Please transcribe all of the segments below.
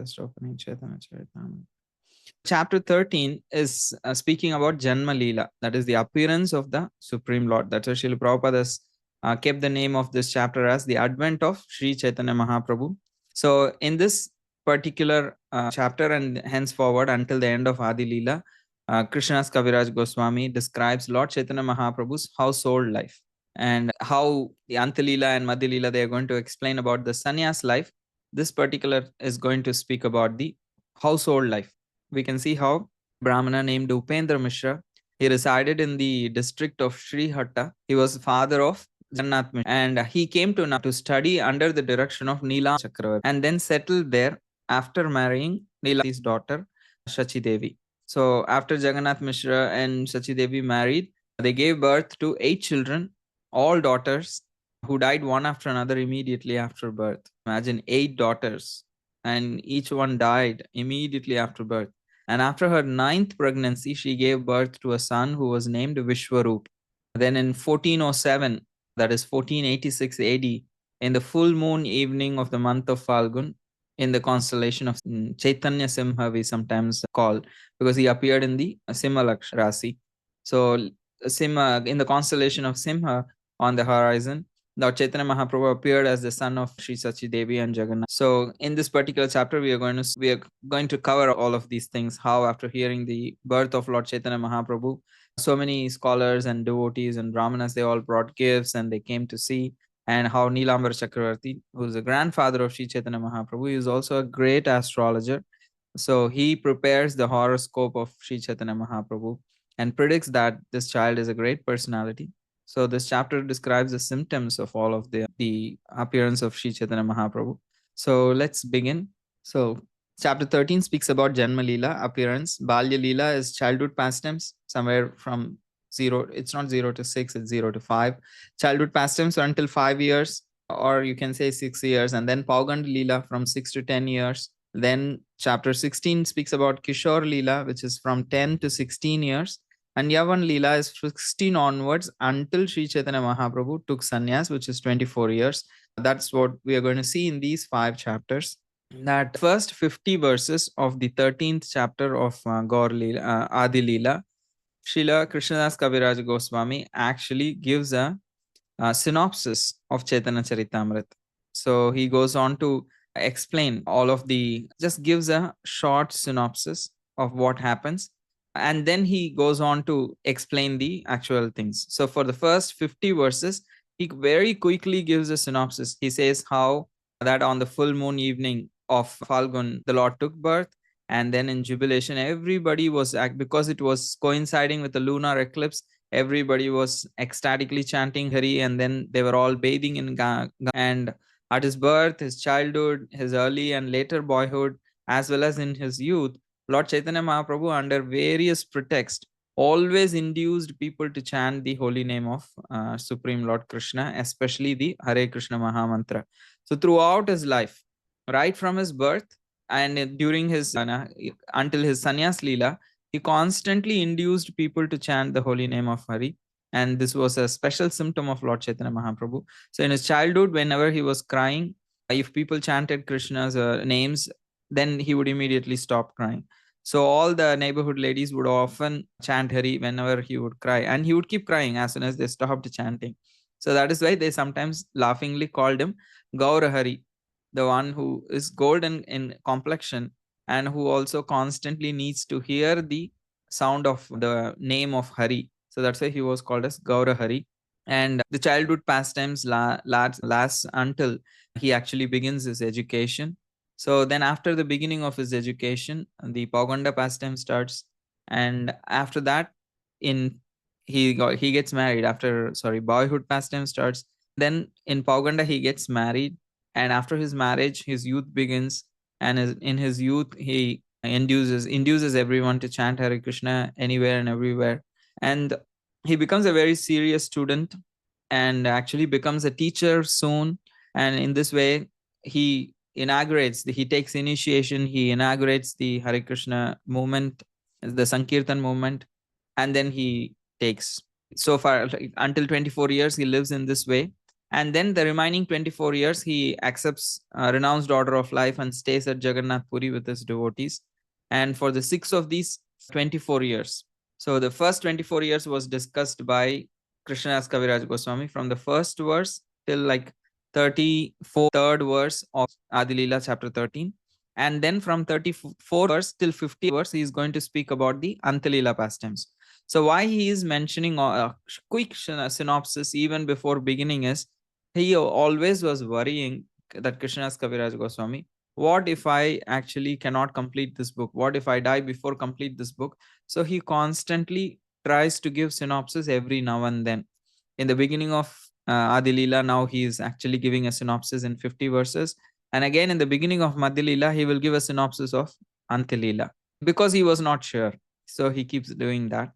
Just opening Chaitanya Charitamrita. Chapter 13 is speaking about Janma Lila, that is the appearance of the Supreme Lord. That's why Srila Prabhupada has kept the name of this chapter as the advent of Sri Chaitanya Mahaprabhu. So, in this particular chapter and henceforward until the end of Adi Lila, Krishnadas Kaviraj Goswami describes Lord Chaitanya Mahaprabhu's household life and how the Antalila and Madhya they are going to explain about the sannyas life. This particular is going to speak about the household life. We can see how Brahmana named Upendra Mishra, he resided in the district of Srihatta. He was father of Jagannath Mishra, and he came to study under the direction of Nila Chakravarti and then settled there after marrying Nila's daughter Shachi Devi. So after Jagannath Mishra and Shachi Devi married, they gave birth to 8 children, all daughters, who died one after another immediately after birth. Imagine 8 daughters, and each one died immediately after birth. And after her 9th pregnancy, she gave birth to a son who was named Vishwarup. Then in 1407, that is 1486 AD, in the full moon evening of the month of Falgun, in the constellation of Chaitanya Simha, we sometimes call, because he appeared in the Simha Rasi. So Simha, in the constellation of Simha on the horizon, Lord Chaitanya Mahaprabhu appeared as the son of Sri Sachi Devi and Jagannath. So in this particular chapter, we are going to cover all of these things. How after hearing the birth of Lord Chaitanya Mahaprabhu, so many scholars and devotees and brahmanas, they all brought gifts and they came to see. And how Nilambar Chakravarti, who is the grandfather of Sri Chaitanya Mahaprabhu, is also a great astrologer. So he prepares the horoscope of Sri Chaitanya Mahaprabhu and predicts that this child is a great personality. So this chapter describes the symptoms of all of the appearance of Sri Chaitanya Mahaprabhu. So let's begin. So chapter 13 speaks about Janma Lila, appearance. Balya Lila is childhood pastimes, somewhere from 0, it's not 0 to 6, it's 0 to 5. Childhood pastimes are until 5 years, or you can say 6 years. And then Paugand Lila from 6 to 10 years. Then chapter 16 speaks about Kishore Lila, which is from 10 to 16 years. And Yavan Lila is 16 onwards until Sri Chaitanya Mahaprabhu took sannyas, which is 24 years. That's what we are going to see in these 5 chapters. That first 50 verses of the 13th chapter of Gaur Lila, Adi Lila, Srila Krishnadas Kaviraj Goswami actually gives a synopsis of Chaitanya Charitamrita. So he goes on to explain all of just gives a short synopsis of what happens. And then he goes on to explain the actual things. So for the first 50 verses, he very quickly gives a synopsis. He says how that on the full moon evening of Falgun, the Lord took birth. And then in jubilation, everybody was, because it was coinciding with the lunar eclipse, everybody was ecstatically chanting Hari, and then they were all bathing in Ganga. And at his birth, his childhood, his early and later boyhood, as well as in his youth, Lord Chaitanya Mahaprabhu, under various pretexts, always induced people to chant the holy name of Supreme Lord Krishna, especially the Hare Krishna Mahamantra. So throughout his life, right from his birth and during his until his sannyas Leela, he constantly induced people to chant the holy name of Hari. And this was a special symptom of Lord Chaitanya Mahaprabhu. So in his childhood, whenever he was crying, if people chanted Krishna's names, then he would immediately stop crying. So all the neighborhood ladies would often chant Hari whenever he would cry, and he would keep crying as soon as they stopped chanting. So that is why they sometimes laughingly called him Gaur Hari, the one who is golden in complexion and who also constantly needs to hear the sound of the name of Hari. So that's why he was called as Gaura Hari. And the childhood pastimes lasts until he actually begins his education. So then after the beginning of his education, the Pauganda pastime starts. And after that, he gets married after, boyhood pastime starts. Then in Pauganda, he gets married. And after his marriage, his youth begins. And in his youth, he induces everyone to chant Hare Krishna anywhere and everywhere. And he becomes a very serious student and actually becomes a teacher soon. And in this way, he takes initiation, he inaugurates the Hare Krishna movement, the Sankirtan movement, and then he takes, so far, until 24 years, he lives in this way. And then the remaining 24 years, he accepts a renounced order of life and stays at Jagannath Puri with his devotees. And for the 6 of these 24 years, so the first 24 years was discussed by Krishnadas Kaviraj Goswami from the first verse till like 34th verse of Adi Lila chapter 13. And then from 34th verse till 50th verse, he is going to speak about the Antalila pastimes. So why he is mentioning a quick synopsis even before beginning is he always was worrying that Krishnadas Kaviraj Goswami, what if I actually cannot complete this book? What if I die before complete this book? So he constantly tries to give synopsis every now and then. In the beginning of Adi Lila, now he is actually giving a synopsis in 50 verses. And again, in the beginning of Madhya Lila, he will give a synopsis of Antya Lila because he was not sure. So he keeps doing that.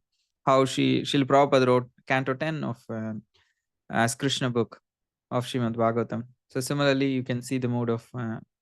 How Srila Prabhupada wrote Canto 10 of as Krishna book of Srimad Bhagavatam. So similarly, you can see the mood of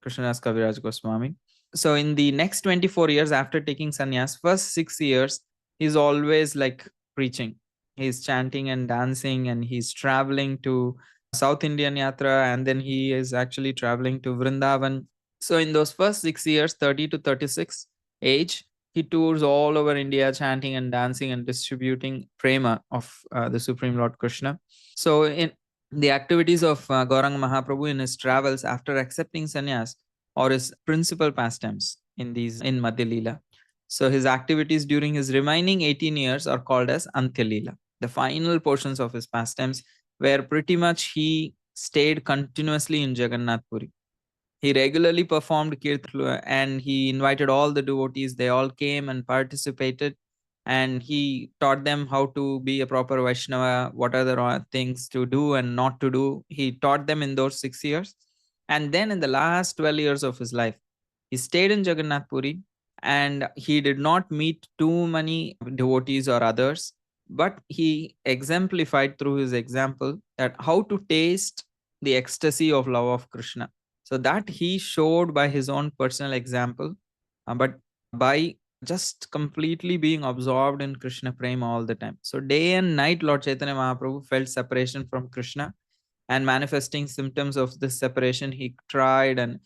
Krishnadas Kaviraj Goswami. So in the next 24 years after taking sannyas, first 6 years, he's always like preaching. He's chanting and dancing, and he's traveling to South Indian Yatra, and then he is actually traveling to Vrindavan. So in those first 6 years, 30 to 36 age, he tours all over India, chanting and dancing and distributing prema of the Supreme Lord Krishna. So in the activities of Gauranga Mahaprabhu in his travels after accepting sannyas or his principal pastimes in Madhya Lila. So his activities during his remaining 18 years are called as Antya Lila, the final portions of his pastimes, where pretty much he stayed continuously in Jagannath Puri. He regularly performed kirtan and he invited all the devotees. They all came and participated, and he taught them how to be a proper Vaishnava, what are the things to do and not to do. He taught them in those 6 years. And then in the last 12 years of his life, he stayed in Jagannath Puri, and he did not meet too many devotees or others, but he exemplified through his example that how to taste the ecstasy of love of Krishna. So that he showed by his own personal example, but by just completely being absorbed in Krishna prema all the time. So day and night, Lord Chaitanya Mahaprabhu felt separation from Krishna, and manifesting symptoms of this separation, he cried and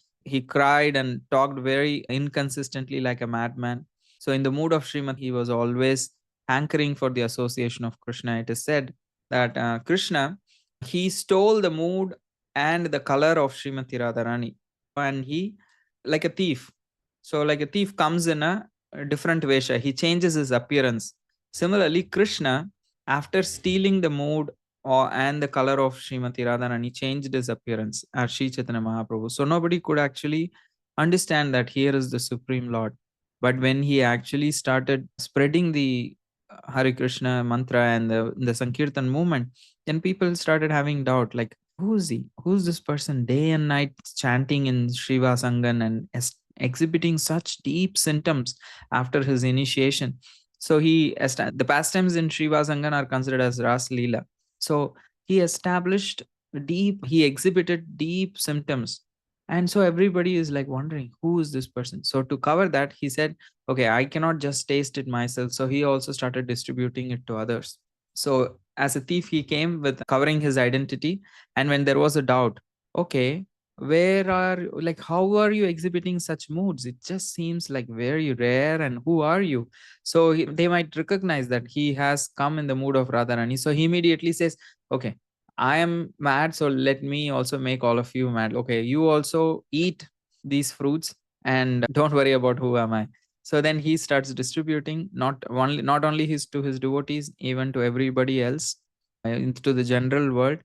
talked very inconsistently like a madman. So in the mood of Srimad, he was always hankering for the association of Krishna. It is said that Krishna, he stole the mood and the color of Srimati Radharani, and he, like a thief. So like a thief comes in a different vesha, he changes his appearance. Similarly, Krishna, after stealing the mood and the color of Srimati Radharani, changed his appearance as Sri Chaitanya Mahaprabhu. So nobody could actually understand that here is the Supreme Lord. But when he actually started spreading the Hare Krishna mantra and the Sankirtan movement, then people started having doubt, like, who is he? Who's this person day and night chanting in Shiva Sangan and exhibiting such deep symptoms after his initiation? So the pastimes in Shiva Sangan are considered as Ras Lila. So he exhibited deep symptoms. And so everybody is like wondering, who is this person? So to cover that, he said, okay, I cannot just taste it myself. So he also started distributing it to others. So as a thief, he came with covering his identity. And when there was a doubt, okay, how are you exhibiting such moods? It just seems like very rare. And who are you? So they might recognize that he has come in the mood of Radharani. So he immediately says, okay, I am mad, so let me also make all of you mad. Okay, you also eat these fruits and don't worry about who am I. So then he starts distributing not only to his devotees, even to everybody else, into the general world.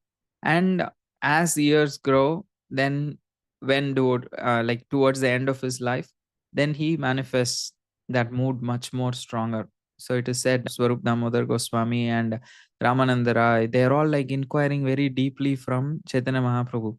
And as years grow, then when towards the end of his life, then he manifests that mood much more stronger. So it is said Swarup Damodar Goswami and Ramananda Rai, they're all like inquiring very deeply from Chaitanya Mahaprabhu.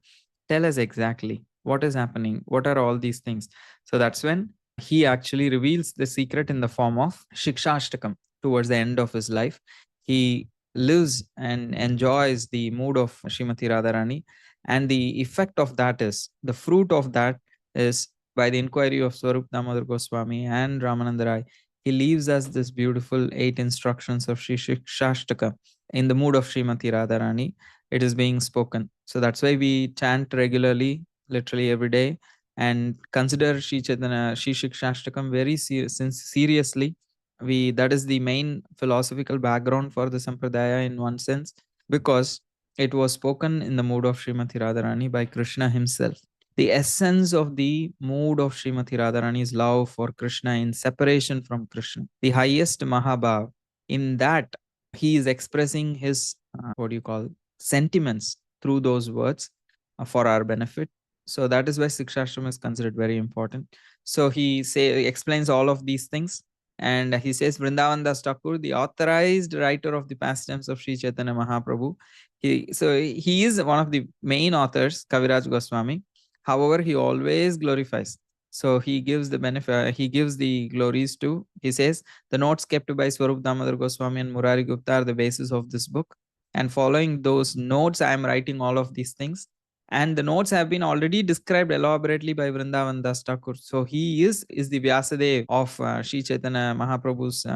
Tell us exactly what is happening. What are all these things? So that's when he actually reveals the secret in the form of Shikshashtakam. Towards the end of his life, he lives and enjoys the mood of Srimati Radharani. And the effect of that is, the fruit of that is, by the inquiry of Swarup Damodar Goswami and Ramananda Rai, he leaves us this beautiful 8 instructions of Shri Shikshashtaka. in the mood of Srimati Radharani, it is being spoken. So that's why we chant regularly, literally every day, and consider Sri Chaitanya, Sri Shikshashtakam very seriously. That is the main philosophical background for the Sampradaya in one sense, because it was spoken in the mood of Srimati Radharani by Krishna himself. The essence of the mood of Srimati Radharani's love for Krishna in separation from Krishna, the highest Mahabhav, in that he is expressing his what do you call sentiments through those words for our benefit. So that is why Sikshashram is considered very important. So he explains all of these things, and he says Vrindavan Das Thakur, the authorized writer of the pastimes of Sri Chaitanya Mahaprabhu. He is one of the main authors, Kaviraj Goswami. However, he always glorifies. So he gives the benefit, he gives the glories to, he says, the notes kept by Swarup Damodar Goswami and Murari Gupta are the basis of this book. And following those notes, I am writing all of these things. And the notes have been already described elaborately by Vrindavan Das Thakur. So he is the Vyasadeva of Sri Chaitanya Mahaprabhu's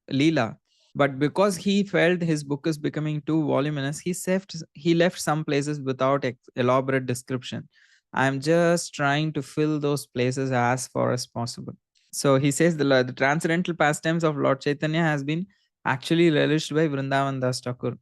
Lila. But because he felt his book is becoming too voluminous, he left some places without elaborate description. I'm just trying to fill those places as far as possible. So he says the transcendental pastimes of Lord Chaitanya has been actually relished by Vrindavan Das Thakur.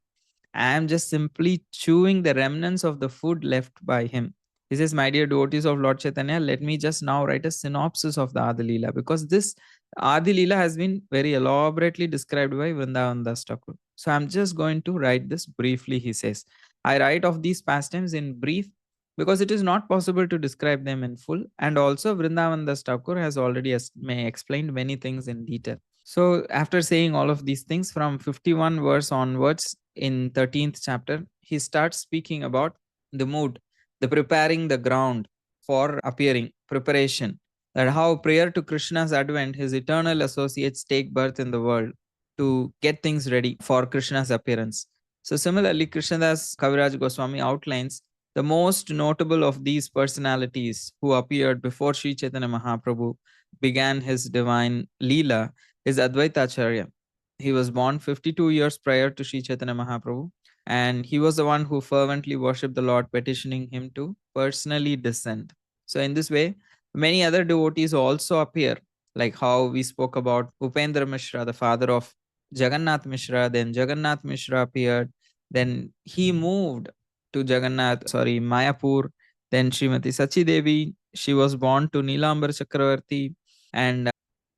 I am just simply chewing the remnants of the food left by him. He says, my dear devotees of Lord Chaitanya, let me just now write a synopsis of the Adi Lila, because this Adi Lila has been very elaborately described by Vrindavan Das Thakur. So I'm just going to write this briefly, he says. I write of these pastimes in brief because it is not possible to describe them in full. And also Vrindavan Das Thakur has already explained many things in detail. So after saying all of these things, from 51 verse onwards in 13th chapter, he starts speaking about the mood, the preparing the ground for appearing, preparation, that how prior to Krishna's advent, his eternal associates take birth in the world to get things ready for Krishna's appearance. So similarly, Krishnadas Kaviraj Goswami outlines the most notable of these personalities who appeared before Sri Chaitanya Mahaprabhu began his divine Lila is Advaita Acharya. He was born 52 years prior to Sri Chaitanya Mahaprabhu, and he was the one who fervently worshipped the Lord, petitioning him to personally descend. So in this way, many other devotees also appear, like how we spoke about Upendra Mishra, the father of Jagannath Mishra. Then Jagannath Mishra appeared. Then he moved to Mayapur. Then Srimati Sachi Devi, she was born to Nilambar Chakravarti, and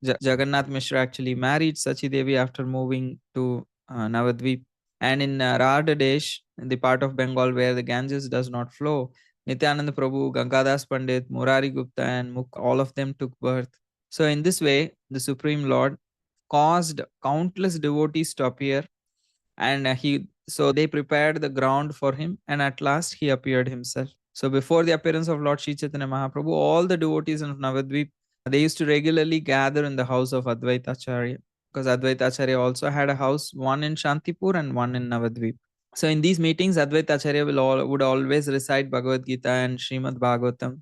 Jagannath Mishra actually married Sachi Devi after moving to Navadvip. And in Radhadesh, the part of Bengal where the Ganges does not flow, Nityananda Prabhu, Gangadas Pandit, Murari Gupta, and Mukh, all of them took birth. So in this way, the Supreme Lord caused countless devotees to appear, and they prepared the ground for him, and at last he appeared himself. So before the appearance of Lord Sri Chaitanya Mahaprabhu, all the devotees of Navadvip, they used to regularly gather in the house of Advaita Acharya, because Advaita Acharya also had a house, one in Shantipur and one in Navadvip. So in these meetings, Advaita Acharya would always recite Bhagavad Gita and Srimad Bhagavatam,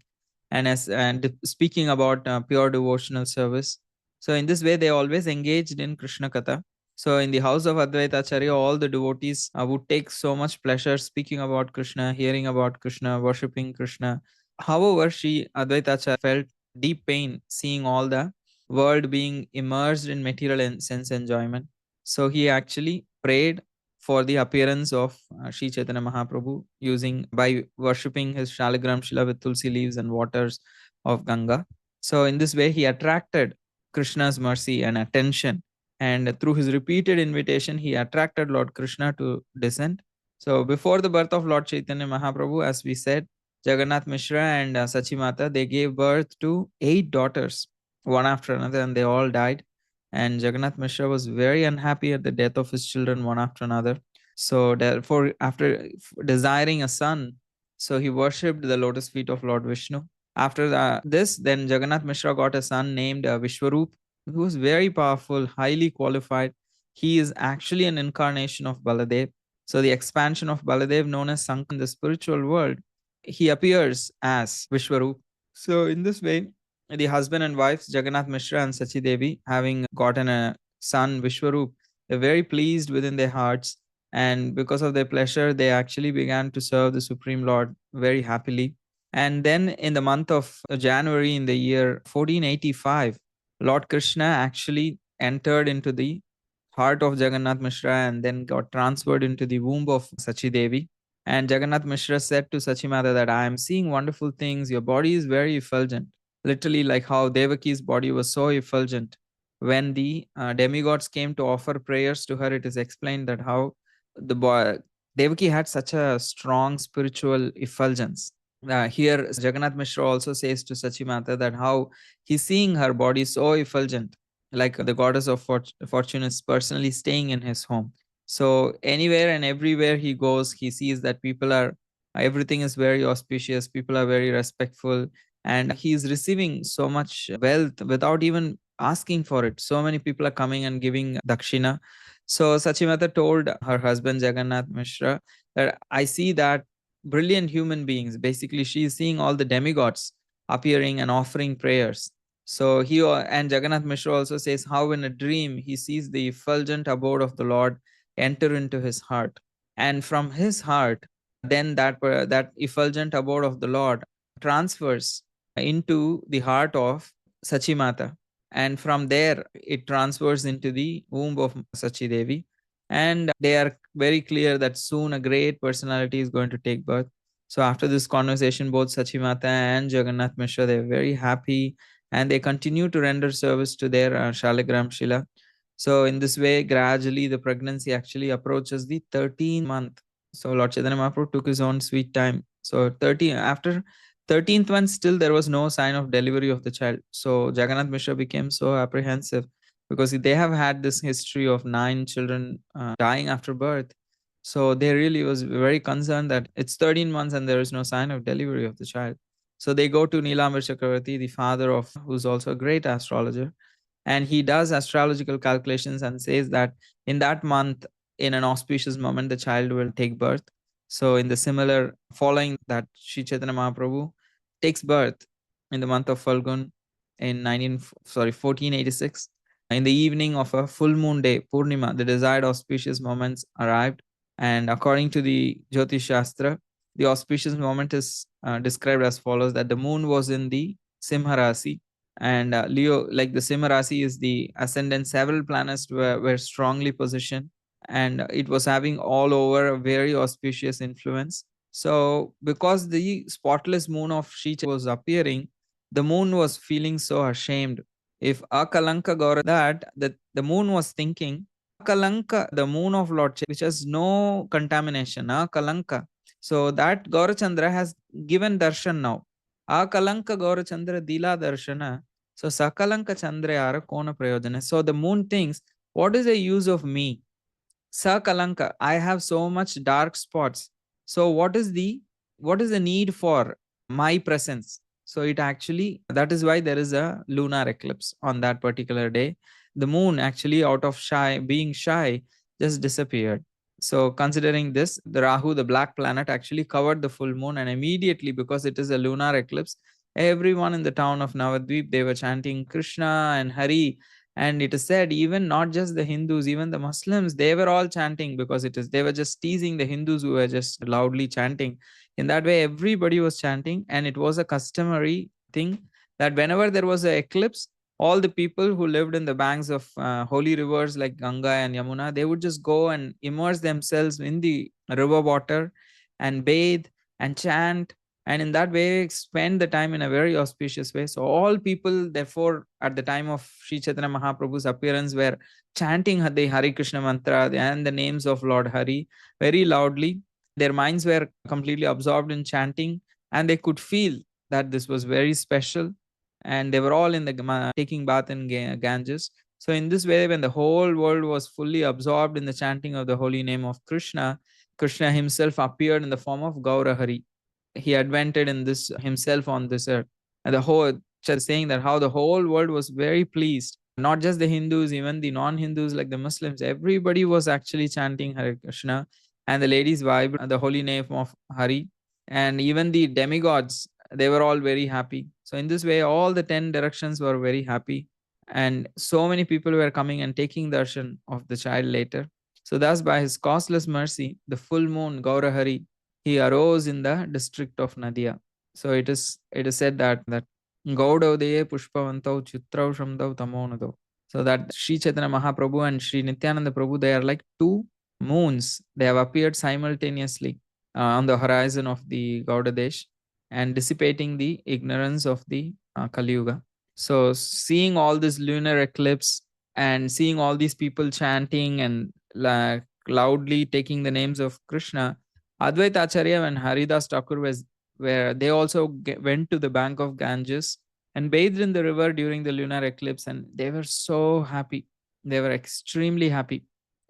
and speaking about pure devotional service. So in this way, they always engaged in Krishna Katha. So in the house of Advaita Acharya, all the devotees would take so much pleasure speaking about Krishna, hearing about Krishna, worshipping Krishna. However, Sri Advaita Acharya felt deep pain seeing all the world being immersed in material and sense enjoyment. So he actually prayed for the appearance of Sri Chaitanya Mahaprabhu by worshipping his Shaligram Shila with tulsi leaves and waters of Ganga. So in this way, he attracted Krishna's mercy and attention. And through his repeated invitation, he attracted Lord Krishna to descend. So before the birth of Lord Chaitanya Mahaprabhu, as we said, Jagannath Mishra and Sachimata, they gave birth to 8 daughters, one after another, and they all died. And Jagannath Mishra was very unhappy at the death of his children, one after another. So therefore, after desiring a son, so he worshipped the lotus feet of Lord Vishnu. After this, then Jagannath Mishra got a son named Vishwarup, who was very powerful, highly qualified. He is actually an incarnation of Baladev. So the expansion of Baladev, known as Sank in the spiritual world, he appears as Vishwarup. So in this way, the husband and wives, Jagannath Mishra and Sachi Devi, having gotten a son, Vishwarup, they're very pleased within their hearts. And because of their pleasure, they actually began to serve the Supreme Lord very happily. And then in the month of January in the year 1485, Lord Krishna actually entered into the heart of Jagannath Mishra and then got transferred into the womb of Sachi Devi. And Jagannath Mishra said to Sachimata that I am seeing wonderful things. Your body is very effulgent. Literally, like how Devaki's body was so effulgent. When the demigods came to offer prayers to her, it is explained that how the boy Devaki had such a strong spiritual effulgence. Here, Jagannath Mishra also says to Sachimata that how he's seeing her body so effulgent, like the goddess of fortune is personally staying in his home. So anywhere and everywhere he goes, he sees that everything is very auspicious, people are very respectful, and he's receiving so much wealth without even asking for it. So many people are coming and giving dakshina. So Sachimata told her husband Jagannath Mishra that I see that brilliant human beings. Basically, she is seeing all the demigods appearing and offering prayers. So and Jagannath Mishra also says how in a dream he sees the effulgent abode of the Lord enter into his heart, and from his heart, then that effulgent abode of the Lord transfers into the heart of Sachimata, and from there it transfers into the womb of Sachi Devi. And they are very clear that soon a great personality is going to take birth. So after this conversation, both Sachimata and Jagannath Mishra, they are very happy and they continue to render service to their Shaligram Shila. So in this way, gradually the pregnancy actually approaches the 13th month. So Lord Chaitanya Mahaprabhu took his own sweet time. So after 13th month, still there was no sign of delivery of the child. So Jagannath Mishra became so apprehensive because they have had this history of 9 children dying after birth. So they really was very concerned that it's 13 months and there is no sign of delivery of the child. So they go to Nilambar Chakravarti, the father of who's also a great astrologer, and he does astrological calculations and says that in that month, in an auspicious moment, the child will take birth. So in the similar, following that, Sri Chaitanya Mahaprabhu takes birth in the month of Falgun in 1486. In the evening of a full moon day, Purnima, the desired auspicious moments arrived. And according to the Jyotish Shastra, the auspicious moment is described as follows: that the moon was in the Simha Rasi, and Leo, like the Simha Rasi is the ascendant, several planets were strongly positioned, and it was having all over a very auspicious influence. So because the spotless moon of Sri was appearing, the moon was feeling so ashamed. If Akalanka Gaura, the moon was thinking, Akalanka, the moon of Lord which has no contamination, Akalanka. So that Gaurachandra has given darshan now. Akalanka Gaurachandra Dila Darshana. So Sakalanka Chandrayara Kona Prayojana. So the moon thinks, what is the use of me? Sakalanka, I have so much dark spots. So what is the need for my presence? So it actually, that is why there is a lunar eclipse on that particular day. The moon actually, out of being shy, just disappeared. So considering this, the Rahu, the black planet, actually covered the full moon, and immediately, because it is a lunar eclipse, everyone in the town of Navadvip, they were chanting Krishna and Hari. And it is said, even not just the Hindus, even the Muslims, they were all chanting, because they were just teasing the Hindus who were just loudly chanting. In that way, everybody was chanting, and it was a customary thing that whenever there was an eclipse, all the people who lived in the banks of holy rivers like Ganga and Yamuna, they would just go and immerse themselves in the river water and bathe and chant, and in that way spend the time in a very auspicious way. So all people, therefore, at the time of Sri Chaitanya Mahaprabhu's appearance, were chanting the Hare Krishna mantra and the names of Lord Hari very loudly. Their minds were completely absorbed in chanting, and they could feel that this was very special. And they were all in the taking bath in Ganges. So in this way, when the whole world was fully absorbed in the chanting of the holy name of Krishna, Krishna himself appeared in the form of Gaura Hari. He advented in this himself on this earth. And the whole saying that how the whole world was very pleased. Not just the Hindus, even the non-Hindus like the Muslims, everybody was actually chanting Hare Krishna, and the ladies vibed the holy name of Hari, and even the demigods, they were all very happy. So in this way, all the 10 directions were very happy, and so many people were coming and taking darshan of the child later. So thus by his causeless mercy, the full moon Gaurahari, he arose in the district of Nadia. So it is said that Gaudavdeye Pushpavantau Chitrau Shamdau Tamonado. So that Sri Chaitanya Mahaprabhu and Sri Nityananda Prabhu, they are like two moons. They have appeared simultaneously on the horizon of the Gaudadesh and dissipating the ignorance of the Kali Yuga. So seeing all this lunar eclipse and seeing all these people chanting and like loudly taking the names of Krishna, Advaita Acharya and Haridas Thakur was where they also went to the bank of Ganges and bathed in the river during the lunar eclipse, and they were so happy. They were extremely happy.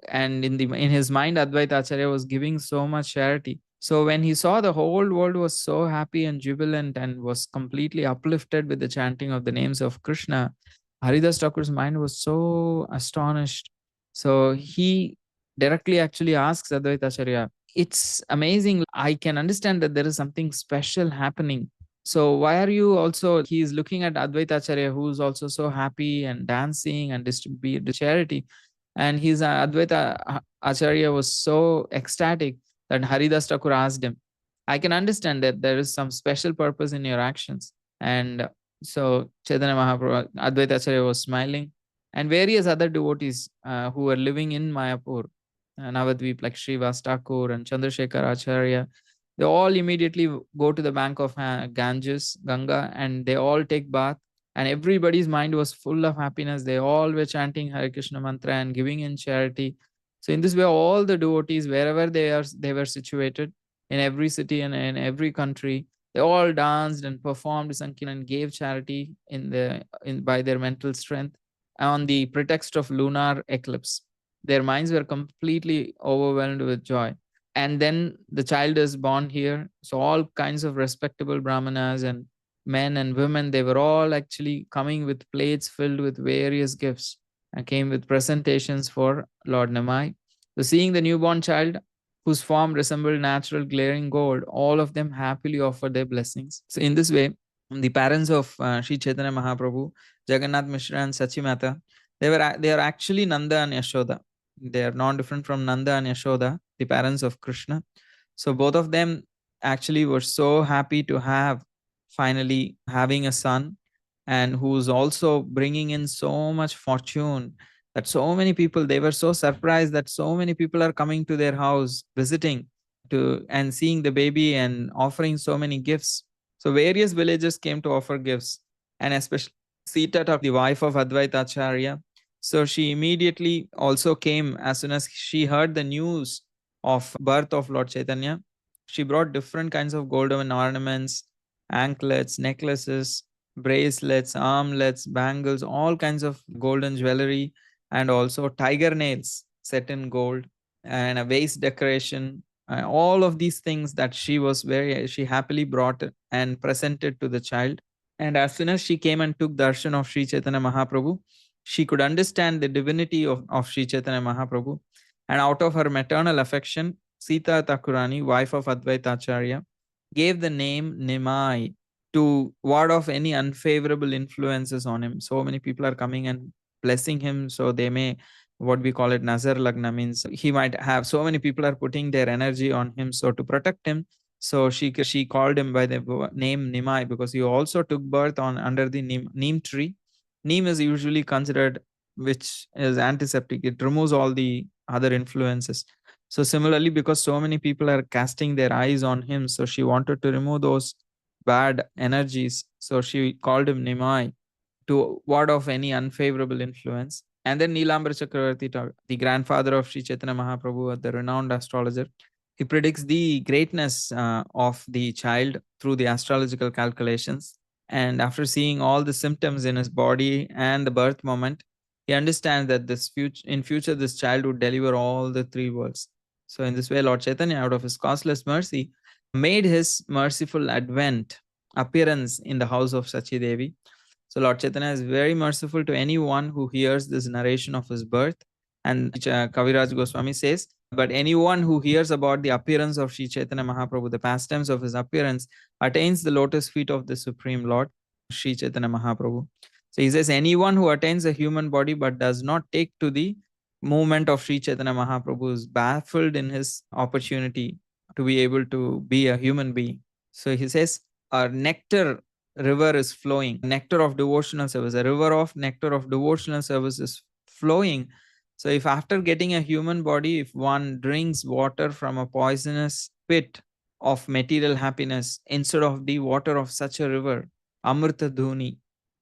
And in his mind, Advaita Acharya was giving so much charity. So when he saw the whole world was so happy and jubilant and was completely uplifted with the chanting of the names of Krishna, Haridas Thakur's mind was so astonished. So he directly actually asks Advaita Acharya, it's amazing. I can understand that there is something special happening. So why are you also, he is looking at Advaita Acharya, who's also so happy and dancing and distribute the charity. And his Advaita Acharya was so ecstatic that Haridas Thakur asked him, I can understand that there is some special purpose in your actions. And so Chaitanya Mahaprabhu, Advaita Acharya was smiling, and various other devotees who were living in Mayapur, Navadvip, like Srivas Thakur and Chandrasekhar Acharya, they all immediately go to the bank of Ganges, Ganga, and they all take bath. And everybody's mind was full of happiness. They all were chanting Hare Krishna mantra and giving in charity. So in this way, all the devotees, wherever they were situated, in every city and in every country, they all danced and performed Sankirtan and gave charity by their mental strength on the pretext of lunar eclipse. Their minds were completely overwhelmed with joy. And then the child is born here. So all kinds of respectable brahmanas and men and women, they were all actually coming with plates filled with various gifts and came with presentations for Lord Nimai. So seeing the newborn child, whose form resembled natural glaring gold, all of them happily offered their blessings. So in this way, the parents of Sri Chaitanya Mahaprabhu, Jagannath Mishra and Sachimata, they are actually Nanda and Yashoda. They are not different from Nanda and Yashoda, the parents of Krishna. So both of them actually were so happy to have finally having a son, and who's also bringing in so much fortune, that so many people, they were so surprised that so many people are coming to their house visiting to and seeing the baby and offering so many gifts. So various villages came to offer gifts, and especially Sita, the wife of Advaita Acharya. So she immediately also came as soon as she heard the news of birth of Lord Chaitanya. She brought different kinds of golden ornaments, anklets, necklaces, bracelets, armlets, bangles, all kinds of golden jewelry, and also tiger nails set in gold, and a vase decoration. All of these things that she happily brought and presented to the child. And as soon as she came and took darshan of Sri Chaitanya Mahaprabhu, she could understand the divinity of Sri Chaitanya Mahaprabhu. And out of her maternal affection, Sita Thakurani, wife of Advaita Acharya, gave the name Nimai to ward off any unfavorable influences on him. So many people are coming and blessing him, so they may, what we call it, Nazar Lagna, means he might have, so many people are putting their energy on him. So to protect him, so she called him by the name Nimai, because he also took birth on under the neem tree. Neem is usually considered, which is antiseptic. It removes all the other influences. So similarly, because so many people are casting their eyes on him, so she wanted to remove those bad energies. So she called him Nimai to ward off any unfavorable influence. And then Neelambara Chakravarti, the grandfather of Sri Chaitanya Mahaprabhu, the renowned astrologer, he predicts the greatness of the child through the astrological calculations. And after seeing all the symptoms in his body and the birth moment, he understands that in future this child would deliver all the three worlds. So in this way, Lord Chaitanya, out of his causeless mercy, made his merciful appearance in the house of Sachi Devi. So Lord Chaitanya is very merciful to anyone who hears this narration of his birth. And Kaviraj Goswami says, but anyone who hears about the appearance of Sri Chaitanya Mahaprabhu, the pastimes of his appearance, attains the lotus feet of the Supreme Lord, Sri Chaitanya Mahaprabhu. So he says, anyone who attains a human body but does not take to the movement of Sri Chaitanya Mahaprabhu is baffled in his opportunity to be able to be a human being. So he says, a nectar river is flowing, nectar of devotional service, a river of nectar of devotional service is flowing. So if after getting a human body, if one drinks water from a poisonous pit of material happiness instead of the water of such a river, Amrita Dhuni,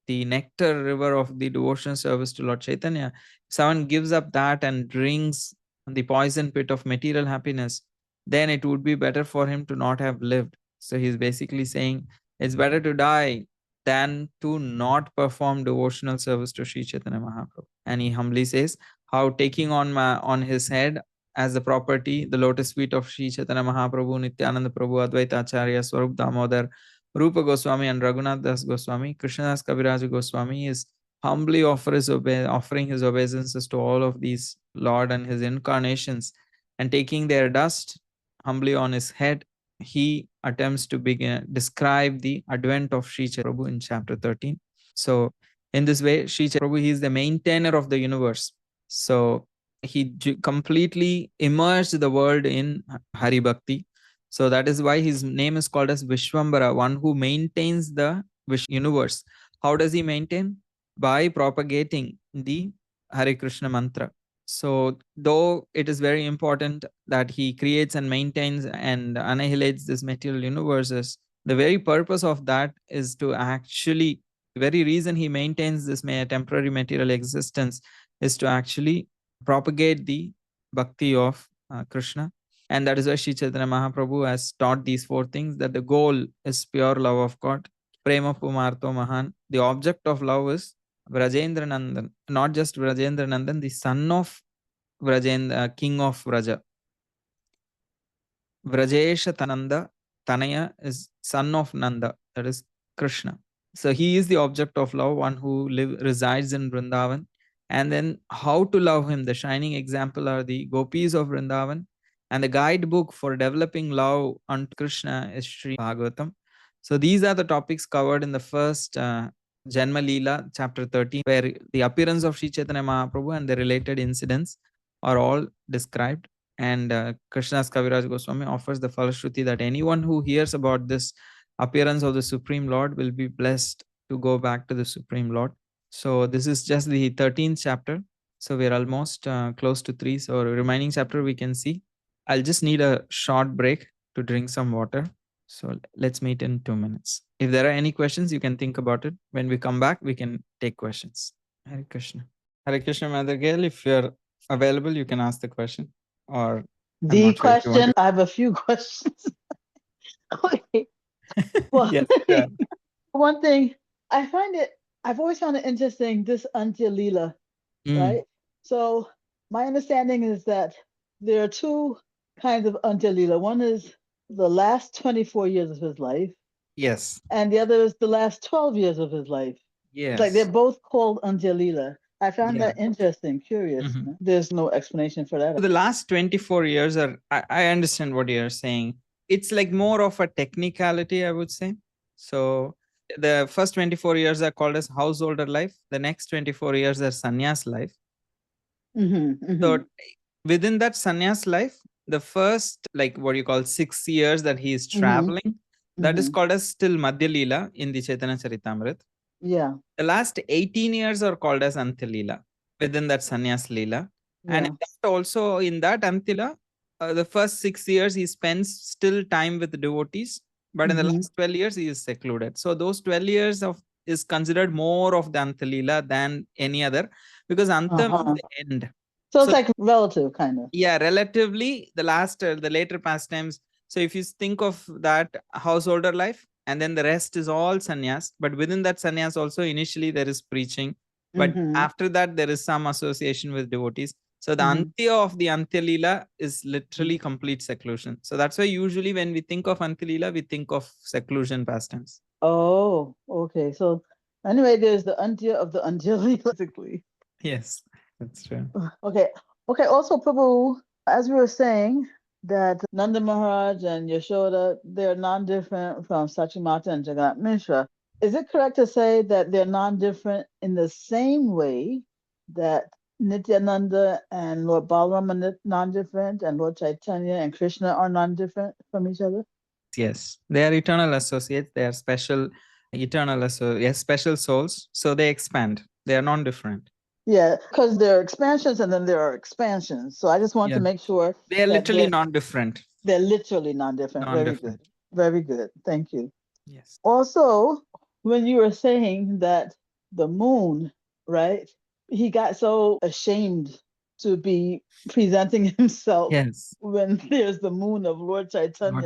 the nectar river of the devotional service to Lord Chaitanya, if someone gives up that and drinks the poison pit of material happiness, then it would be better for him to not have lived. So he's basically saying it's better to die than to not perform devotional service to Sri Chaitanya Mahaprabhu. And he humbly says how taking on his head as the property the lotus feet of Sri Chaitanya Mahaprabhu, Nityananda Prabhu, Advaita Acharya, Swarup Damodar, Rupa Goswami, and Raghunath Das Goswami, Krishnadas Kaviraj Goswami is humbly offering his obeisances to all of these Lord and his incarnations, and taking their dust humbly on his head, he attempts to describe the advent of Sri Chaitanya Prabhu in chapter 13. So in this way, Sri Chaitanya Prabhu, he is the maintainer of the universe. So he completely immersed the world in Hari Bhakti. So that is why his name is called as Vishwambara, one who maintains the universe. How does he maintain? By propagating the Hare Krishna mantra. So though it is very important that he creates and maintains and annihilates this material universes, the very purpose of that is to actually, the very reason he maintains this temporary material existence is to actually propagate the bhakti of Krishna. And that is why Sri Chaitanya Mahaprabhu has taught these four things, that the goal is pure love of God. Prema Pumarto Mahan. The object of love is Vrajendra Nandan, not just Vrajendra Nandan, the son of Vrajendra, king of Vraja. Vrajesha Tananda, Tanaya is son of Nanda, that is Krishna. So he is the object of love, one who resides in Vrindavan. And then how to love him, the shining example are the gopis of Vrindavan. And the guidebook for developing love unto Krishna is Sri Bhagavatam. So these are the topics covered in the first Janma Lila, chapter 13, where the appearance of Sri Chaitanya Mahaprabhu and the related incidents are all described. And Krishnadas Kaviraj Goswami offers the Falashruti that anyone who hears about this appearance of the Supreme Lord will be blessed to go back to the Supreme Lord. So this is just the 13th chapter. So we're almost close to 3. So remaining chapter we can see. I'll just need a short break to drink some water. So let's meet in 2 minutes. If there are any questions, you can think about it. When we come back, we can take questions. Hare Krishna. Hare Krishna, Mother Gail, if you're available, you can ask the question. Or the question, I have a few questions. Okay. Well, yes, sure. One thing I find I've always found it interesting, this Antya Lila, right? So my understanding is that there are two kinds of Antya Lila. One is the last 24 years of his life. Yes. And the other is the last 12 years of his life. Yes. It's like they're both called Antya Lila. I found that interesting, curious. There's no explanation for that. The last 24 years are, I understand what you're saying. It's like more of a technicality, I would say. So the first 24 years are called as householder life. The next 24 years are sannyas life. So within that sannyas life, the first, like what you call 6 years that he is traveling, that is called as still Madhya Lila in the Chaitanya Charitamrita. Yeah. The last 18 years are called as Antya Lila within that sannyas Lila. And also in that Antila, the first 6 years he spends still time with the devotees, but in the last 12 years he is secluded. So those 12 years of is considered more of the Antalila than any other, because Anta means the end. So it's like relative kind of. Yeah, relatively the later pastimes. So if you think of that householder life, and then the rest is all sannyas, but within that sannyas also initially there is preaching, but after that there is some association with devotees. So the Antya of the Antya Lila is literally complete seclusion. So that's why usually when we think of Antya Lila, we think of seclusion pastimes. Oh, okay. So anyway, there's the Antya of the Antya Lila, basically. Yes, that's true. Okay. Also, Prabhu, as we were saying, that Nanda Maharaj and Yashoda, they're non-different from Sachimata and Jagat Mishra. Is it correct to say that they're non-different in the same way that Nityananda and Lord Balaram are non-different, and Lord Chaitanya and Krishna are non-different from each other? Yes, they are eternal associates. They are special, special souls. So they expand. They are non-different. Yeah, because there are expansions and then there are expansions. So I just want to make sure they are literally non-different. They're literally non-different. Very good. Very good. Thank you. Yes. Also, when you were saying that the moon, right? He got so ashamed to be presenting himself when there's the moon of Lord Chaitanya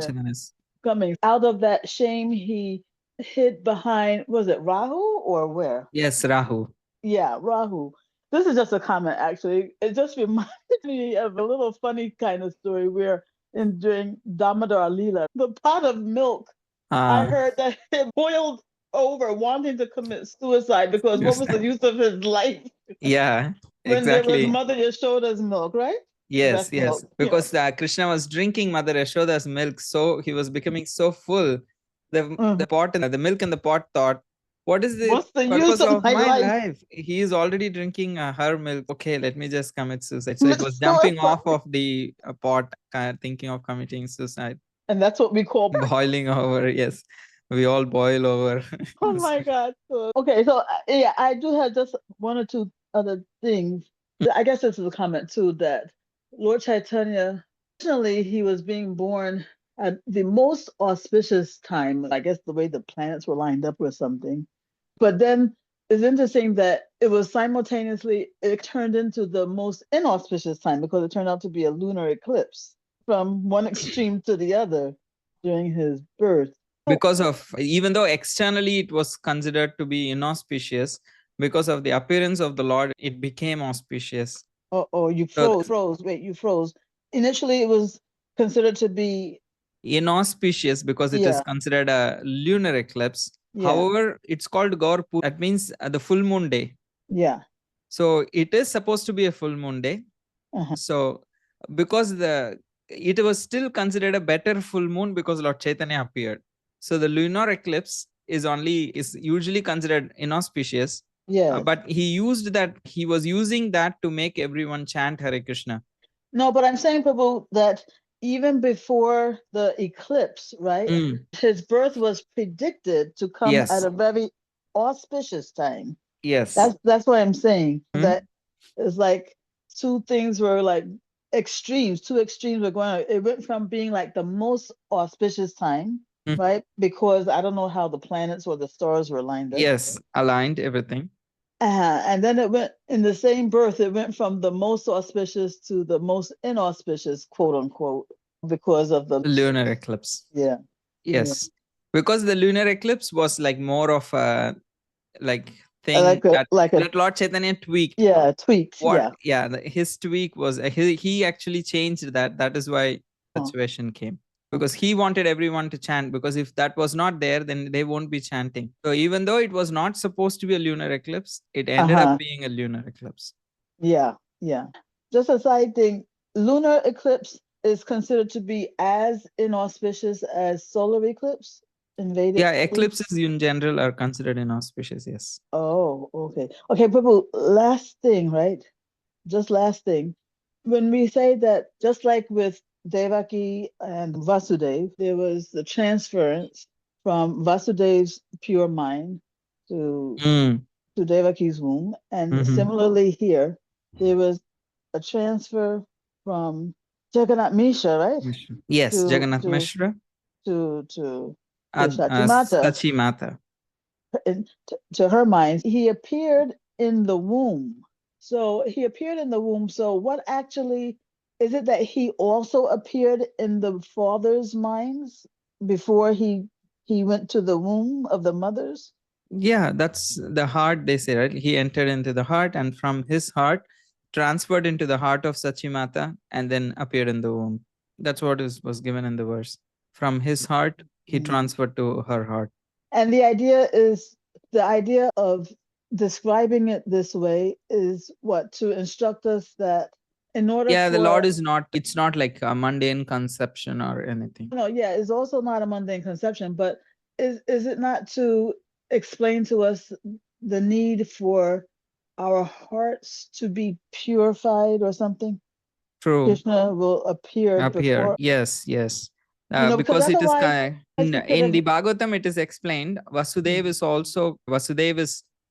coming. Out of that shame, he hid behind, was it Rahu or where? Yes, Rahu. Yeah, Rahu. This is just a comment, actually. It just reminded me of a little funny kind of story where during Damodar Lila, the pot of milk, I heard that it boiled over, wanting to commit suicide because what was the use of his life? Yeah, when there was Mother Yashoda's milk, right? Yes, yes. Because Krishna was drinking Mother Yashoda's milk, so he was becoming so full. The pot and the milk in the pot thought, what's the purpose of my life? He is already drinking her milk. Okay, let me just commit suicide. So it was jumping off of the pot, thinking of committing suicide. And that's what we call boiling over. Yes, we all boil over. Oh my God. Okay, so yeah, I do have just one or two other things. I guess this is a comment too, that Lord Chaitanya, originally he was being born at the most auspicious time, I guess the way the planets were lined up or something. But then it's interesting that it was simultaneously, it turned into the most inauspicious time because it turned out to be a lunar eclipse from one extreme to the other during his birth. Because of, even though externally it was considered to be inauspicious, because of the appearance of the Lord, it became auspicious. Oh, you froze. Wait, you froze. Initially, it was considered to be inauspicious because it is considered a lunar eclipse. However, it's called Gaur Pur. That means the full moon day. Yeah. So it is supposed to be a full moon day. So because it was still considered a better full moon because Lord Chaitanya appeared. So the lunar eclipse is usually considered inauspicious. Yeah. But he was using that to make everyone chant Hare Krishna. No, but I'm saying, Prabhu, that even before the eclipse, right? His birth was predicted to come at a very auspicious time. Yes. That's what I'm saying. That it's like two things were like extremes. Two extremes were going on. It went from being like the most auspicious time, right? Because I don't know how the planets or the stars were lined up. Yes, aligned everything. And then it went in the same birth, it went from the most auspicious to the most inauspicious, quote unquote, because of the lunar eclipse. Yeah. Yes. Because the lunar eclipse was like more of a thing that Lord Chaitanya tweaked. Yeah, tweaked. His tweak was he actually changed that. That is why situation came. Because he wanted everyone to chant, because if that was not there, then they won't be chanting. So even though it was not supposed to be a lunar eclipse, it ended up being a lunar eclipse. Yeah. Just a side thing, lunar eclipse is considered to be as inauspicious as solar eclipse in Vedic. Yeah, eclipses in general are considered inauspicious, yes. Oh, okay. Okay, Prabhu, last thing, right? Just last thing. When we say that, just like with Devaki and Vasudev, there was the transference from Vasudev's pure mind to Devaki's womb. And similarly here, there was a transfer from Jagannath Mishra, right? Yes, Jagannath Mishra. To Sachimata. To her mind, he appeared in the womb. So he appeared in the womb. So what actually is it that he also appeared in the father's minds before he went to the womb of the mothers? Yeah, that's the heart, they say, right? He entered into the heart, and from his heart transferred into the heart of Sachimata and then appeared in the womb. That's what was given in the verse. From his heart, he transferred to her heart. And the idea of describing it this way is what? To instruct us that in order the Lord is not, it's not like a mundane conception or anything. No, it's also not a mundane conception, but is it not to explain to us the need for our hearts to be purified or something, True. Krishna will appear before. Yes. Because Because it is otherwise he could in have. the Bhagavatam, it is explained Vasudev is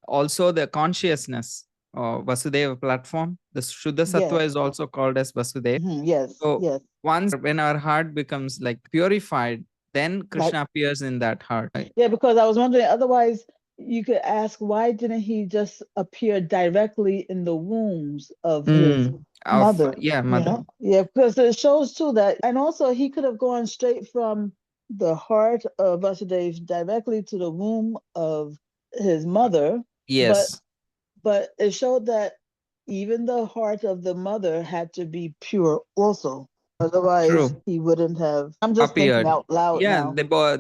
also the consciousness, or Vasudeva platform. The Shuddha Sattva Yes. is also called as Vasudev. Yes. So Yes. once when our heart becomes like purified, then Krishna appears in that heart. Yeah, because I was wondering, otherwise you could ask, why didn't he just appear directly in the wombs of his mother? Mother. Yeah, because it shows too that, and also he could have gone straight from the heart of Vasudev directly to the womb of his mother. Yes. But it showed that even the heart of the mother had to be pure also. Otherwise, True. he wouldn't have. I'm just Appeared. thinking out loud Yeah, now.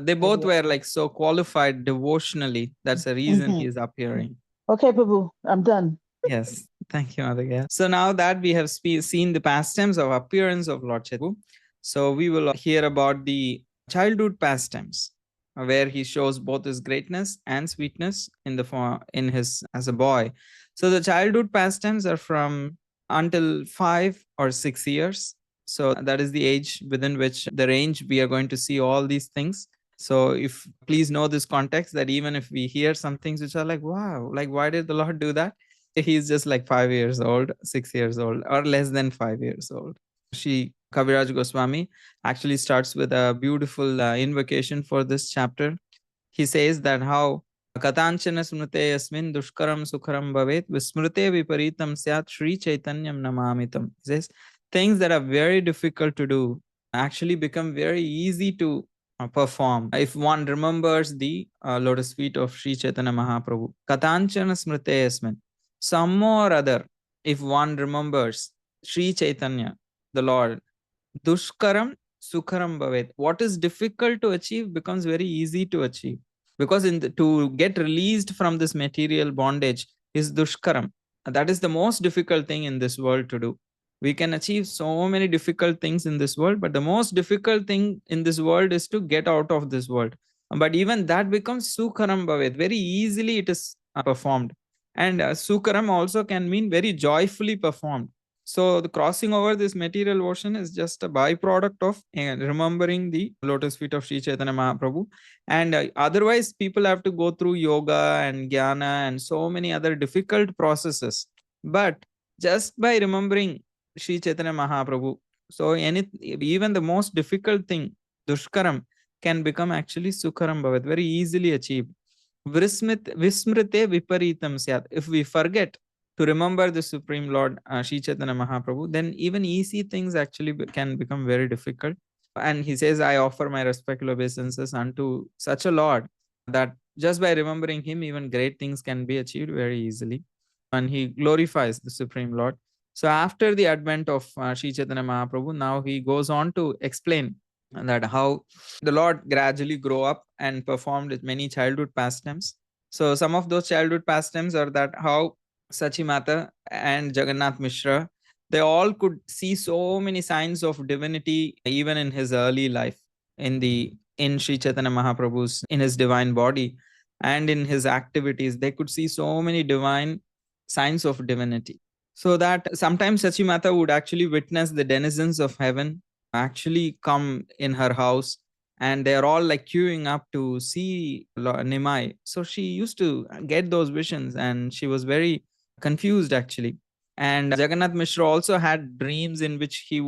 they both were like so qualified devotionally. That's the reason he is appearing. Okay, Prabhu, I'm done. Yes, thank you, Madhya. So now that we have seen the pastimes of appearance of Lord Chaitanya, so we will hear about the childhood pastimes, where he shows both his greatness and sweetness in the form in his as a boy. So the childhood pastimes are from until 5 or 6 years. So that is the age within which the range we are going to see all these things. So if please know this context, that even if we hear some things which are like, wow, like why did the Lord do that? He's just like 5 years old, 6 years old, or less than 5 years old. She Kaviraj Goswami actually starts with a beautiful invocation for this chapter. He says that how Katanchana smrute yasmin dushkaram sukharam bhavet vismrute viparitam syat Sri Chaitanyam namamitam. He says things that are very difficult to do actually become very easy to perform if one remembers the lotus feet of Sri Chaitanya Mahaprabhu. Katanchana smrute yasmin. Some or other, if one remembers Sri Chaitanya, the Lord, dushkaram sukharam bhavet. What is difficult to achieve becomes very easy to achieve. Because to get released from this material bondage is dushkaram. That is the most difficult thing in this world to do. We can achieve so many difficult things in this world, but the most difficult thing in this world is to get out of this world. But even that becomes sukharam bhavet. Very easily it is performed. And sukharam also can mean very joyfully performed. So the crossing over this material ocean is just a byproduct of remembering the lotus feet of Sri Chaitanya Mahaprabhu. And otherwise, people have to go through yoga and jnana and so many other difficult processes. But just by remembering Sri Chaitanya Mahaprabhu, so even the most difficult thing, dushkaram, can become actually sukharam bhavat, very easily achieved. Vismrite viparitam syat. If we forget to remember the Supreme Lord Sri Chaitanya Mahaprabhu, then even easy things actually can become very difficult. And he says, I offer my respectful obeisances unto such a Lord that just by remembering him, even great things can be achieved very easily. And he glorifies the Supreme Lord. So after the advent of Sri Chaitanya Mahaprabhu, now he goes on to explain that how the Lord gradually grow up and performed many childhood pastimes. So some of those childhood pastimes are that how Sachimata and Jagannath Mishra, they all could see so many signs of divinity even in his early life, in Sri Chaitanya Mahaprabhu's, in his divine body and in his activities. They could see so many divine signs of divinity. So that sometimes Sachimata would actually witness the denizens of heaven actually come in her house, and they're all like queuing up to see Nimai. So she used to get those visions and she was very confused actually. And Jagannath Mishra also had dreams in which he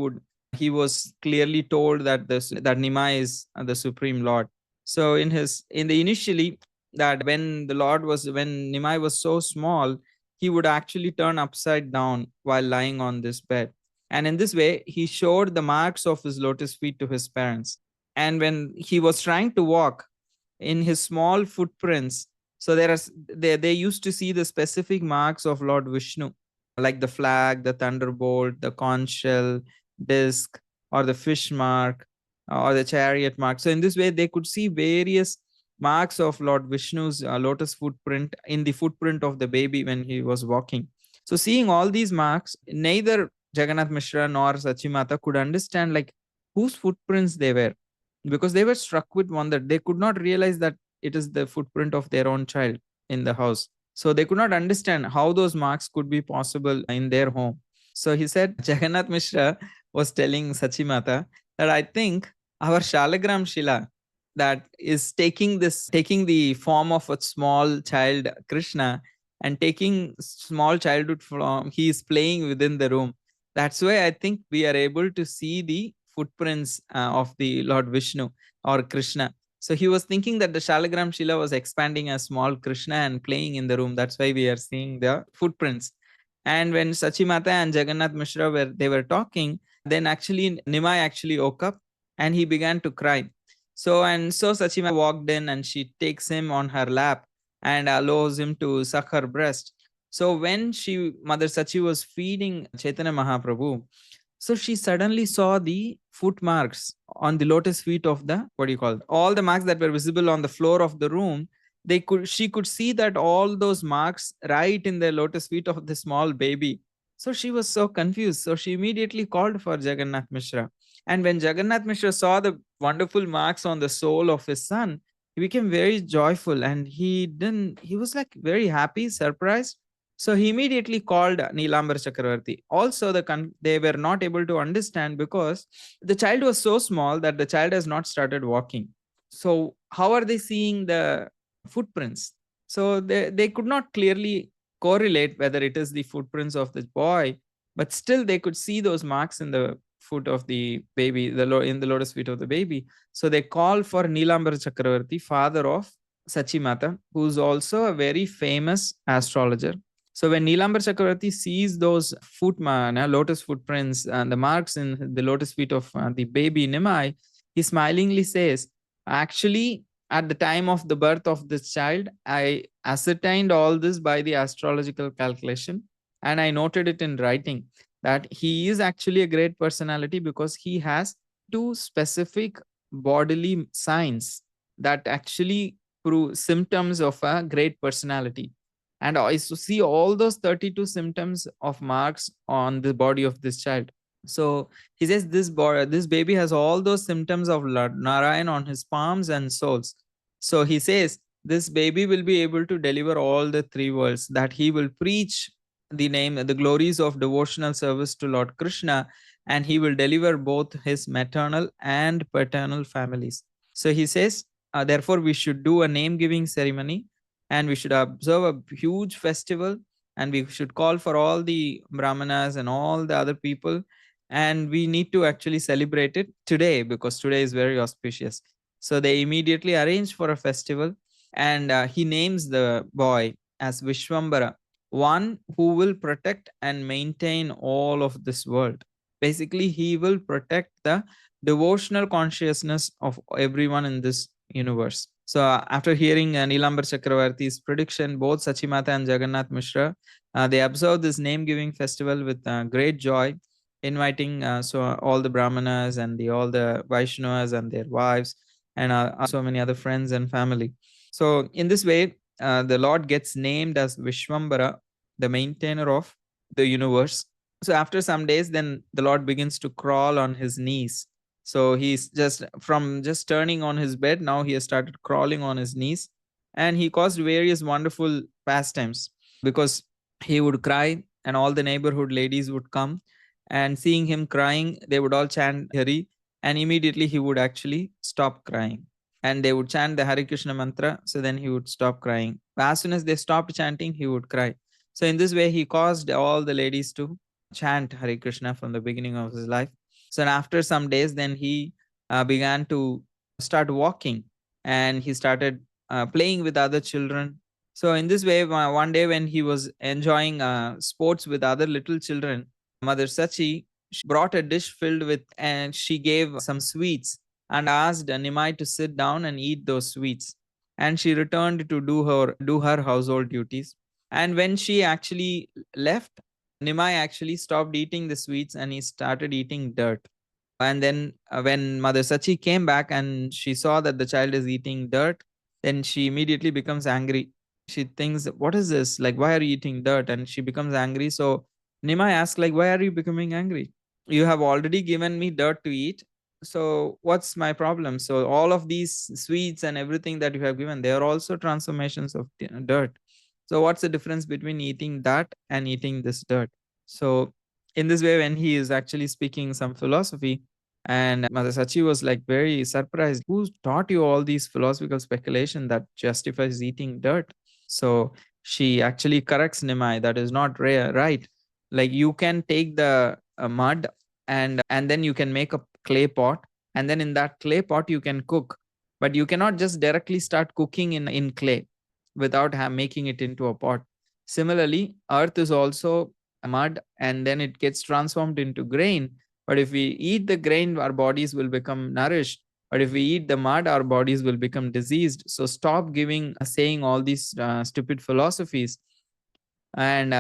was clearly told that Nimai is the Supreme Lord. So in the initially, that when Nimai was so small, he would actually turn upside down while lying on this bed. And in this way, he showed the marks of his lotus feet to his parents. And when he was trying to walk, in his small footprints, so they used to see the specific marks of Lord Vishnu, like the flag, the thunderbolt, the conch shell, disc, or the fish mark, or the chariot mark. So in this way, they could see various marks of Lord Vishnu's lotus footprint in the footprint of the baby when he was walking. So seeing all these marks, neither Jagannath Mishra nor Sachimata could understand like whose footprints they were, because they were struck with wonder. They could not realize that it is the footprint of their own child in the house. So they could not understand how those marks could be possible in their home. So he said, Jagannath Mishra was telling Sachimata that I think our Shalagram Shila that is taking the form of a small child Krishna and taking small childhood form, he is playing within the room. That's why I think we are able to see the footprints of the Lord Vishnu or Krishna. So he was thinking that the Shalagram Shila was expanding as small Krishna and playing in the room. That's why we are seeing the footprints. And when Sachimata and Jagannath Mishra were talking, then actually Nimai actually woke up and he began to cry. So Sachimata walked in and she takes him on her lap and allows him to suck her breast. So when Mother Sachi was feeding Chaitanya Mahaprabhu, so she suddenly saw the foot marks on the lotus feet of the, what do you call it? All the marks that were visible on the floor of the room. She could see that all those marks right in the lotus feet of the small baby. So she was so confused. So she immediately called for Jagannath Mishra. And when Jagannath Mishra saw the wonderful marks on the soul of his son, he became very joyful and he was like very happy, surprised. So he immediately called Nilambar Chakravarti. Also, they were not able to understand because the child was so small that the child has not started walking. So how are they seeing the footprints? So they could not clearly correlate whether it is the footprints of the boy, but still they could see those marks in the foot of the baby, in the lotus feet of the baby. So they call for Nilambar Chakravarti, father of Sachimata, who's also a very famous astrologer. So when Nilambar Chakravarti sees those lotus footprints and the marks in the lotus feet of the baby Nimai, he smilingly says, actually, at the time of the birth of this child, I ascertained all this by the astrological calculation and I noted it in writing that he is actually a great personality because he has two specific bodily signs that actually prove symptoms of a great personality. And I see all those 32 symptoms of marks on the body of this child. So he says this baby has all those symptoms of Lord Narayan on his palms and soles. So he says this baby will be able to deliver all the three worlds, that he will preach the glories of devotional service to Lord Krishna, and he will deliver both his maternal and paternal families. So he says, therefore, we should do a name giving ceremony and we should observe a huge festival and we should call for all the brahmanas and all the other people, and we need to actually celebrate it today because today is very auspicious. So they immediately arrange for a festival, and he names the boy as Vishwambara, one who will protect and maintain all of this world. Basically, he will protect the devotional consciousness of everyone in this universe. So after hearing Nilambar Chakravarti's prediction, both Sachimata and Jagannath Mishra, they observed this name-giving festival with great joy, inviting all the Brahmanas and all the Vaishnavas and their wives and so many other friends and family. So in this way, the Lord gets named as Vishwambara, the maintainer of the universe. So after some days, then the Lord begins to crawl on his knees. So he's just turning on his bed. Now he has started crawling on his knees, and he caused various wonderful pastimes because he would cry, and all the neighborhood ladies would come, and seeing him crying, they would all chant Hari, and immediately he would actually stop crying. And they would chant the Hare Krishna mantra, so then he would stop crying. As soon as they stopped chanting, he would cry. So in this way, he caused all the ladies to chant Hare Krishna from the beginning of his life. So after some days, then he began to start walking, and he started playing with other children. So in this way, one day when he was enjoying sports with other little children, Mother Sachi brought a dish filled with, and she gave some sweets and asked Nimai to sit down and eat those sweets. And she returned to do her household duties. And when she actually left, Nimai actually stopped eating the sweets and he started eating dirt. And then when Mother Sachi came back and she saw that the child is eating dirt, then she immediately becomes angry. She thinks, what is this? Like, why are you eating dirt? And she becomes angry. So Nimai asks, like, why are you becoming angry? You have already given me dirt to eat. So what's my problem? So all of these sweets and everything that you have given, they are also transformations of dirt. So what's the difference between eating that and eating this dirt? So in this way, when he is actually speaking some philosophy, and Mother Sachi was like very surprised. Who taught you all these philosophical speculation that justifies eating dirt? So she actually corrects Nimai. That is not right. Like you can take the mud, and then you can make a clay pot, and then in that clay pot you can cook, but you cannot just directly start cooking in clay without making it into a pot. Similarly, earth is also mud, and then it gets transformed into grain. But if we eat the grain, our bodies will become nourished. But if we eat the mud, our bodies will become diseased. So stop saying all these stupid philosophies, and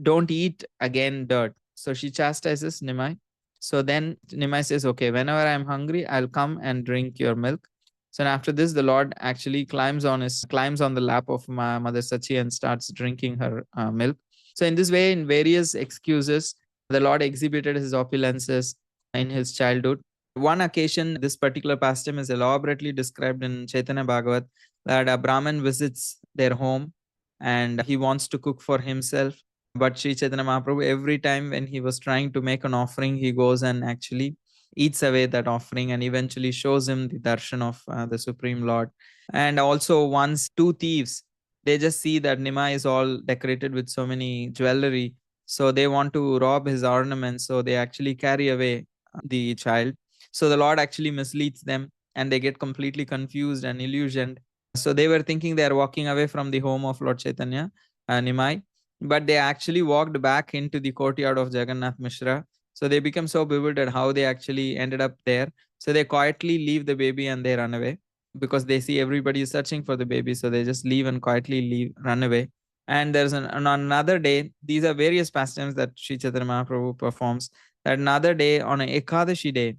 don't eat again dirt. So she chastises Nimai. So then Nimai says, okay, whenever I'm hungry, I'll come and drink your milk. So after this, the Lord actually climbs on the lap of my Mother Sachi and starts drinking her milk. So in this way, in various excuses, the Lord exhibited his opulences in his childhood. One occasion, this particular pastime is elaborately described in Chaitanya Bhagavat, that a Brahmin visits their home and he wants to cook for himself. But Sri Chaitanya Mahaprabhu, every time when he was trying to make an offering, he goes and actually eats away that offering and eventually shows him the darshan of the Supreme Lord. And also, once two thieves, they just see that Nimai is all decorated with so many jewelry. So they want to rob his ornaments. So they actually carry away the child. So the Lord actually misleads them and they get completely confused and illusioned. So they were thinking they are walking away from the home of Lord Chaitanya, Nimai, but they actually walked back into the courtyard of Jagannath Mishra. So they become so bewildered how they actually ended up there. So they quietly leave the baby and they run away because they see everybody is searching for the baby. So they just leave and quietly run away. And there's on another day, these are various pastimes that Sri Chaitanya Mahaprabhu performs. That another day, on an Ekadashi day,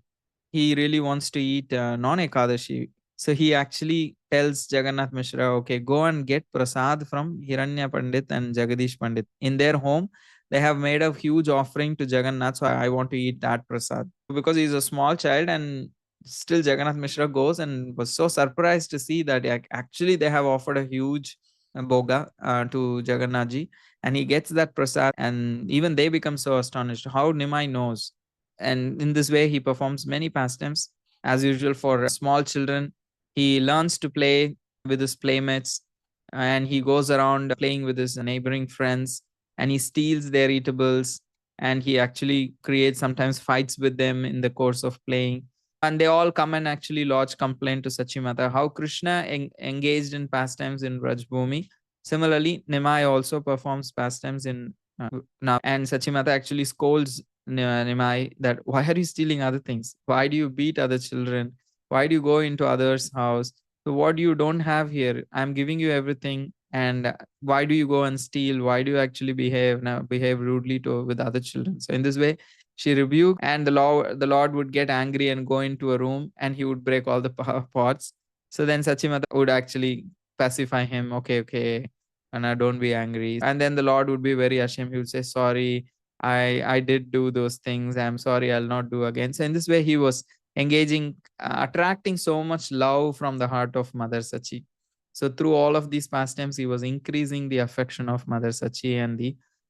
he really wants to eat non-Ekadashi. So he actually tells Jagannath Mishra, okay, go and get prasad from Hiranya Pandit and Jagadish Pandit. In their home, they have made a huge offering to Jagannath, so I want to eat that prasad. Because he's a small child, and still Jagannath Mishra goes and was so surprised to see that actually they have offered a huge boga to Jagannath ji, and he gets that prasad, and even they become so astonished how Nimai knows. And in this way, he performs many pastimes. As usual for small children, he learns to play with his playmates and he goes around playing with his neighboring friends and he steals their eatables and he actually creates sometimes fights with them in the course of playing. And they all come and actually lodge complaint to Sachimata how Krishna engaged in pastimes in Rajbhumi. Similarly, Nimai also performs pastimes in now, and Sachimata actually scolds Nimai that why are you stealing other things? Why do you beat other children? Why do you go into others' house? So what you don't have here, I'm giving you everything, and why do you go and steal? Why do you actually behave rudely to with other children? So in this way, she rebuked, and the Lord would get angry and go into a room, and he would break all the pots. So then Sachimata would actually pacify him. Okay, okay, and don't be angry. And then the Lord would be very ashamed. He would say, sorry, I did do those things. I'm sorry, I'll not do again. So in this way, he was engaging, attracting so much love from the heart of Mother Sachi. So through all of these pastimes, he was increasing the affection of Mother Sachi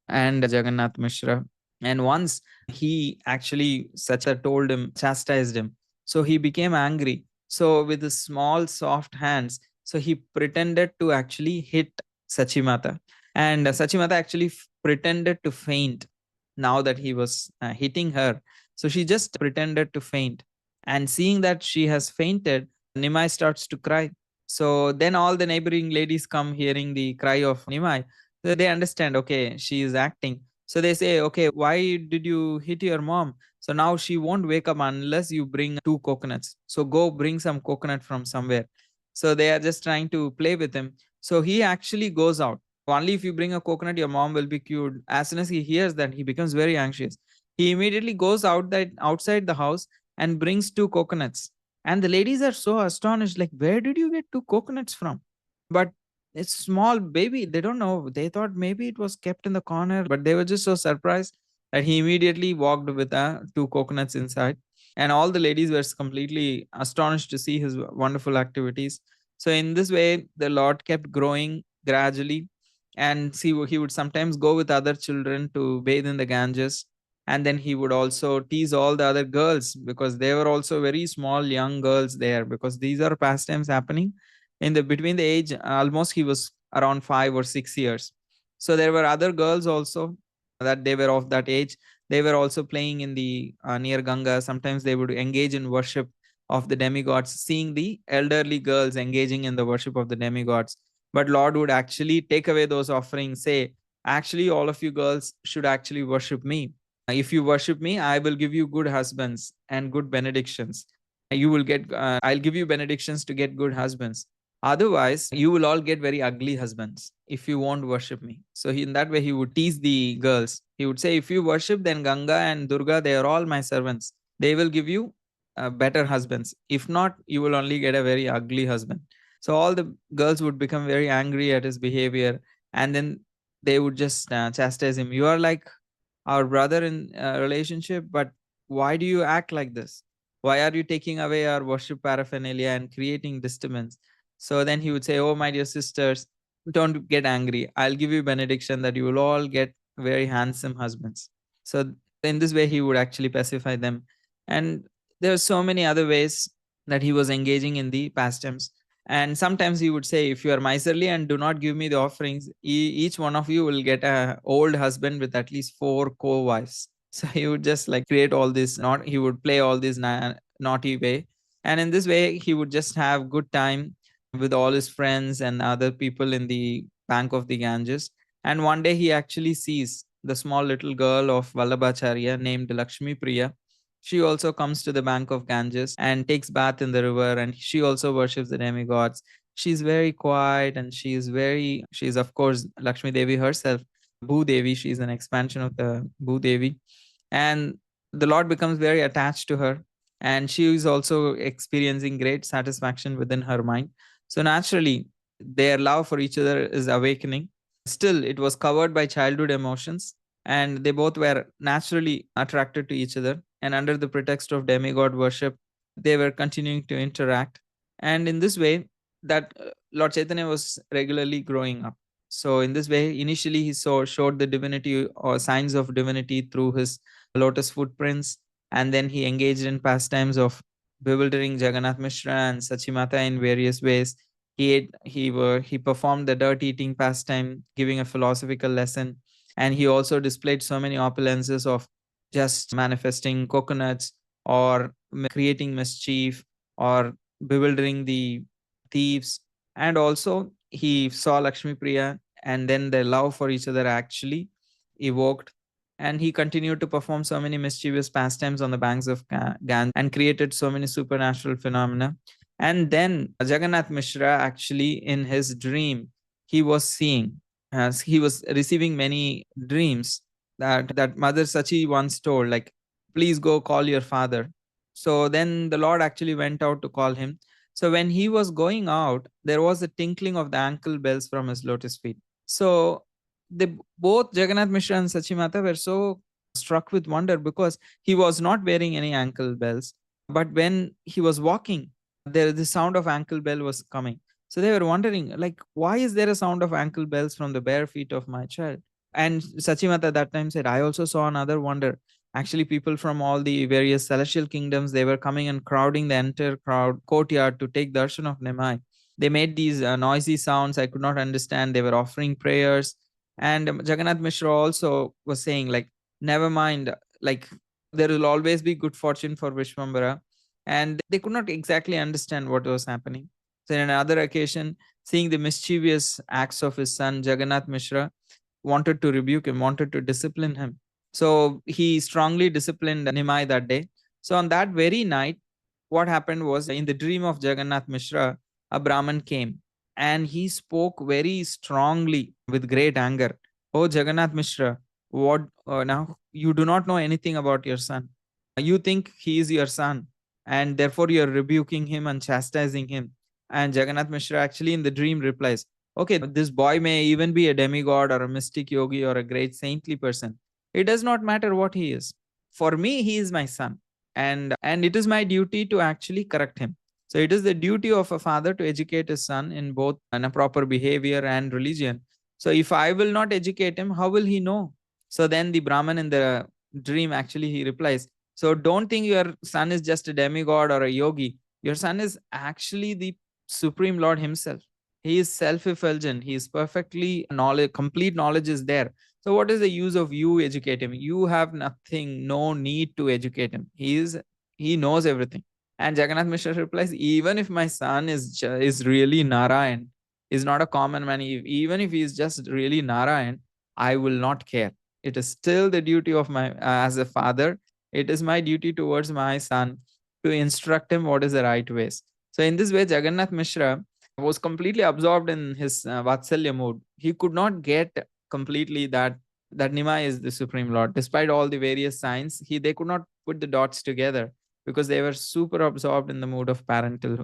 and Jagannath Mishra. And once he actually Sacha told him, chastised him. So he became angry. So with his small, soft hands, so he pretended to actually hit Sachimata. And Sachimata actually pretended to faint now that he was hitting her. So she just pretended to faint. And seeing that she has fainted, Nimai starts to cry. So then all the neighboring ladies come hearing the cry of Nimai. So they understand, okay, she is acting. So they say, okay, why did you hit your mom? So now she won't wake up unless you bring two coconuts. So go bring some coconut from somewhere. So they are just trying to play with him. So he actually goes out. Only if you bring a coconut, your mom will be cured. As soon as he hears that, he becomes very anxious. He immediately goes outside the house and brings two coconuts. And the ladies are so astonished, like, where did you get two coconuts from? But it's small baby. They don't know. They thought maybe it was kept in the corner, but they were just so surprised that he immediately walked with two coconuts inside. And all the ladies were completely astonished to see his wonderful activities. So in this way, the Lord kept growing gradually. And see, he would sometimes go with other children to bathe in the Ganges. And then he would also tease all the other girls, because they were also very small young girls there, because these are pastimes happening in the between the age, almost he was around 5 or 6 years. So there were other girls also that they were of that age. They were also playing in the near Ganga. Sometimes they would engage in worship of the demigods, seeing the elderly girls engaging in the worship of the demigods. But Lord would actually take away those offerings, say, actually, all of you girls should actually worship me. If you worship me, I will give you good husbands and good benedictions. You will get, I'll give you benedictions to get good husbands. Otherwise, you will all get very ugly husbands if you won't worship me. So in that way, he would tease the girls. He would say, if you worship, then Ganga and Durga, they are all my servants. They will give you better husbands. If not, you will only get a very ugly husband. So all the girls would become very angry at his behavior, and then they would just chastise him. You are like our brother in a relationship, but why do you act like this? Why are you taking away our worship paraphernalia and creating disturbance? So then he would say, oh, my dear sisters, don't get angry. I'll give you benediction that you will all get very handsome husbands. So in this way, he would actually pacify them. And there are so many other ways that he was engaging in the pastimes. And sometimes he would say, if you are miserly and do not give me the offerings, each one of you will get a old husband with at least 4 co-wives. So he would just like create all this, not he would play all this naughty way. And in this way, he would just have good time with all his friends and other people in the bank of the Ganges. And one day he actually sees the small little girl of Vallabhacharya named Lakshmi Priya. She also comes to the bank of Ganges and takes bath in the river, and she also worships the demigods. She's very quiet, and she's of course Lakshmi Devi herself, Bhu Devi. She's an expansion of the Bhu Devi. And the Lord becomes very attached to her, and she is also experiencing great satisfaction within her mind. So naturally, their love for each other is awakening. Still, it was covered by childhood emotions, and they both were naturally attracted to each other. And under the pretext of demigod worship, they were continuing to interact. And in this way, that Lord Chaitanya was regularly growing up. So in this way, initially he showed the divinity or signs of divinity through his lotus footprints, and then he engaged in pastimes of bewildering Jagannath Mishra and Sachimata in various ways. He performed the dirt eating pastime, giving a philosophical lesson, and he also displayed so many opulences of just manifesting coconuts, or creating mischief, or bewildering the thieves. And also he saw Lakshmi Priya, and then their love for each other actually evoked, and he continued to perform so many mischievous pastimes on the banks of Ganges and created so many supernatural phenomena. And then Jagannath Mishra actually in his dream, he was seeing, as he was receiving many dreams, that Mother Sachi once told, like, please go call your father. So then the Lord actually went out to call him. So when he was going out, there was a tinkling of the ankle bells from his lotus feet. So both Jagannath Mishra and Sachimata were so struck with wonder, because he was not wearing any ankle bells. But when he was walking, the sound of ankle bell was coming. So they were wondering, like, why is there a sound of ankle bells from the bare feet of my child? And Sachimata at that time said, I also saw another wonder. Actually, people from all the various celestial kingdoms, they were coming and crowding the entire courtyard to take darshan of Nimai. They made these noisy sounds. I could not understand. They were offering prayers. And Jagannath Mishra also was saying, like, never mind, like, there will always be good fortune for Vishwambara. And they could not exactly understand what was happening. So, in another occasion, seeing the mischievous acts of his son, Jagannath Mishra wanted to rebuke him, wanted to discipline him. So, he strongly disciplined Nimai that day. So, on that very night, what happened was, in the dream of Jagannath Mishra, a Brahman came and he spoke very strongly with great anger. Oh, Jagannath Mishra, what now? You do not know anything about your son. You think he is your son, and therefore you are rebuking him and chastising him. And Jagannath Mishra actually in the dream replies, okay, this boy may even be a demigod or a mystic yogi or a great saintly person. It does not matter what he is. For me, he is my son, and it is my duty to actually correct him. So it is the duty of a father to educate his son in both in a proper behavior and religion. So if I will not educate him, how will he know? So then the Brahman in the dream actually he replies, so don't think your son is just a demigod or a yogi. Your son is actually the Supreme Lord himself. He is self-effulgent. He is perfectly knowledge, complete knowledge is there. So what is the use of you educate him? You have nothing, no need to educate him. He knows everything. And Jagannath Mishra replies, even if my son is really Narayan, is not a common man, even if he is just really Narayan, I will not care. It is still the duty of my, as a father, it is my duty towards my son to instruct him what is the right ways. So in this way, Jagannath Mishra was completely absorbed in his Vatsalya mood. He could not get completely that Nimai is the Supreme Lord. Despite all the various signs, they could not put the dots together because they were super absorbed in the mood of parental.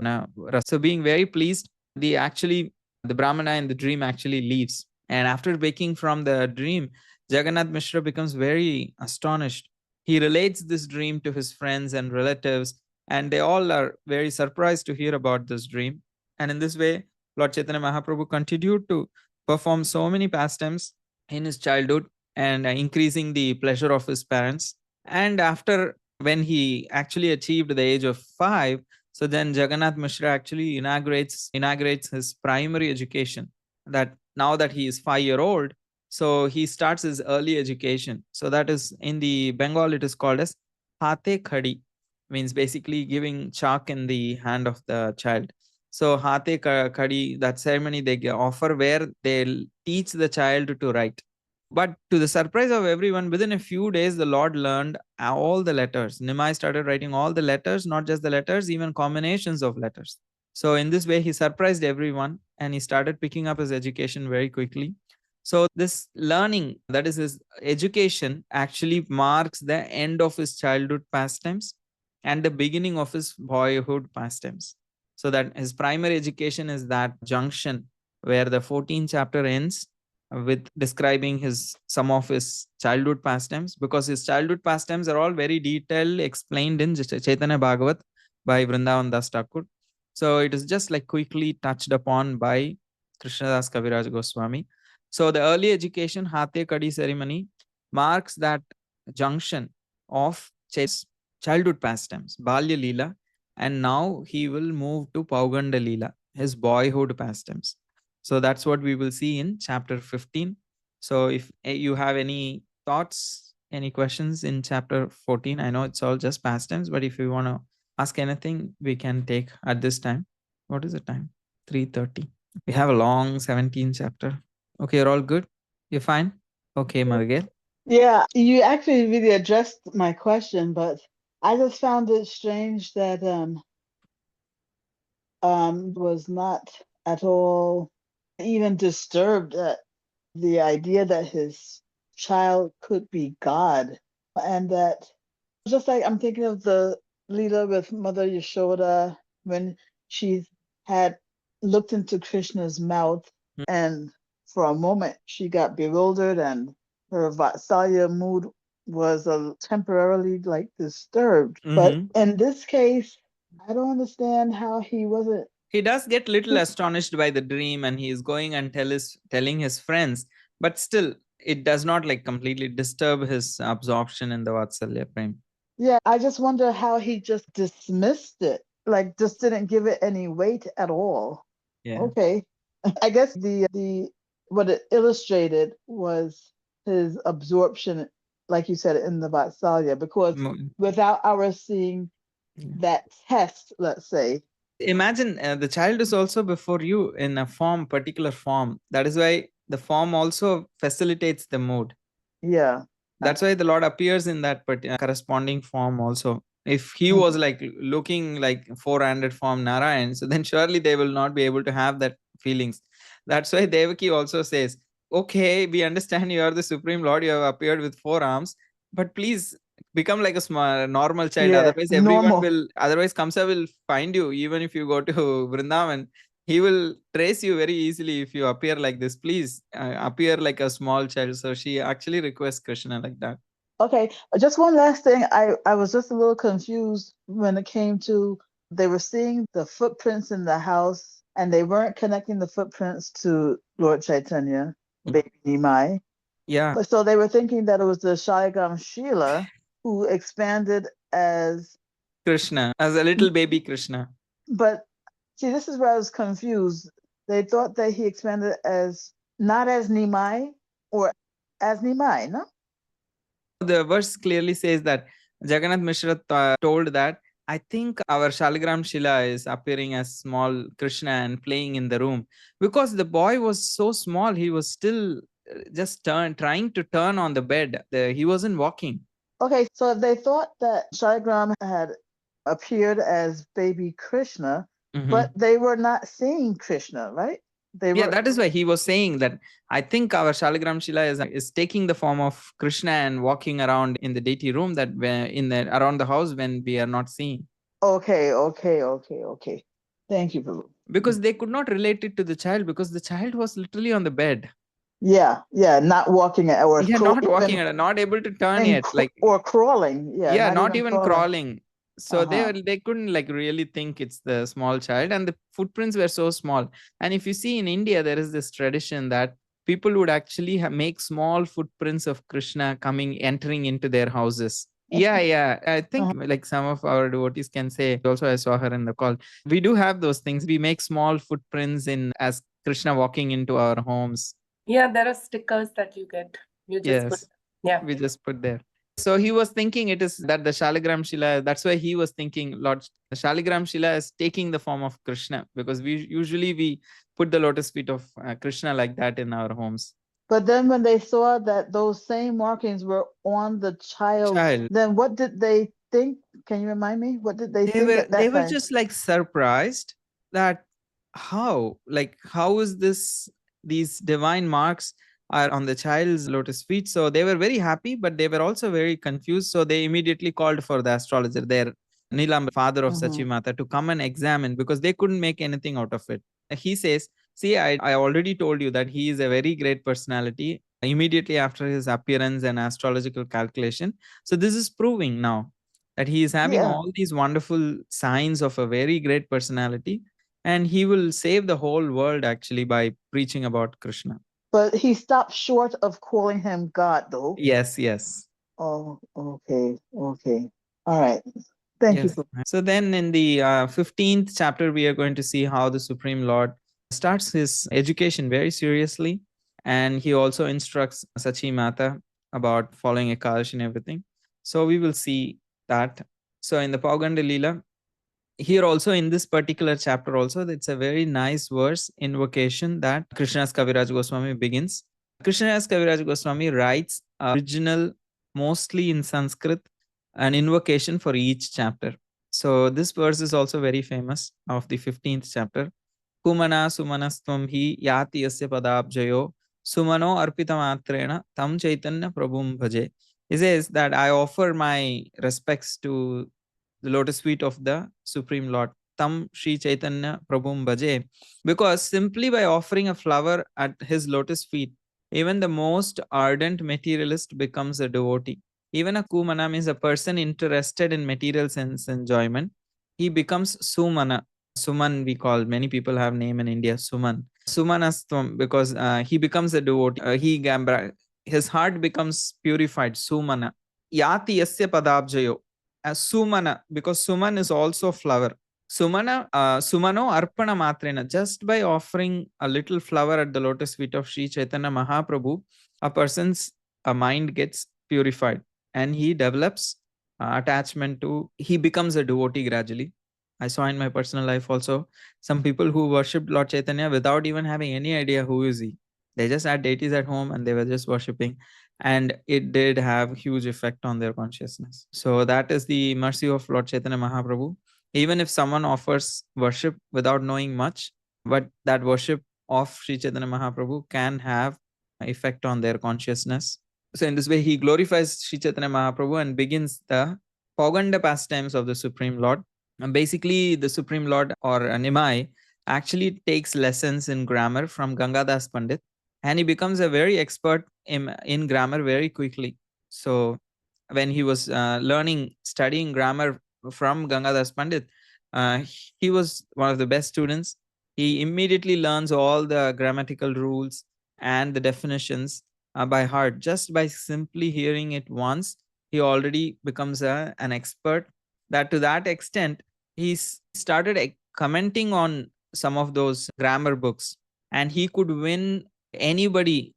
So being very pleased, the Brahmana in the dream actually leaves. And after waking from the dream, Jagannath Mishra becomes very astonished. He relates this dream to his friends and relatives, and they all are very surprised to hear about this dream. And in this way, Lord Chaitanya Mahaprabhu continued to perform so many pastimes in his childhood and increasing the pleasure of his parents. And after, when he actually achieved the age of 5, so then Jagannath Mishra actually inaugurates his primary education. That now that he is 5-year-old, so he starts his early education. So that is in the Bengal, it is called as Hate Khadi, means basically giving chalk in the hand of the child. So Khadi, that ceremony they offer where they teach the child to write. But to the surprise of everyone, within a few days, the Lord learned all the letters. Nimai started writing all the letters, not just the letters, even combinations of letters. So in this way, he surprised everyone and he started picking up his education very quickly. So this learning, that is his education, actually marks the end of his childhood pastimes and the beginning of his boyhood pastimes. So that his primary education is that junction where the 14th chapter ends with describing some of his childhood pastimes, because his childhood pastimes are all very detailed explained in Chaitanya Bhagavat by Vrindavan Das Thakur. So it is just like quickly touched upon by Krishnadas Kaviraj Goswami. So the early education Hate Kadi ceremony marks that junction of childhood pastimes, Balya Lila, and now he will move to Pauganda Lila, his boyhood pastimes. So that's what we will see in chapter 15. So if you have any thoughts, any questions in chapter 14, I know it's all just pastimes, but if you want to ask anything, we can take at this time. What is the time? 3:30. We have a long 17 chapter. Okay, you're all good? You're fine? Okay, Margit. Yeah, you actually really addressed my question, but I just found it strange that was not at all even disturbed at the idea that his child could be God, and that just like I'm thinking of the Lila with Mother Yashoda when she had looked into Krishna's mouth, and for a moment she got bewildered and her Vatsalya mood was temporarily like disturbed. But in this case, I don't understand how he wasn't. He does get little astonished by the dream and he is going and telling his friends, but still it does not like completely disturb his absorption in the Vatsalya prem. Yeah, I just wonder how he just dismissed it, like just didn't give it any weight at all. Yeah. Okay. I guess the what it illustrated was his absorption, like you said, in the Vatsalya, because without our seeing that test, let's say. Imagine the child is also before you in a particular form. That is why the form also facilitates the mood. Yeah. That's why the Lord appears in that corresponding form also. If he was like looking like 400 form Narayan, so then surely they will not be able to have that feelings. That's why Devaki also says, okay, we understand you are the Supreme Lord, you have appeared with 4 arms, but please become like a small, normal child. Yeah, Otherwise, normal. otherwise Kamsa will find you, even if you go to Vrindavan. He will trace you very easily if you appear like this. Please appear like a small child. So she actually requests Krishna like that. Okay, just one last thing. I was just a little confused when it came to they were seeing the footprints in the house and they weren't connecting the footprints to Lord Chaitanya. baby Nimai. Yeah. But so they were thinking that it was the Shaligam Shila who expanded as Krishna, as a little baby Krishna. But see, this is where I was confused. They thought that he expanded as not as Nimai or as Nimai, no? The verse clearly says that Jagannath Mishra told that I think our Shaligram Shila is appearing as small Krishna and playing in the room, because the boy was so small. He was still just trying to turn on the bed. He wasn't walking. Okay, so they thought that Shaligram had appeared as baby Krishna, but they were not seeing Krishna, right? That is why he was saying that I think our Shaligram Shila is taking the form of Krishna and walking around in the deity room, that around the house when we are not seeing. Okay. Thank you, Prabhu. Because they could not relate it to the child, because the child was literally on the bed. Yeah, not walking or not walking, not able to turn yet, or crawling. Not even crawling. So they couldn't really think it's the small child, and the footprints were so small. And if you see in India, there is this tradition that people would actually make small footprints of Krishna entering into their houses. Yeah. I think some of our devotees can say, also I saw her in the call, we do have those things. We make small footprints as Krishna walking into our homes. Yeah, there are stickers that you get. You just put, we just put there. So he was thinking it is that the Shaligram Shila, that's why he was thinking Lord Shaligram Shila is taking the form of Krishna, because we usually put the lotus feet of Krishna like that in our homes. But then when they saw that those same markings were on the child, then what did they think? Can you remind me? What did they think at that time? They were just surprised that how is this, these divine marks are on the child's lotus feet. So they were very happy, but they were also very confused. So they immediately called for the astrologer, their Nilam, father of Sachi Mata, to come and examine, because they couldn't make anything out of it. He says, see, I already told you that he is a very great personality immediately after his appearance and astrological calculation. So this is proving now that he is having all these wonderful signs of a very great personality, and he will save the whole world actually by preaching about Krishna. But he stopped short of calling him God, though. Yes. Oh, okay. All right. Thank you. So then in the 15th chapter, we are going to see how the Supreme Lord starts his education very seriously. And he also instructs Sachi Mata about following Ekadashi and everything. So we will see that. So in the Pauganda Lila, here also in this particular chapter also, it's a very nice verse invocation that Krishnadas Kaviraj Goswami begins. Krishnadas Kaviraj Goswami writes original, mostly in Sanskrit, an invocation for each chapter. So this verse is also very famous, of the 15th chapter. Kumana sumanastvam hi yati yasya padabjayo sumano arpitamatrena tam chaitanya prabhum bhaje. He says that I offer my respects to the lotus feet of the Supreme Lord, Tam Shri Chaitanya Prabhum Bhaje, because simply by offering a flower at his lotus feet, even the most ardent materialist becomes a devotee. Even a Kumana means a person interested in material sense enjoyment. He becomes Sumana. Suman we call, many people have name in India, Suman. Sumanastvam, because he becomes a devotee. His heart becomes purified, Sumana. Yati yasya padabjayo. Sumana, because Suman is also flower. Sumano arpana matrena. Just by offering a little flower at the lotus feet of Sri Chaitanya Mahaprabhu, a person's mind gets purified and he develops attachment to, he becomes a devotee gradually. I saw in my personal life also some people who worshipped Lord Chaitanya without even having any idea who is he. They just had deities at home and they were just worshipping, and it did have huge effect on their consciousness. So that is the mercy of Lord Chaitanya Mahaprabhu. Even if someone offers worship without knowing much, but that worship of Sri Chaitanya Mahaprabhu can have effect on their consciousness. So in this way, he glorifies Sri Chaitanya Mahaprabhu and begins the Pauganda pastimes of the Supreme Lord. And basically, the Supreme Lord, or Nimai, actually takes lessons in grammar from Gangadas Pandit, and he becomes a very expert in grammar very quickly. So when he was studying grammar from Gangadas Pandit, he was one of the best students. He immediately learns all the grammatical rules, and the definitions by heart. Just by simply hearing it once, he already becomes an expert. That to that extent, started commenting on some of those grammar books, and he could win anybody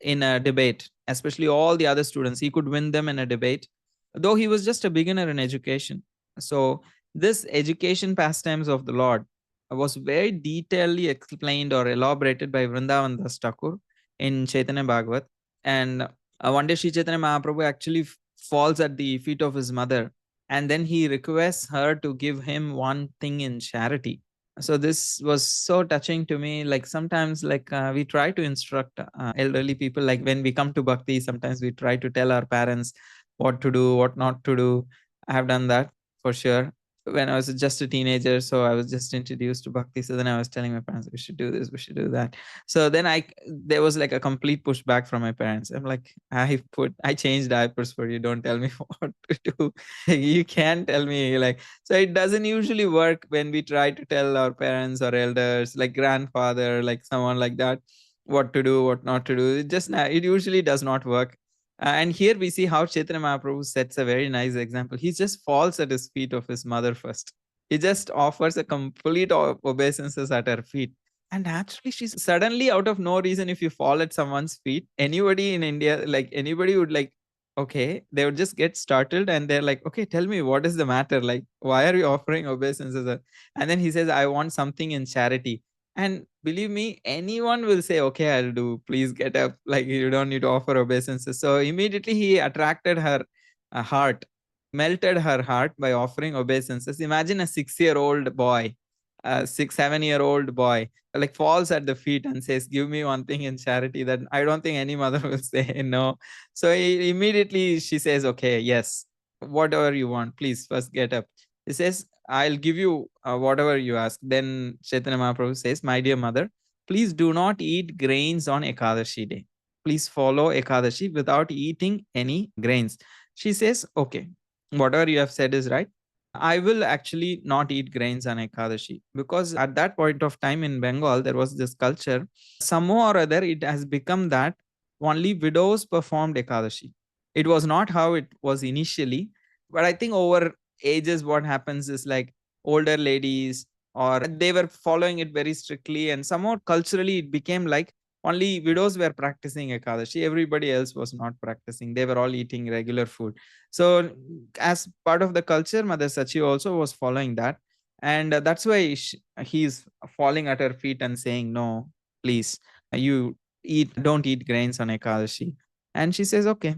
in a debate, especially all the other students. He could win them in a debate, though he was just a beginner in education. So, this education pastimes of the Lord was very detailedly explained or elaborated by Vrindavan Das Thakur in Chaitanya Bhagavat. And one day, Sri Chaitanya Mahaprabhu actually falls at the feet of his mother, and then he requests her to give him one thing in charity. So this was so touching to me. Like sometimes, like we try to instruct elderly people, like when we come to bhakti, sometimes we try to tell our parents what to do, what not to do. I have done that for sure when I was just a teenager. So I was just introduced to bhakti. So then I was telling my parents, we should do this, we should do that. So then there was like a complete pushback from my parents. I'm like, I changed diapers for you. Don't tell me what to do. You can't tell me like, so it doesn't usually work when we try to tell our parents or elders, like grandfather, like someone like that, what to do, what not to do. It usually does not work. And here we see how Chaitanya Mahaprabhu sets a very nice example. He just falls at his feet of his mother first. He just offers a complete obeisances at her feet. And actually, she's suddenly out of no reason. If you fall at someone's feet, anybody in India, like anybody would like, okay, they would just get startled and they're like, okay, tell me what is the matter? Like, why are you offering obeisances? And then he says, I want something in charity. And believe me, anyone will say, okay, I'll do. Please get up. Like, you don't need to offer obeisances. So immediately he attracted her heart, melted her heart by offering obeisances. Imagine a 6-year-old boy, a 7-year-old boy, like falls at the feet and says, give me one thing in charity. That I don't think any mother will say no. So immediately she says, okay, yes, whatever you want, please first get up. He says, I'll give you whatever you ask. Then Chaitanya Mahaprabhu says, my dear mother, please do not eat grains on Ekadashi day. Please follow Ekadashi without eating any grains. She says, okay, whatever you have said is right. I will actually not eat grains on Ekadashi, because at that point of time in Bengal, there was this culture. Somehow or other, it has become that only widows performed Ekadashi. It was not how it was initially, but I think over ages, what happens is like older ladies, or they were following it very strictly, and somehow culturally it became like only widows were practicing Ekadashi. Everybody else was not practicing. They were all eating regular food. So, as part of the culture, Mother Sachi also was following that. And that's why he's falling at her feet and saying, no, please, you don't eat grains on Ekadashi. And she says, okay,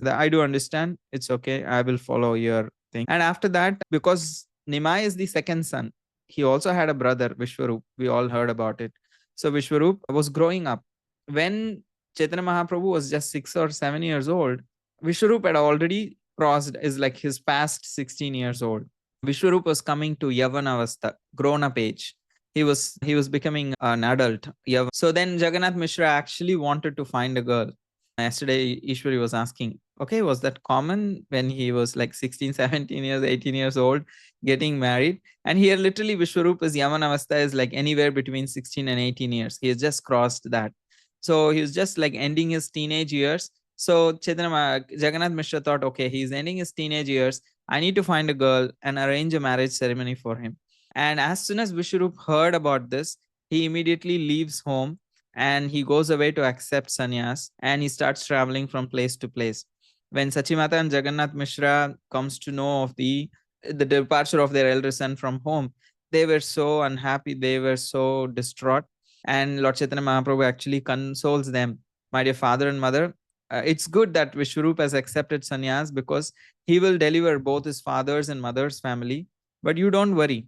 I do understand. It's okay. I will follow your thing. And after that, because Nimai is the second son, he also had a brother, Vishwarup. We all heard about it. So Vishwarup was growing up. When Chaitanya Mahaprabhu was just 6 or 7 years old, Vishwarup had already crossed, is like his past 16 years old. Vishwarup was coming to Yavanavastha, grown up age. He was becoming an adult. So then Jagannath Mishra actually wanted to find a girl. Yesterday, Ishwari was asking, okay, was that common when he was like 16, 17 years, 18 years old, getting married? And here, literally, Vishwarupa's Yamanavastha is like anywhere between 16 and 18 years. He has just crossed that. So he was just like ending his teenage years. So Jagannath Mishra thought, okay, he's ending his teenage years. I need to find a girl and arrange a marriage ceremony for him. And as soon as Vishwarup heard about this, he immediately leaves home and he goes away to accept sannyas, and he starts traveling from place to place. When Sachimata and Jagannath Mishra comes to know of the departure of their elder son from home, they were so unhappy, they were so distraught. And Lord Chaitanya Mahaprabhu actually consoles them. My dear father and mother, it's good that Vishwarup has accepted sannyas, because he will deliver both his father's and mother's family. But you don't worry.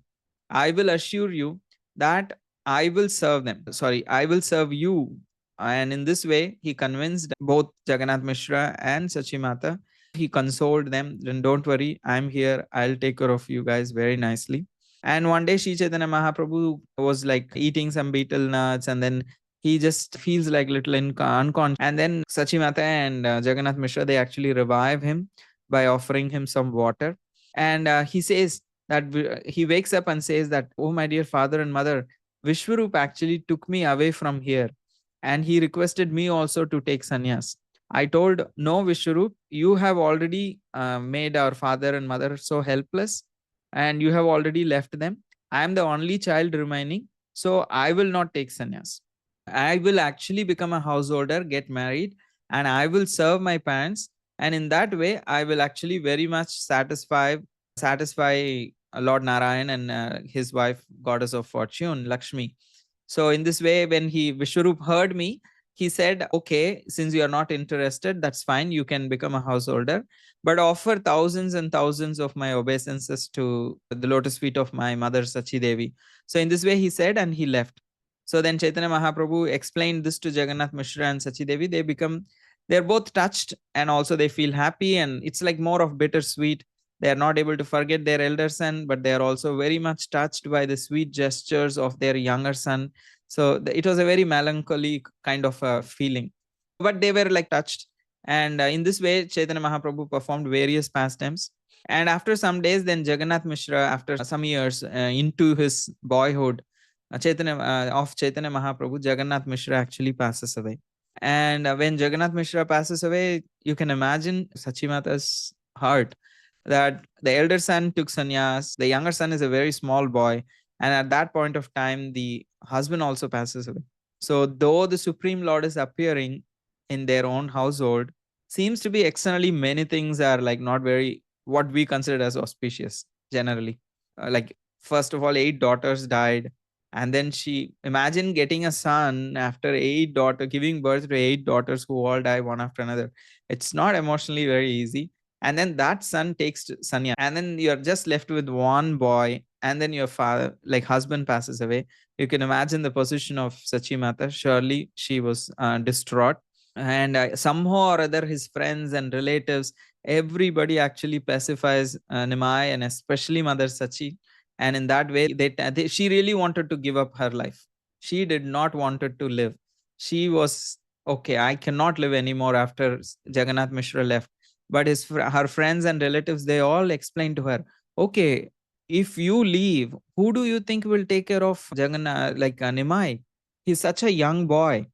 I will assure you that I will serve them. Sorry, I will serve you. And in this way, he convinced both Jagannath Mishra and Sachimata. He consoled them. Then don't worry, I'm here. I'll take care of you guys very nicely. And one day, Sri Chaitanya Mahaprabhu was like eating some betel nuts, and then he just feels like little unconscious. And then Sachimata and Jagannath Mishra, they actually revive him by offering him some water. And he says that he wakes up and says that, oh, my dear father and mother, Vishwarup actually took me away from here. and he requested me also to take sannyas. I told, no, Vishwarup, you have already made our father and mother so helpless, and you have already left them. I am the only child remaining, so I will not take sannyas. I will actually become a householder, get married, and I will serve my parents. And in that way, I will actually very much satisfy Lord Narayan and his wife, goddess of fortune, Lakshmi. So in this way, when Vishwarup heard me, he said, okay, since you are not interested, that's fine. You can become a householder, but offer thousands and thousands of my obeisances to the lotus feet of my mother, Sachi Devi. So in this way, he said, and he left. So then Chaitanya Mahaprabhu explained this to Jagannath Mishra and Sachi Devi. They're both touched, and also they feel happy. And it's like more of bittersweet. They are not able to forget their elder son, but they are also very much touched by the sweet gestures of their younger son. So it was a very melancholy kind of a feeling, but they were like touched. And in this way, Chaitanya Mahaprabhu performed various pastimes. And after some days, then Jagannath Mishra, after some years into his boyhood, Chaitanya Mahaprabhu, Jagannath Mishra actually passes away. And when Jagannath Mishra passes away, you can imagine Sachimata's heart, that the elder son took sannyas, the younger son is a very small boy, and at that point of time, the husband also passes away. So, though the Supreme Lord is appearing in their own household, seems to be externally many things are like not very what we consider as auspicious generally. Like, first of all, 8 daughters died. And then she imagine getting a son after 8 daughters, giving birth to 8 daughters who all die one after another. It's not emotionally very easy. And then that son takes sanya, and then you're just left with one boy, and then your father, like husband, passes away. You can imagine the position of Sachimata. Surely she was distraught. And somehow or other, his friends and relatives, everybody actually pacifies Nimai, and especially Mother Sachi. And in that way, she really wanted to give up her life. She did not wanted to live. She was, okay, I cannot live anymore after Jagannath Mishra left. But her friends and relatives, they all explained to her, okay, if you leave, who do you think will take care of Jagannath, like Nimai? He's such a young boy.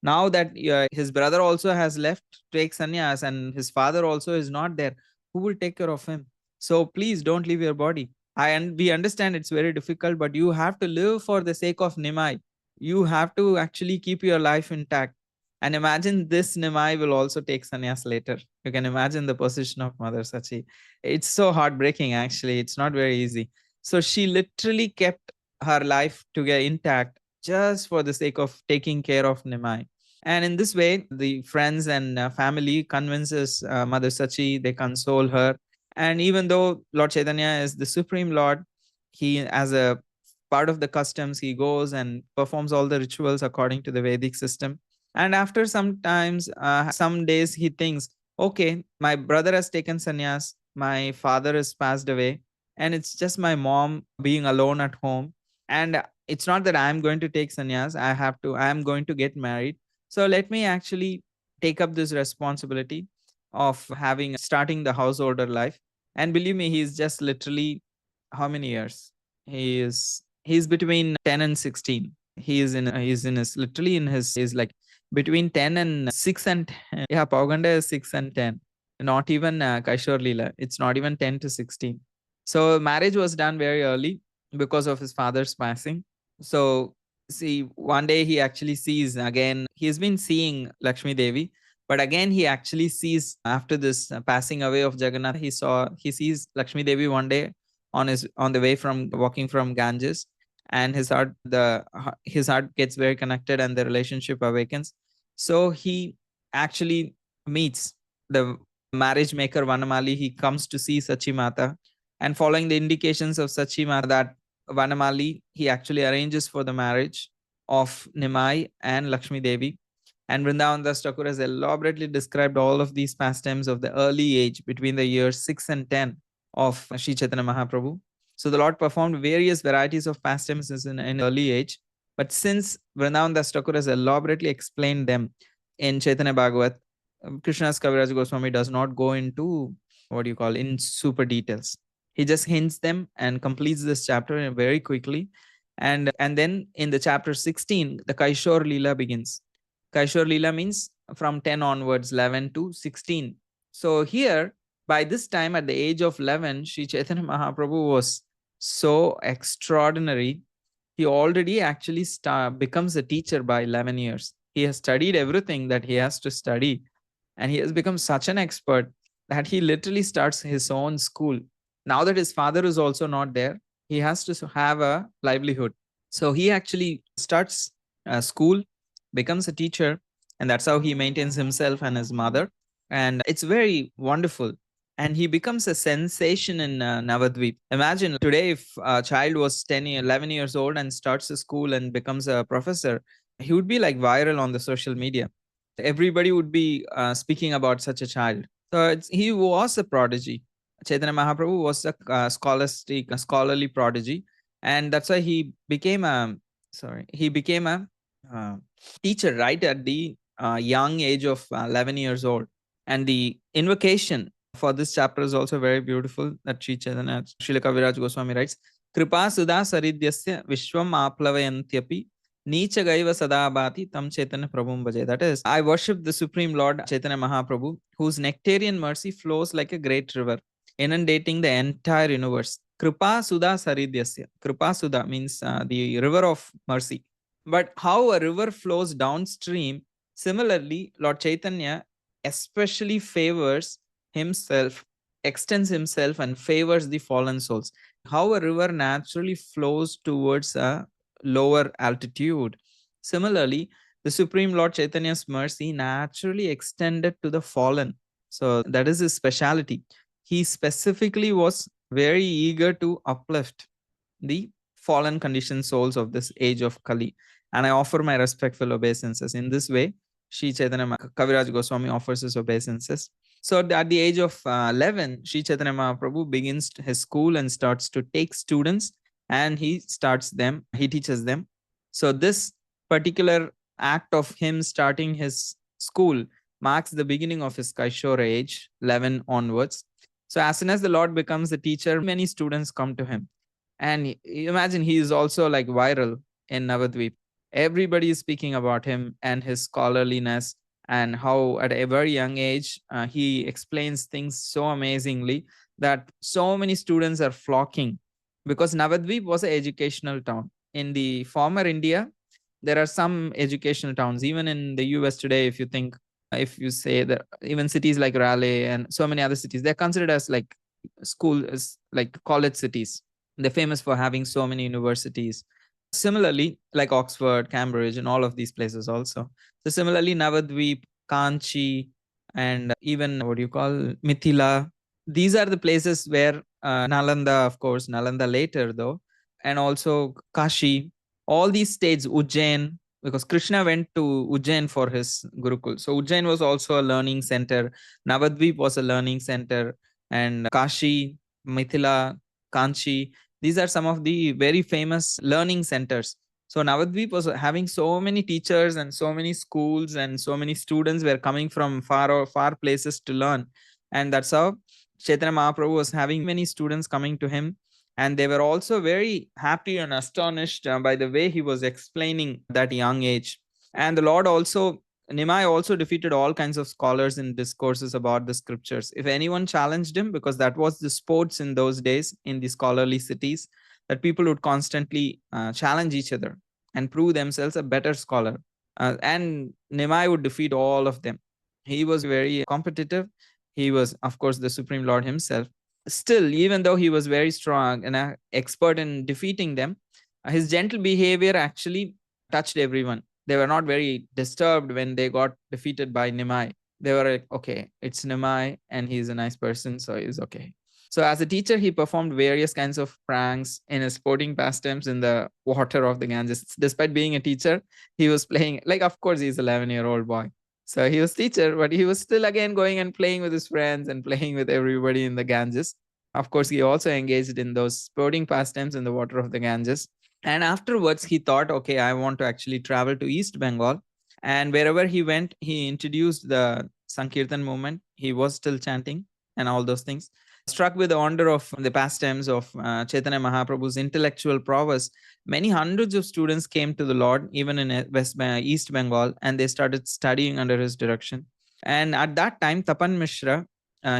Now that his brother also has left to take sannyas, and his father also is not there, who will take care of him? So please don't leave your body. And we understand it's very difficult, but you have to live for the sake of Nimai. You have to actually keep your life intact. And imagine this Nimai will also take sannyas later. You can imagine the position of Mother Sachi. It's so heartbreaking, actually. It's not very easy. So she literally kept her life to get intact just for the sake of taking care of Nimai. And in this way, the friends and family convinces Mother Sachi, they console her. And even though Lord Chaitanya is the Supreme Lord, he, as a part of the customs, he goes and performs all the rituals according to the Vedic system. And after some days, he thinks, okay, my brother has taken sannyas, my father has passed away, and it's just my mom being alone at home. And it's not that I'm going to take sannyas, I'm going to get married. So let me actually take up this responsibility of starting the householder life. And believe me, he's just literally how many years? He's between 10 and 16. He's in his literally in his is like between 10 and 6 and 10. Yeah, Pauganda is 6 and 10. Not even Kaishor Lila. It's not even 10 to 16. So marriage was done very early because of his father's passing. So see, one day he actually sees again, he's been seeing Lakshmi Devi, but again he actually sees after this passing away of Jagannath, he sees Lakshmi Devi one day on the way from walking from Ganges, and his heart gets very connected and the relationship awakens. So he actually meets the marriage maker Vanamali. He comes to see Sachimata, and following the indications of Sachimata, that Vanamali, he actually arranges for the marriage of Nimai and Lakshmi Devi. And Vrindavan Das Thakur has elaborately described all of these pastimes of the early age between the years 6 and 10 of Sri Chaitanya Mahaprabhu. So the Lord performed various varieties of pastimes in early age. But since Vrindavan Das Thakur has elaborately explained them in Chaitanya Bhagavat, Krishnadas Kaviraj Goswami does not go into in super details. He just hints them and completes this chapter very quickly. And then in the chapter 16, the Kaishor Lila begins. Kaishore Lila means from 10 onwards, 11 to 16. So here, by this time, at the age of 11, Sri Chaitanya Mahaprabhu was so extraordinary. He already actually becomes a teacher by 11 years. He has studied everything that he has to study, and he has become such an expert that he literally starts his own school. Now that his father is also not there, he has to have a livelihood. So he actually starts a school, becomes a teacher, and that's how he maintains himself and his mother. And it's very wonderful. And he becomes a sensation in Navadvip. Imagine today if a child was 10, 11 years old and starts a school and becomes a professor, he would be like viral on the social media. Everybody would be speaking about such a child. So he was a prodigy. Chaitanya Mahaprabhu was a scholarly prodigy, and that's why he became a uh, teacher right at the young age of 11 years old. And the invocation for this chapter is also very beautiful. That Srila Kaviraj Goswami writes, "Kripa Sudha Saridyasya Vishwam Aplavayantyapi Nicha Gaiva Sadabhati Tam Chaitanya Prabhum Bhaje." That is, I worship the Supreme Lord Chaitanya Mahaprabhu, whose nectarian mercy flows like a great river, inundating the entire universe. Kripa Sudha Saridyasya. Kripa Sudha means the river of mercy. But how a river flows downstream, similarly, Lord Chaitanya especially favors himself, extends himself, and favors the fallen souls. How a river naturally flows towards a lower altitude. Similarly, the Supreme Lord Chaitanya's mercy naturally extended to the fallen. So that is his speciality. He specifically was very eager to uplift the fallen conditioned souls of this age of Kali. And I offer my respectful obeisances. In this way, Sri Chaitanya Kaviraj Goswami offers his obeisances. So at the age of 11, Sri Chaitanya Mahaprabhu begins his school and starts to take students, and he teaches them. So this particular act of him starting his school marks the beginning of his Kaishore age, 11 onwards. So as soon as the Lord becomes the teacher, many students come to him. And imagine he is also like viral in Navadvip. Everybody is speaking about him and his scholarliness, and how at a very young age he explains things so amazingly that so many students are flocking, because Navadvip was an educational town. In the former India, there are some educational towns. Even in the US today, if you say that even cities like Raleigh and so many other cities, they're considered as like like college cities. They're famous for having so many universities. Similarly, like Oxford, Cambridge, and all of these places also. So similarly, Navadvip, Kanchi, and even what do you call Mithila. These are the places where Nalanda, of course, Nalanda later though, and also Kashi, all these states, Ujjain, because Krishna went to Ujjain for his Gurukul. So Ujjain was also a learning center. Navadvip was a learning center, and Kashi, Mithila, Kanchi, these are some of the very famous learning centers. So Navadvip was having so many teachers and so many schools, and so many students were coming from far places to learn. And that's how Chaitanya Mahaprabhu was having many students coming to him. And they were also very happy and astonished by the way he was explaining that young age. And the Lord also, Nimai also defeated all kinds of scholars in discourses about the scriptures. If anyone challenged him, because that was the sports in those days in the scholarly cities, that people would constantly challenge each other and prove themselves a better scholar. And Nimai would defeat all of them. He was very competitive. He was, of course, the Supreme Lord himself. Still, even though he was very strong and an expert in defeating them, his gentle behavior actually touched everyone. They were not very disturbed when they got defeated by Nimai. They were like, okay, it's Nimai and he's a nice person, so he's okay. So as a teacher, he performed various kinds of pranks in his sporting pastimes in the water of the Ganges. Despite being a teacher, he was playing, like, of course, he's an 11-year-old boy. So he was teacher, but he was still again going and playing with his friends and playing with everybody in the Ganges. Of course, he also engaged in those sporting pastimes in the water of the Ganges. And afterwards, he thought, okay, I want to actually travel to East Bengal. And wherever he went, he introduced the Sankirtan movement. He was still chanting. and all those things. Struck with the wonder of the pastimes of Chaitanya Mahaprabhu's intellectual prowess, many hundreds of students came to the Lord, even in East Bengal, and they started studying under his direction. And at that time, Tapan Mishra,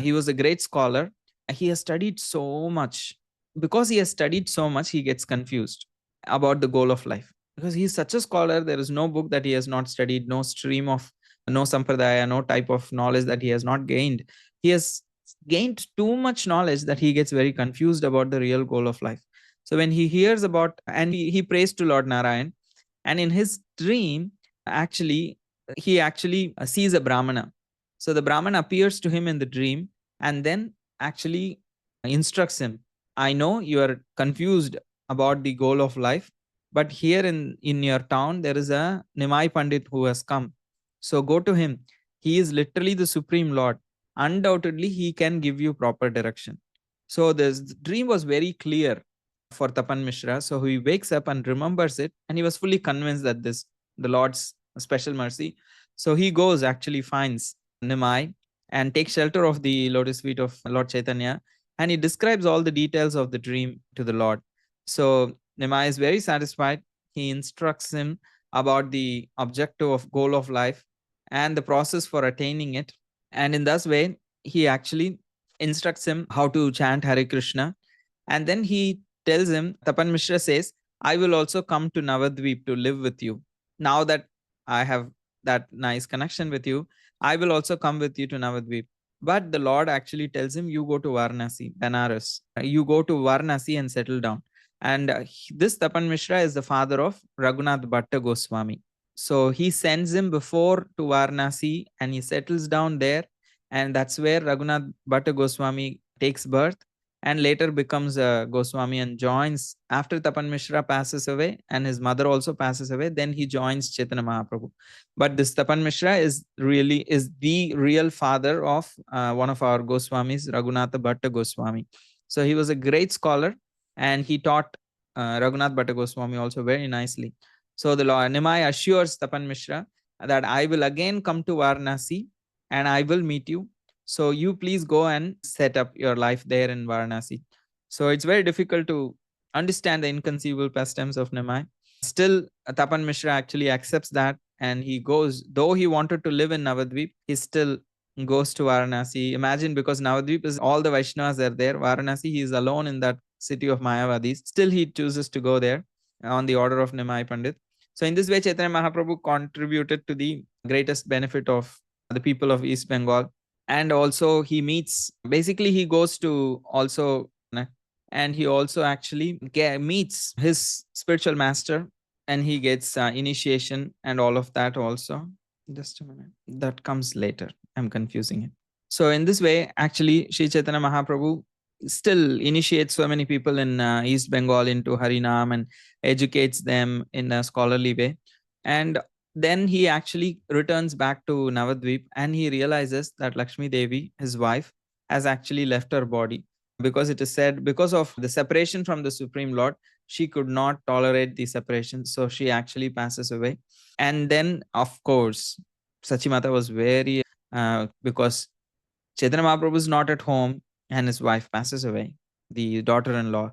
he was a great scholar. He has studied so much. Because he has studied so much, he gets confused about the goal of life. Because he is such a scholar, there is no book that he has not studied, no stream of, no sampradaya, no type of knowledge that he has not gained. He has gained too much knowledge that he gets very confused about the real goal of life. So when he hears about, and he prays to Lord Narayan, and in his dream, he actually sees a Brahmana. So the Brahmana appears to him in the dream and then actually instructs him. I know you are confused about the goal of life, but here in your town, there is a Nimai Pandit who has come. So go to him. He is literally the Supreme Lord. Undoubtedly, he can give you proper direction. So this dream was very clear for Tapan Mishra. So he wakes up and remembers it, and he was fully convinced that this the Lord's special mercy. So he goes, actually finds Nimai and takes shelter of the lotus feet of Lord Chaitanya, and he describes all the details of the dream to the Lord. So Nimai is very satisfied. He instructs him about the objective of goal of life and the process for attaining it. And in this way, he actually instructs him how to chant Hare Krishna. And then he tells him, Tapan Mishra says, I will also come to Navadvip to live with you. Now that I have that nice connection with you, I will also come with you to Navadvip. But the Lord actually tells him, you go to Varanasi, Benares. You go to Varanasi and settle down. And this Tapan Mishra is the father of Raghunath Bhatta Goswami. So he sends him before to Varanasi and he settles down there. And that's where Raghunath Bhatta Goswami takes birth and later becomes a Goswami and joins after Tapan Mishra passes away and his mother also passes away. Then he joins Chaitanya Mahaprabhu. But this Tapan Mishra is the real father of one of our Goswamis, Raghunath Bhatta Goswami. So he was a great scholar and he taught Raghunath Bhatta Goswami also very nicely. So the Lord Nimai assures Tapan Mishra that I will again come to Varanasi and I will meet you. So you please go and set up your life there in Varanasi. So it's very difficult to understand the inconceivable pastimes of Nimai. Still, Tapan Mishra actually accepts that and he goes, though he wanted to live in Navadvip, he still goes to Varanasi. Imagine, because Navadvip is all the Vaishnavas are there. Varanasi, he is alone in that city of Mayavadis. Still, he chooses to go there on the order of Nimai Pandit. So in this way, Chaitanya Mahaprabhu contributed to the greatest benefit of the people of East Bengal. And also he meets, basically he goes to also, and he also actually meets his spiritual master and he gets initiation and all of that also. Just a minute. That comes later. I'm confusing it. So in this way, actually, Sri Chaitanya Mahaprabhu still initiates so many people in East Bengal into Harinam and educates them in a scholarly way. And then he actually returns back to Navadvip and he realizes that Lakshmi Devi, his wife, has actually left her body, because it is said because of the separation from the Supreme Lord, she could not tolerate the separation. So she actually passes away. And then, of course, Sachimata was very, because Chaitanya Mahaprabhu is not at home and his wife passes away, the daughter-in-law.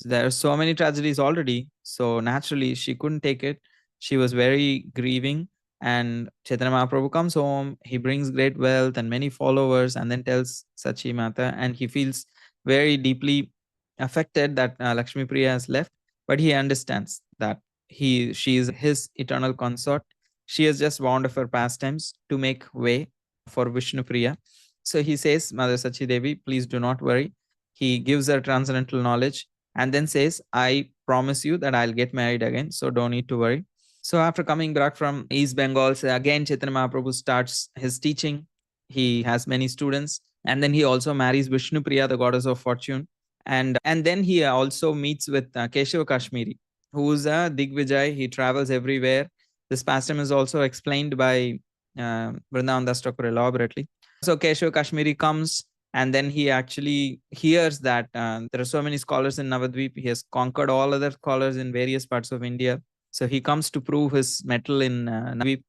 There are so many tragedies already. So naturally, she couldn't take it. She was very grieving. And Chaitanya Mahaprabhu comes home. He brings great wealth and many followers and then tells Sachi Mata. And he feels very deeply affected that Lakshmi Priya has left. But he understands that she is his eternal consort. She has just wound of her pastimes to make way for Vishnu Priya. So he says, Mother Sachi Devi, please do not worry. He gives her transcendental knowledge and then says, I promise you that I'll get married again. So don't need to worry. So after coming back from East Bengal, again Chaitanya Mahaprabhu starts his teaching. He has many students. And then he also marries Vishnu Priya, the goddess of fortune. And then he also meets with Keshava Kashmiri, who is a Digvijay. He travels everywhere. This pastime is also explained by Vrindavan Das Thakur elaborately. So Keshava Kashmiri comes and then he actually hears that there are so many scholars in Navadvip. He has conquered all other scholars in various parts of India. So he comes to prove his mettle in Navadvip.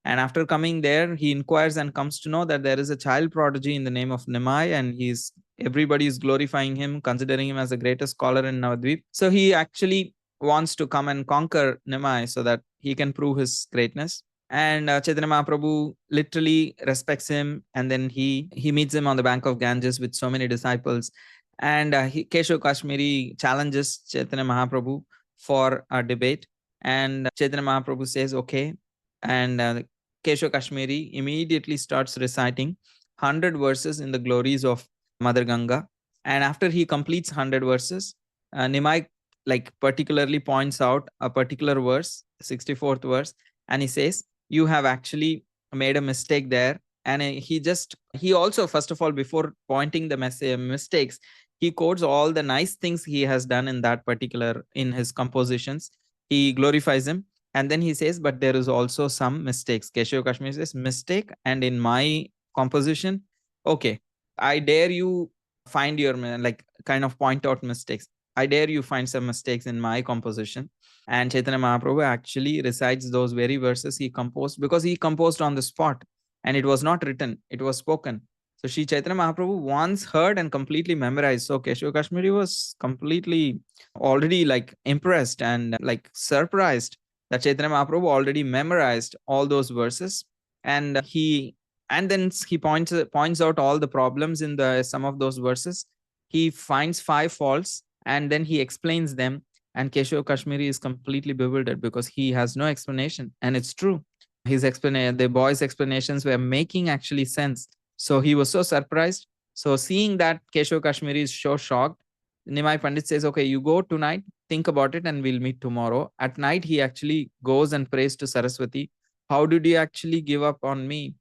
And after coming there, he inquires and comes to know that there is a child prodigy in the name of Nimai, and everybody is glorifying him, considering him as the greatest scholar in Navadvip. So he actually wants to come and conquer Nimai so that he can prove his greatness. And Chaitanya Mahaprabhu literally respects him, and then he meets him on the bank of Ganges with so many disciples. And Keshava Kashmiri challenges Chaitanya Mahaprabhu for a debate, and Chaitanya Mahaprabhu says okay. And Keshava Kashmiri immediately starts reciting 100 verses in the glories of Mother Ganga. And after he completes 100 verses, Nimai particularly points out a particular verse, 64th verse, and he says, you have actually made a mistake there. And he also, first of all, before pointing the mistakes, he quotes all the nice things he has done in his compositions. He glorifies him. And then he says, but there is also some mistakes. Keshava Kashmiri says, mistake, and in my composition, okay, I dare you find your, kind of point out mistakes. I dare you find some mistakes in my composition. And Chaitanya Mahaprabhu actually recites those very verses he composed, because he composed on the spot and it was not written, it was spoken. So Sri Chaitanya Mahaprabhu once heard and completely memorized. So Keshava Kashmiri was completely already impressed and surprised that Chaitanya Mahaprabhu already memorized all those verses. And then he points out all the problems in some of those verses. He finds 5 faults and then he explains them. And Keshava Kashmiri is completely bewildered because he has no explanation. And it's true. The boy's explanations were making actually sense. So he was so surprised. So seeing that Keshava Kashmiri is so shocked, Nimai Pandit says, okay, you go tonight, think about it, and we'll meet tomorrow. At night, he actually goes and prays to Saraswati. How did you actually give up on me?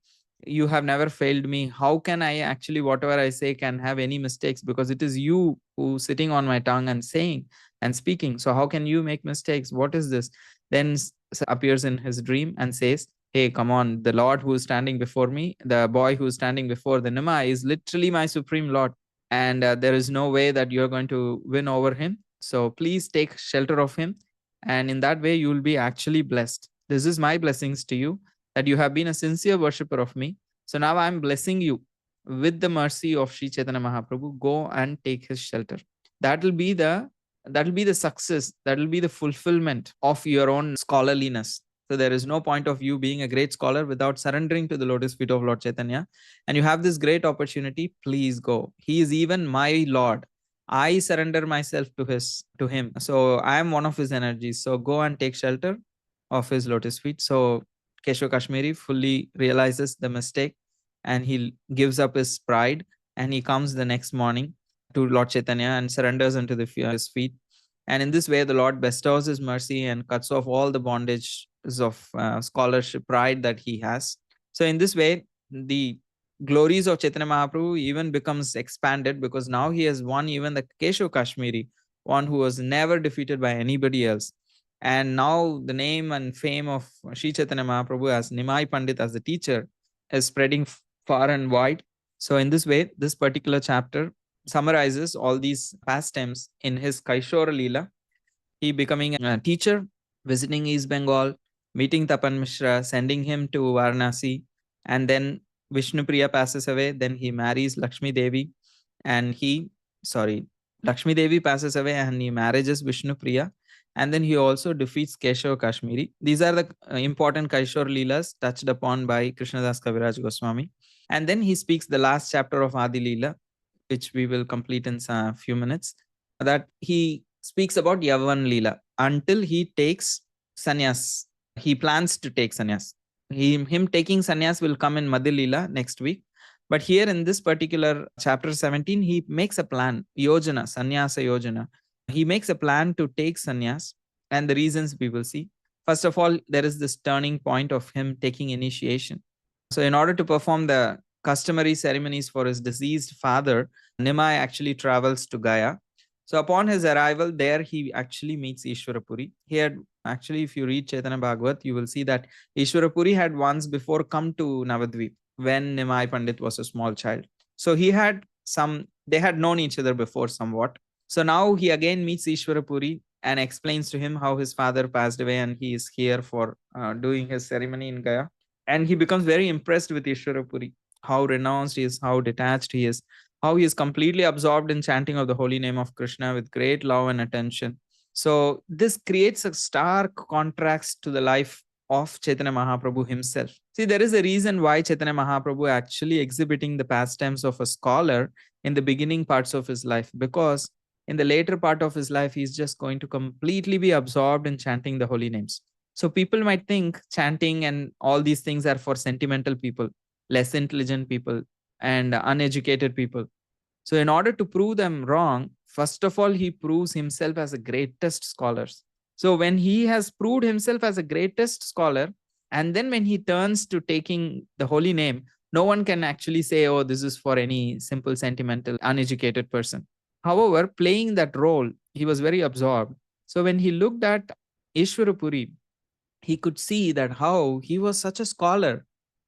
You have never failed me. How can I actually, whatever I say, can have any mistakes? Because it is you who sitting on my tongue and saying and speaking. So how can you make mistakes? What is this? Then appears in his dream and says, hey, come on, the Lord who is standing before me, the boy who is standing before the Nimai is literally my Supreme Lord. And there is no way that you're going to win over him. So please take shelter of him. And in that way, you will be actually blessed. This is my blessings to you, that you have been a sincere worshipper of me. So now I'm blessing you with the mercy of Sri Chaitanya Mahaprabhu. Go and take his shelter. That will be the success. That will be the fulfillment of your own scholarliness. So there is no point of you being a great scholar without surrendering to the lotus feet of Lord Chaitanya. And you have this great opportunity. Please go. He is even my Lord. I surrender myself to him. So I am one of his energies. So go and take shelter of his lotus feet. So Keshava Kashmiri fully realizes the mistake and he gives up his pride, and he comes the next morning to Lord Chaitanya and surrenders unto his feet. And in this way, the Lord bestows his mercy and cuts off all the bondages of scholarship pride that he has. So in this way, the glories of Chaitanya Mahaprabhu even becomes expanded, because now he has won even the Keshava Kashmiri, one who was never defeated by anybody else. And now the name and fame of Sri Chaitanya Mahaprabhu as Nimai Pandit, as the teacher, is spreading far and wide. So in this way, this particular chapter summarizes all these pastimes in his Kaishora Lila. He becoming a teacher, visiting East Bengal, meeting Tapan Mishra, sending him to Varanasi, and then Vishnupriya passes away. Then he marries Lakshmi Devi, and Lakshmi Devi passes away and he marries Vishnupriya. And then he also defeats Keshava Kashmiri. These are the important Kaishor Leelas touched upon by Krishnadas Kaviraj Goswami. And then he speaks the last chapter of Adi Leela, which we will complete in a few minutes, that he speaks about Yavan Leela until he takes sannyas. He plans to take sannyas. Him taking sannyas will come in Madhya Leela next week. But here in this particular chapter 17, he makes a plan, yojana, sannyasa yojana. He makes a plan to take sannyas, and the reasons we will see. First of all, there is this turning point of him taking initiation. So in order to perform the customary ceremonies for his deceased father, Nimai actually travels to Gaya. So upon his arrival there, he actually meets Ishwarapuri. He had actually, if you read Chaitanya Bhagavat, you will see that Ishwarapuri had once before come to Navadvip when Nimai Pandit was a small child. So they had known each other before somewhat. So now he again meets Ishwarapuri and explains to him how his father passed away and he is here for doing his ceremony in Gaya. And he becomes very impressed with Ishwarapuri, how renounced he is, how detached he is, how he is completely absorbed in chanting of the holy name of Krishna with great love and attention. So this creates a stark contrast to the life of Chaitanya Mahaprabhu himself. See, there is a reason why Chaitanya Mahaprabhu actually exhibiting the pastimes of a scholar in the beginning parts of his life, because in the later part of his life, he's just going to completely be absorbed in chanting the holy names. So people might think chanting and all these things are for sentimental people, less intelligent people, and uneducated people. So in order to prove them wrong, first of all, he proves himself as the greatest scholars. So when he has proved himself as the greatest scholar, and then when he turns to taking the holy name, no one can actually say, oh, this is for any simple, sentimental, uneducated person. However, playing that role, he was very absorbed. So when he looked at Ishwarapuri, he could see that how he was such a scholar.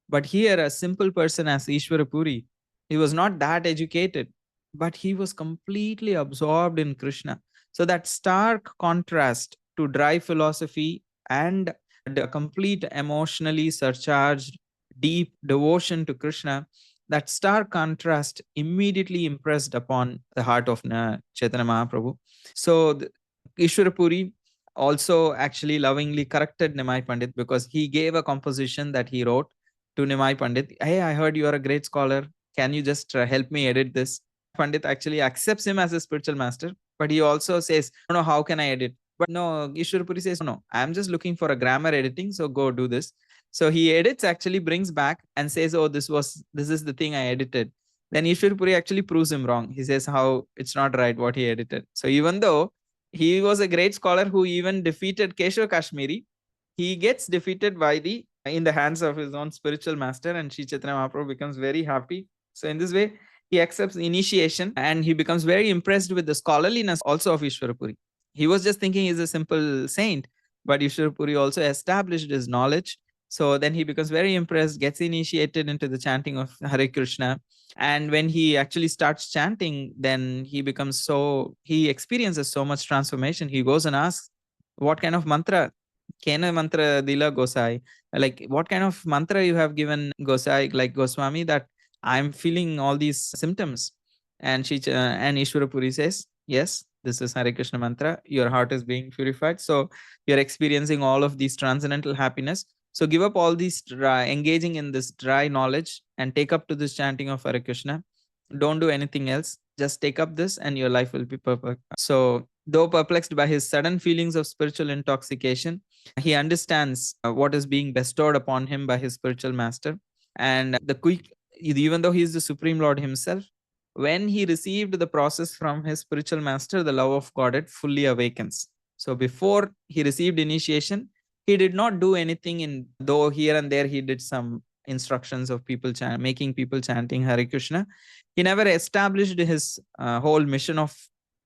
But here, a simple person as Ishwarapuri, he was not that educated, but he was completely absorbed in Krishna. So that stark contrast to dry philosophy and the complete emotionally surcharged, deep devotion to Krishna, that stark contrast immediately impressed upon the heart of Chaitanya Mahaprabhu. So Ishwarapuri also actually lovingly corrected Nimai Pandit, because he gave a composition that he wrote to Nimai Pandit. Hey, I heard you are a great scholar. Can you just help me edit this? Pandit actually accepts him as a spiritual master, but he also says, no, how can I edit? But no, Ishwarapuri says, no, I'm just looking for a grammar editing, so go do this. So he edits, actually brings back and says, oh, this is the thing I edited. Then Ishwarapuri actually proves him wrong. He says how it's not right what he edited. So even though he was a great scholar who even defeated Keshava Kashmiri, he gets defeated by in the hands of his own spiritual master, and Sri Chaitanya Mahaprabhu becomes very happy. So in this way, he accepts initiation and he becomes very impressed with the scholarliness also of Ishwarapuri. He was just thinking he's a simple saint, but Ishwarapuri also established his knowledge. So then he becomes very impressed, gets initiated into the chanting of Hare Krishna. And when he actually starts chanting, then he experiences so much transformation. He goes and asks, what kind of mantra? Kena mantra dila Gosai? Like, what kind of mantra you have given Gosai, like Goswami, that I'm feeling all these symptoms? And and Ishwarapuri says, yes, this is Hare Krishna mantra. Your heart is being purified. So you're experiencing all of these transcendental happiness. So give up all these engaging in this dry knowledge and take up to this chanting of Hare Krishna. Don't do anything else. Just take up this and your life will be perfect. So though perplexed by his sudden feelings of spiritual intoxication, he understands what is being bestowed upon him by his spiritual master. And even though he is the Supreme Lord himself, when he received the process from his spiritual master, the love of Godhead fully awakens. So before he received initiation, he did not do anything, though here and there he did some instructions of people making people chanting Hare Krishna. He never established his whole mission of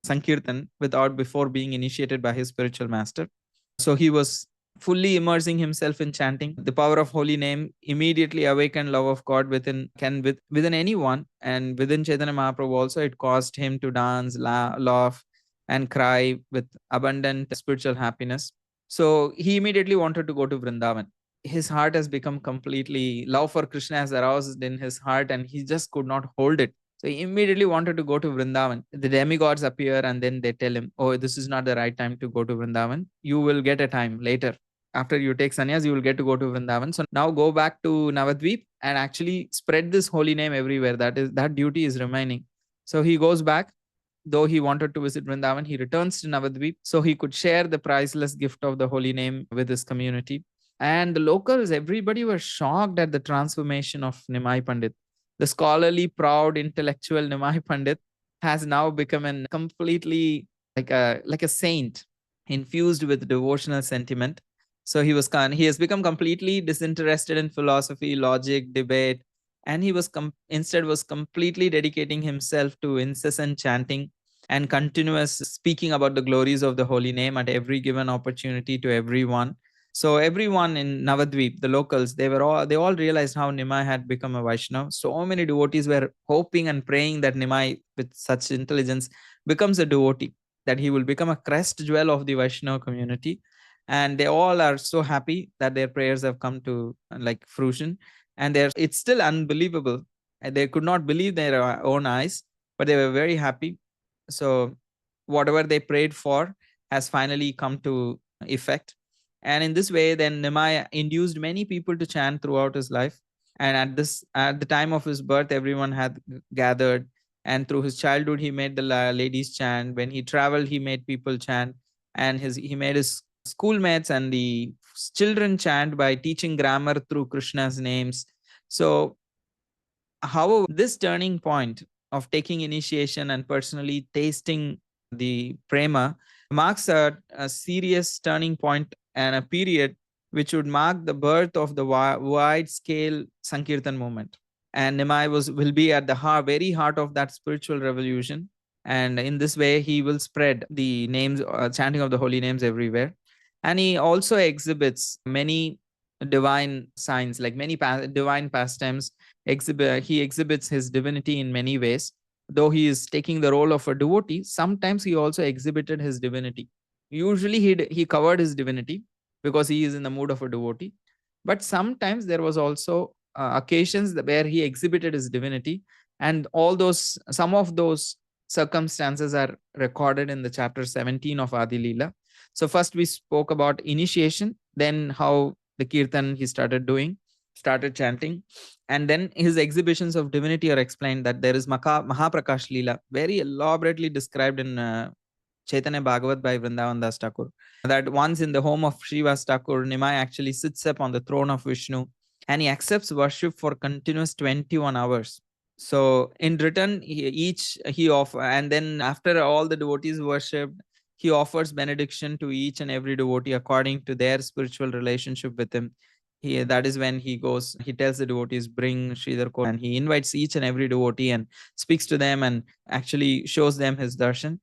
Sankirtan without before being initiated by his spiritual master. So he was fully immersing himself in chanting. The power of holy name immediately awakened love of God within anyone, and within Chaitanya Mahaprabhu also. It caused him to dance, laugh, and cry with abundant spiritual happiness. So he immediately wanted to go to Vrindavan. His heart has become completely, love for Krishna has aroused in his heart, and he just could not hold it. So he immediately wanted to go to Vrindavan. The demigods appear and then they tell him, oh, this is not the right time to go to Vrindavan. You will get a time later. After you take sannyas, you will get to go to Vrindavan. So now go back to Navadvip and actually spread this holy name everywhere. That duty is remaining. So he goes back. Though he wanted to visit Vrindavan, he returns to Navadvip so he could share the priceless gift of the holy name with his community. And the locals, everybody were shocked at the transformation of Nimai Pandit. The scholarly, proud, intellectual Nimai Pandit has now become a completely like a saint, infused with devotional sentiment. So he has become completely disinterested in philosophy, logic, debate, and he was instead was completely dedicating himself to incessant chanting and continuous speaking about the glories of the holy name at every given opportunity to everyone. So everyone in Navadvip, the locals, they all realized how Nimai had become a Vaishnava. So many devotees were hoping and praying that Nimai, with such intelligence, becomes a devotee, that he will become a crest jewel of the Vaishnava community. and they all are so happy that their prayers have come to like fruition, and it's still unbelievable. And they could not believe their own eyes, but they were very happy. So whatever they prayed for has finally come to effect. And in this way, then Nimai induced many people to chant throughout his life. And at the time of his birth, everyone had gathered. And through his childhood, he made the ladies chant. When he traveled, he made people chant. And he made his schoolmates and the children chant by teaching grammar through Krishna's names. So, however, this turning point of taking initiation and personally tasting the prema marks a serious turning point and a period which would mark the birth of the wide scale Sankirtan movement. And Nimai will be at the very heart of that spiritual revolution. And in this way, he will spread the names, chanting of the holy names everywhere. And he also exhibits many divine signs, like many divine pastimes. He exhibits his divinity in many ways. Though he is taking the role of a devotee, sometimes he also exhibited his divinity. Usually he covered his divinity because he is in the mood of a devotee. But sometimes there was also occasions where he exhibited his divinity, and some of those circumstances are recorded in the chapter 17 of Adi Lila. So first we spoke about initiation, then how the kirtan he started chanting, and then his exhibitions of divinity are explained. That there is Mahaprakash Lila, very elaborately described in Chaitanya Bhagavad by Vrindavan Das Thakur, that once in the home of Srivas Thakur, Nimai actually sits up on the throne of Vishnu, and he accepts worship for continuous 21 hours. So in return, he offer, and then after all the devotees worshipped, he offers benediction to each and every devotee according to their spiritual relationship with him. That is when he tells the devotees, bring Sridhar Ko, and he invites each and every devotee and speaks to them and actually shows them his darshan.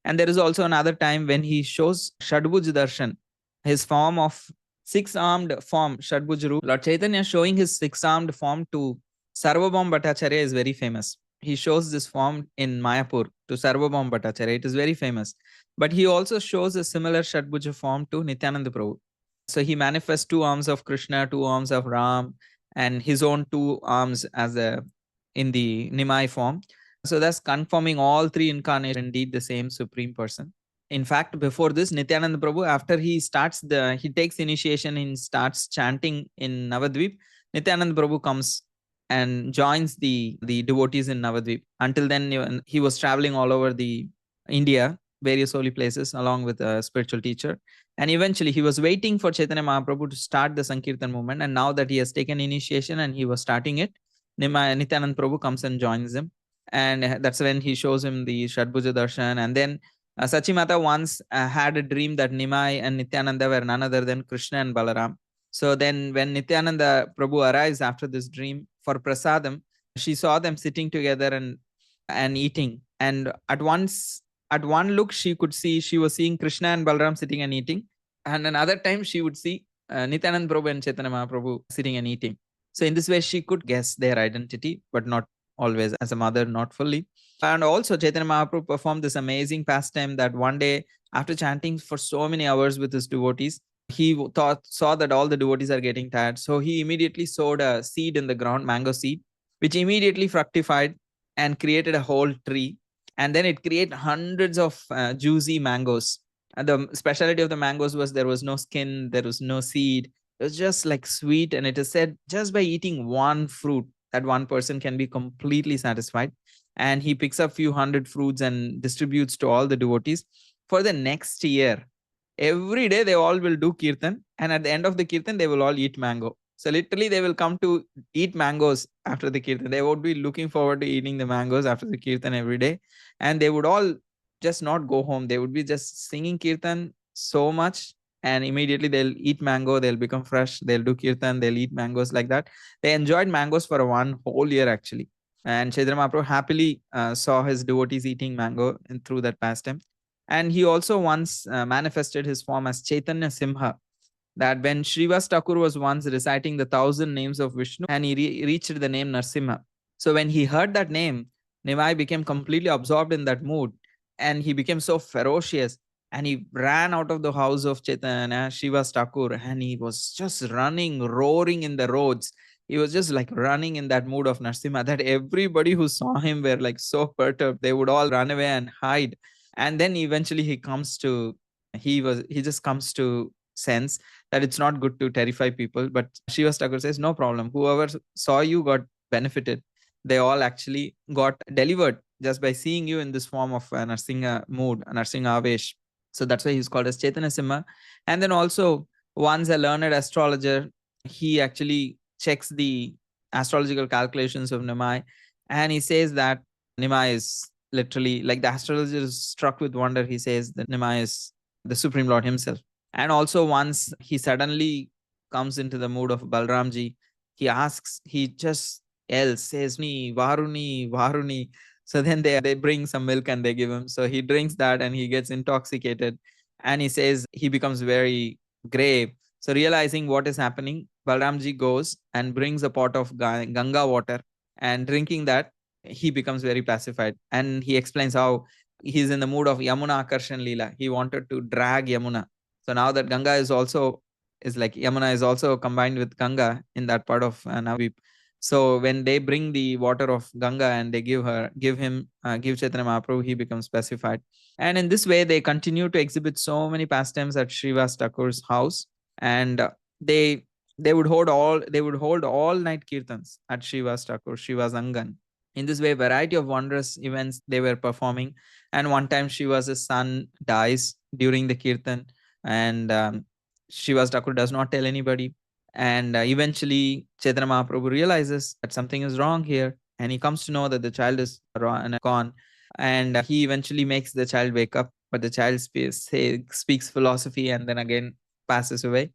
And there is also another time when he shows Shadbhuj darshan, his form of six-armed form, Shadbhuj Roop. Lord Chaitanya showing his six-armed form to Sarvabhaum Bhattacharya is very famous. He shows this form in Mayapur to Sarvabhaum Bhattacharya. It is very famous. But he also shows a similar Shadbhuja form to Nityananda Prabhu. So he manifests two arms of Krishna, two arms of Ram, and his own two arms in the Nimai form. So thus confirming all three incarnations indeed the same supreme person. In fact, before this, Nityananda Prabhu, after he takes initiation and starts chanting in Navadvip, Nityananda Prabhu comes and joins the devotees in Navadvip. Until then, he was traveling all over the India, various holy places, along with a spiritual teacher. And eventually, he was waiting for Chaitanya Mahaprabhu to start the Sankirtan movement. And now that he has taken initiation and he was starting it, Nityananda Prabhu comes and joins him. And that's when he shows him the Shadbhuja Darshan. And then Sachimata once had a dream that Nimai and Nityananda were none other than Krishna and Balaram. So then when Nityananda Prabhu arrives after this dream for prasadam, she saw them sitting together and eating. And at one look, she was seeing Krishna and Balaram sitting and eating. And another time she would see Nityananda Prabhu and Chaitanya Mahaprabhu sitting and eating. So in this way, she could guess their identity, but not always. As a mother, not fully. And also Chaitanya Mahaprabhu performed this amazing pastime that one day, after chanting for so many hours with his devotees, he saw that all the devotees are getting tired. So he immediately sowed a seed in the ground, mango seed, which immediately fructified and created a whole tree. And then it created hundreds of juicy mangoes. And the specialty of the mangoes was there was no skin, there was no seed. It was just like sweet. And it is said just by eating one fruit, that one person can be completely satisfied. And he picks up few hundred fruits and distributes to all the devotees. For the next year, every day they all will do kirtan. And at the end of the kirtan, they will all eat mango. So literally they will come to eat mangoes after the kirtan. They would be looking forward to eating the mangoes after the kirtan every day. And they would all just not go home. They would be just singing kirtan so much. And immediately they'll eat mango, they'll become fresh, they'll do kirtan, they'll eat mangoes like that. They enjoyed mangoes for one whole year actually. And Chaitanya Mahaprabhu happily saw his devotees eating mango through that pastime. And he also once manifested his form as Chaitanya Simha, that when Srivas Thakur was once reciting the 1,000 names of Vishnu, and he reached the name Narsimha. So when he heard that name, Nimai became completely absorbed in that mood, and he became so ferocious. and he ran out of the house of Chaitanya Shiva Thakur, and he was just running, roaring in the roads. He was just like running in that mood of Narsimha that everybody who saw him were like so perturbed. They would all run away and hide. And then eventually he just comes to sense that it's not good to terrify people. But Shiva Thakur says, no problem. Whoever saw you got benefited. They all actually got delivered just by seeing you in this form of a Narsingha mood, a Narsingha Avesh. So that's why he's called as Chaitanya Simha. And then also, once a learned astrologer, he actually checks the astrological calculations of Nimai, and he says that Nimai is literally, like, the astrologer is struck with wonder. He says that Nimai is the Supreme Lord himself. And also, once he suddenly comes into the mood of Balramji, he just yells, says, "Ni Varuni, Varuni." So then they bring some milk and they give him. So he drinks that and he gets intoxicated. And he says he becomes very grave. So realizing what is happening, Balramji goes and brings a pot of Ganga water, and drinking that, he becomes very pacified. And he explains how he's in the mood of Yamuna Akarshan Lila. He wanted to drag Yamuna. So now that Ganga is like Yamuna is also combined with Ganga in that part of Navadvip. So when they bring the water of Ganga and they give Chaitanya Mahaprabhu, he becomes pacified. And in this way, they continue to exhibit so many pastimes at Srivas Thakur's house. And they would hold all night kirtans at Srivas Thakur, Srivas Angan. In this way, variety of wondrous events they were performing. And one time, Shiva's son dies during the kirtan, and Srivas Thakur does not tell anybody. And eventually, Chaitanya Mahaprabhu realizes that something is wrong here, and he comes to know that the child is gone. And he eventually makes the child wake up, but the child speaks philosophy and then again passes away.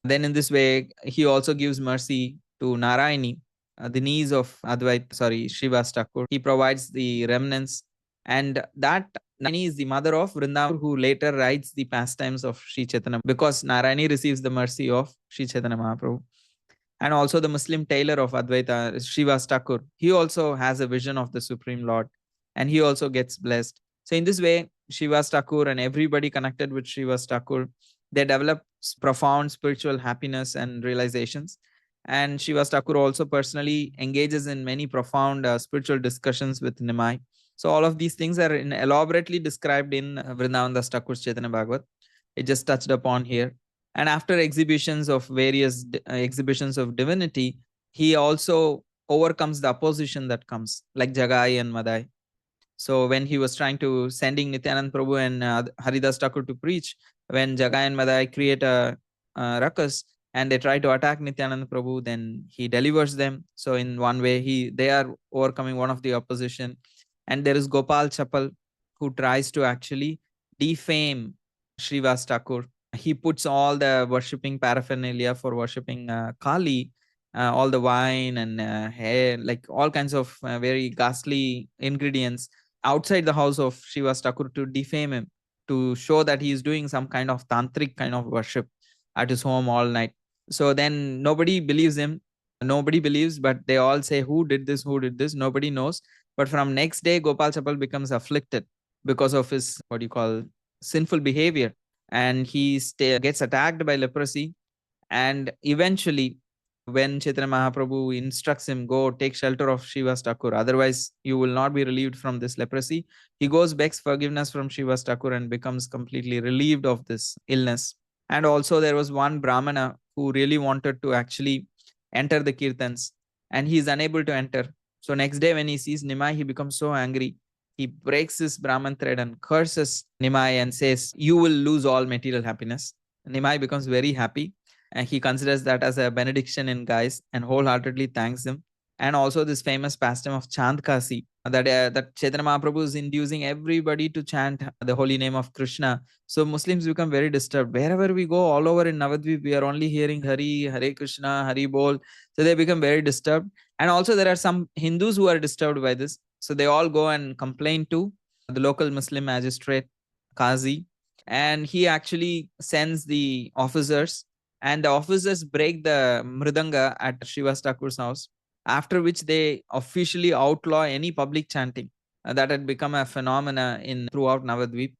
Then in this way, he also gives mercy to Narayani, the niece of Shiva Thakur. He provides the remnants, and that Narayani is the mother of Vrindavan, who later writes the pastimes of Sri Chaitanya, because Narayani receives the mercy of Sri Chaitanya Mahaprabhu. And also the Muslim tailor of Advaita, Shiva Thakur, he also has a vision of the Supreme Lord, and he also gets blessed. So in this way, Shiva Thakur and everybody connected with Shiva Thakur, they develop profound spiritual happiness and realizations. And Shiva Thakur also personally engages in many profound spiritual discussions with Nimai. So all of these things are elaborately described in Vrindavan Das Thakur's Chaitanya Bhagavat. It just touched upon here. And after exhibitions of various exhibitions of divinity, he also overcomes the opposition that comes, like Jagai and Madai. So when he was trying to sending Nityanand Prabhu and Haridas Thakur to preach, when Jagai and Madai create a ruckus and they try to attack Nityanand Prabhu, then he delivers them. So in one way, they are overcoming one of the opposition. And there is Gopal Chapal, who tries to actually defame Srivas Thakur. He puts all the worshipping paraphernalia for worshipping Kali, all the wine and hair, like all kinds of very ghastly ingredients outside the house of Srivas Thakur to defame him, to show that he is doing some kind of tantric kind of worship at his home all night. So then nobody believes him. Nobody believes, but they all say, who did this? Who did this? Nobody knows. But from next day, Gopal Chapal becomes afflicted because of his, sinful behavior. And he gets attacked by leprosy. And eventually, when Chaitanya Mahaprabhu instructs him, go take shelter of Srivas Thakur, otherwise you will not be relieved from this leprosy, he goes, begs forgiveness from Srivas Thakur and becomes completely relieved of this illness. And also there was one Brahmana who really wanted to actually enter the kirtans, and he is unable to enter. So next day when he sees Nimai, he becomes so angry. He breaks his Brahman thread and curses Nimai and says, you will lose all material happiness. Nimai becomes very happy, and he considers that as a benediction in guise and wholeheartedly thanks him. And also this famous pastime of Chand Kasi, that Chaitanya Mahaprabhu is inducing everybody to chant the holy name of Krishna. So Muslims become very disturbed. Wherever we go, all over in Navadvip, we are only hearing Hari, Hare Krishna, Hari Bol. So they become very disturbed. And also there are some Hindus who are disturbed by this. So they all go and complain to the local Muslim magistrate, Qazi. And he actually sends the officers, and the officers break the mridanga at Srivas Thakur's house, after which they officially outlaw any public chanting that had become a phenomena throughout Navadvip.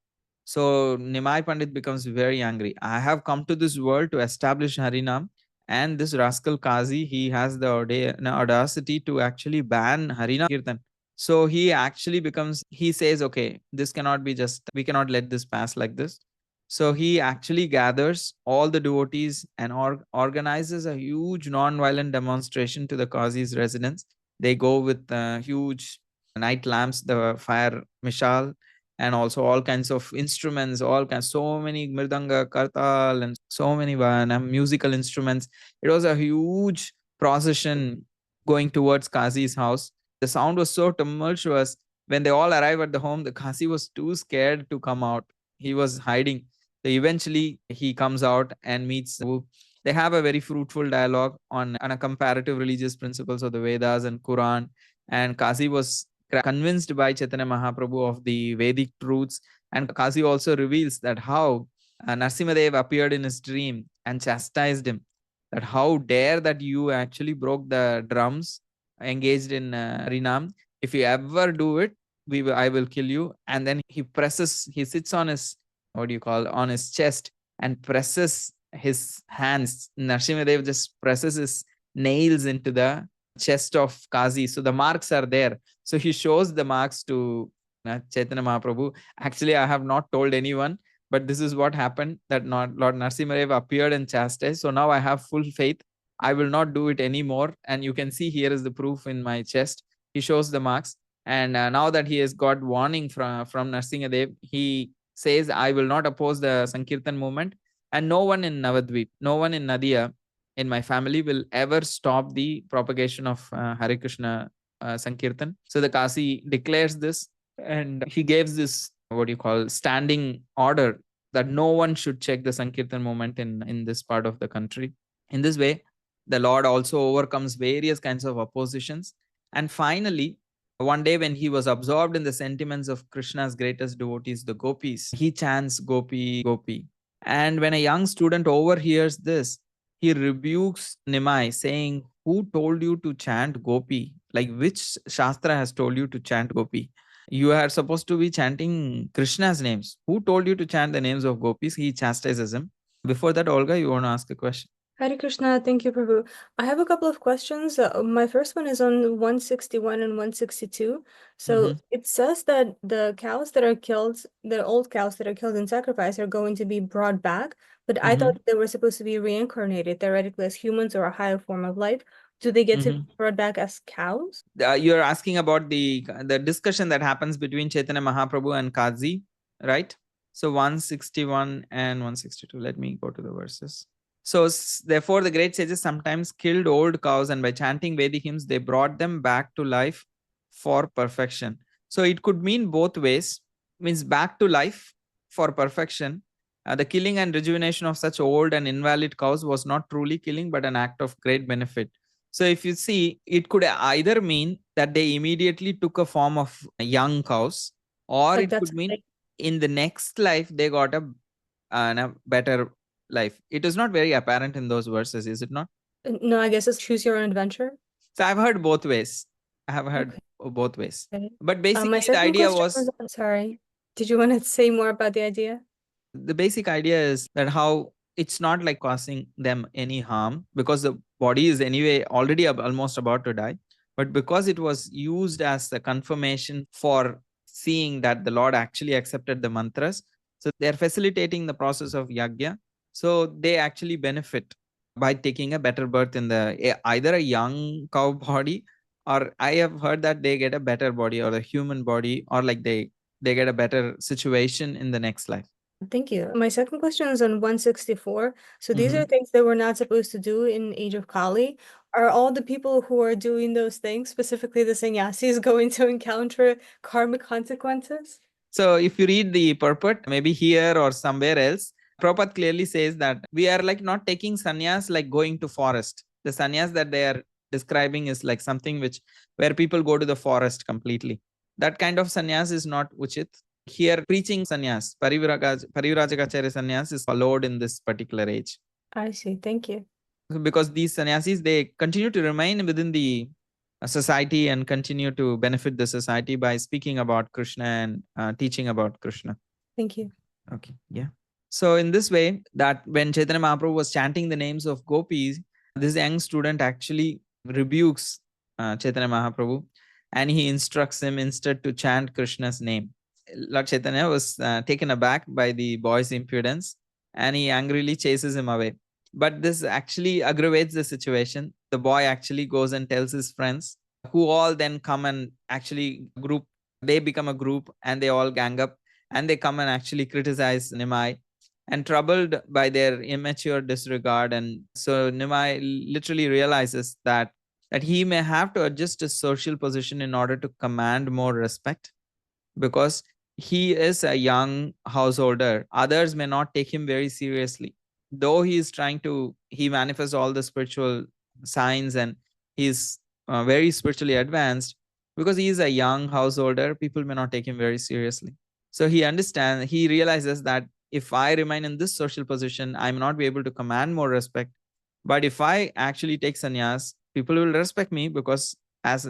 So Nimai Pandit becomes very angry. I have come to this world to establish Harinam, and this rascal Kazi, he has the audacity to actually ban Harinam Kirtan. So he actually becomes, he says, okay, this cannot be just, we cannot let this pass like this. So he actually gathers all the devotees and organizes a huge non-violent demonstration to the Qazi's residence. They go with huge night lamps, the fire mishal, and also all kinds of instruments, all kinds, so many mridanga, kartal, and so many musical instruments. It was a huge procession going towards Qazi's house. The sound was so tumultuous. When they all arrive at the home, the Qazi was too scared to come out. He was hiding. So eventually, he comes out and meets Prabhu. They have a very fruitful dialogue on a comparative religious principles of the Vedas and Quran. And Qazi was convinced by Chaitanya Mahaprabhu of the Vedic truths. And Qazi also reveals that how Narsimadev appeared in his dream and chastised him. That how dare that you actually broke the drums, engaged in Harinam. If you ever do it, I will kill you. And then he sits on his, what do you call, on his chest and presses his hands. Narsimadev just presses his nails into the chest of Qazi. So the marks are there. So he shows the marks to Chaitanya Mahaprabhu. Actually, I have not told anyone, but this is what happened, that Lord Narsimadev appeared and chastised. So now I have full faith. I will not do it anymore. And you can see here is the proof in my chest. He shows the marks. And now that he has got warning from Narsimadev, he says, I will not oppose the Sankirtan movement. And no one in Navadvip, no one in Nadia, in my family will ever stop the propagation of Hare Krishna Sankirtan. So the Kasi declares this, and he gives this, what do you call, standing order that no one should check the Sankirtan movement in this part of the country. In this way, the Lord also overcomes various kinds of oppositions. And finally, one day when he was absorbed in the sentiments of Krishna's greatest devotees, the gopis, he chants Gopi, Gopi. And when a young student overhears this, he rebukes Nimai, saying, who told you to chant Gopi? Like, which Shastra has told you to chant Gopi? You are supposed to be chanting Krishna's names. Who told you to chant the names of gopis? He chastises him. Before that, Olga, you want to ask a question? Hare Krishna, thank you, Prabhu. I have a couple of questions. My first one is on 161 and 162. So it says that the cows that are killed, the old cows that are killed in sacrifice, are going to be brought back. But I thought they were supposed to be reincarnated theoretically as humans or a higher form of life. Do they get to be brought back as cows? You're asking about the discussion that happens between Chaitanya Mahaprabhu and Kazi, right? So 161 and 162. Let me go to the verses. So therefore, the great sages sometimes killed old cows, and by chanting Vedic hymns, they brought them back to life for perfection. So it could mean both ways. Means back to life for perfection. The killing and rejuvenation of such old and invalid cows was not truly killing, but an act of great benefit. So if you see, it could either mean that they immediately took a form of young cows, or Like it could mean in the next life they got a better life. It is not very apparent in those verses, is it not? No, I guess it's choose your own adventure. So I've heard both ways. I have heard both ways. Okay. But basically my the second idea question was, sorry, did you want to say more about the idea? the basic idea is that how it's not like causing them any harm, because the body is anyway already almost about to die. But because it was used as a confirmation for seeing that the Lord actually accepted the mantras, so they're facilitating the process of yagya. So they actually benefit by taking a better birth in either a young cow body, or I have heard that they get a better body or a human body, or like they get a better situation in the next life. Thank you. My second question is on 164. So these are things that we're not supposed to do in Age of Kali. Are all the people who are doing those things, specifically the sannyasis, going to encounter karmic consequences? So if you read the purport, maybe here or somewhere else, Prabhupada clearly says that we are like not taking sannyas like going to forest. The sannyas that they are describing is like something where people go to the forest completely. That kind of sannyas is not uchit. Here, preaching sannyas, Parivrajagacharya sannyas is allowed in this particular age. I see. Thank you. Because these sannyasis, they continue to remain within the society and continue to benefit the society by speaking about Krishna and teaching about Krishna. Thank you. Okay, yeah. So in this way, that when Chaitanya Mahaprabhu was chanting the names of gopis, this young student actually rebukes Chaitanya Mahaprabhu, and he instructs him instead to chant Krishna's name. Lord Chaitanya was taken aback by the boy's impudence, and he angrily chases him away. But this actually aggravates the situation. The boy actually goes and tells his friends, who all then come and actually group. They become a group and they all gang up and they come and actually criticize Nimai, and troubled by their immature disregard. And so Nimai literally realizes that he may have to adjust his social position in order to command more respect, because he is a young householder. Others may not take him very seriously. Though he manifests all the spiritual signs and he's very spiritually advanced, because he is a young householder, people may not take him very seriously. So he realizes that if I remain in this social position, I may not be able to command more respect. But if I actually take sannyas, people will respect me, because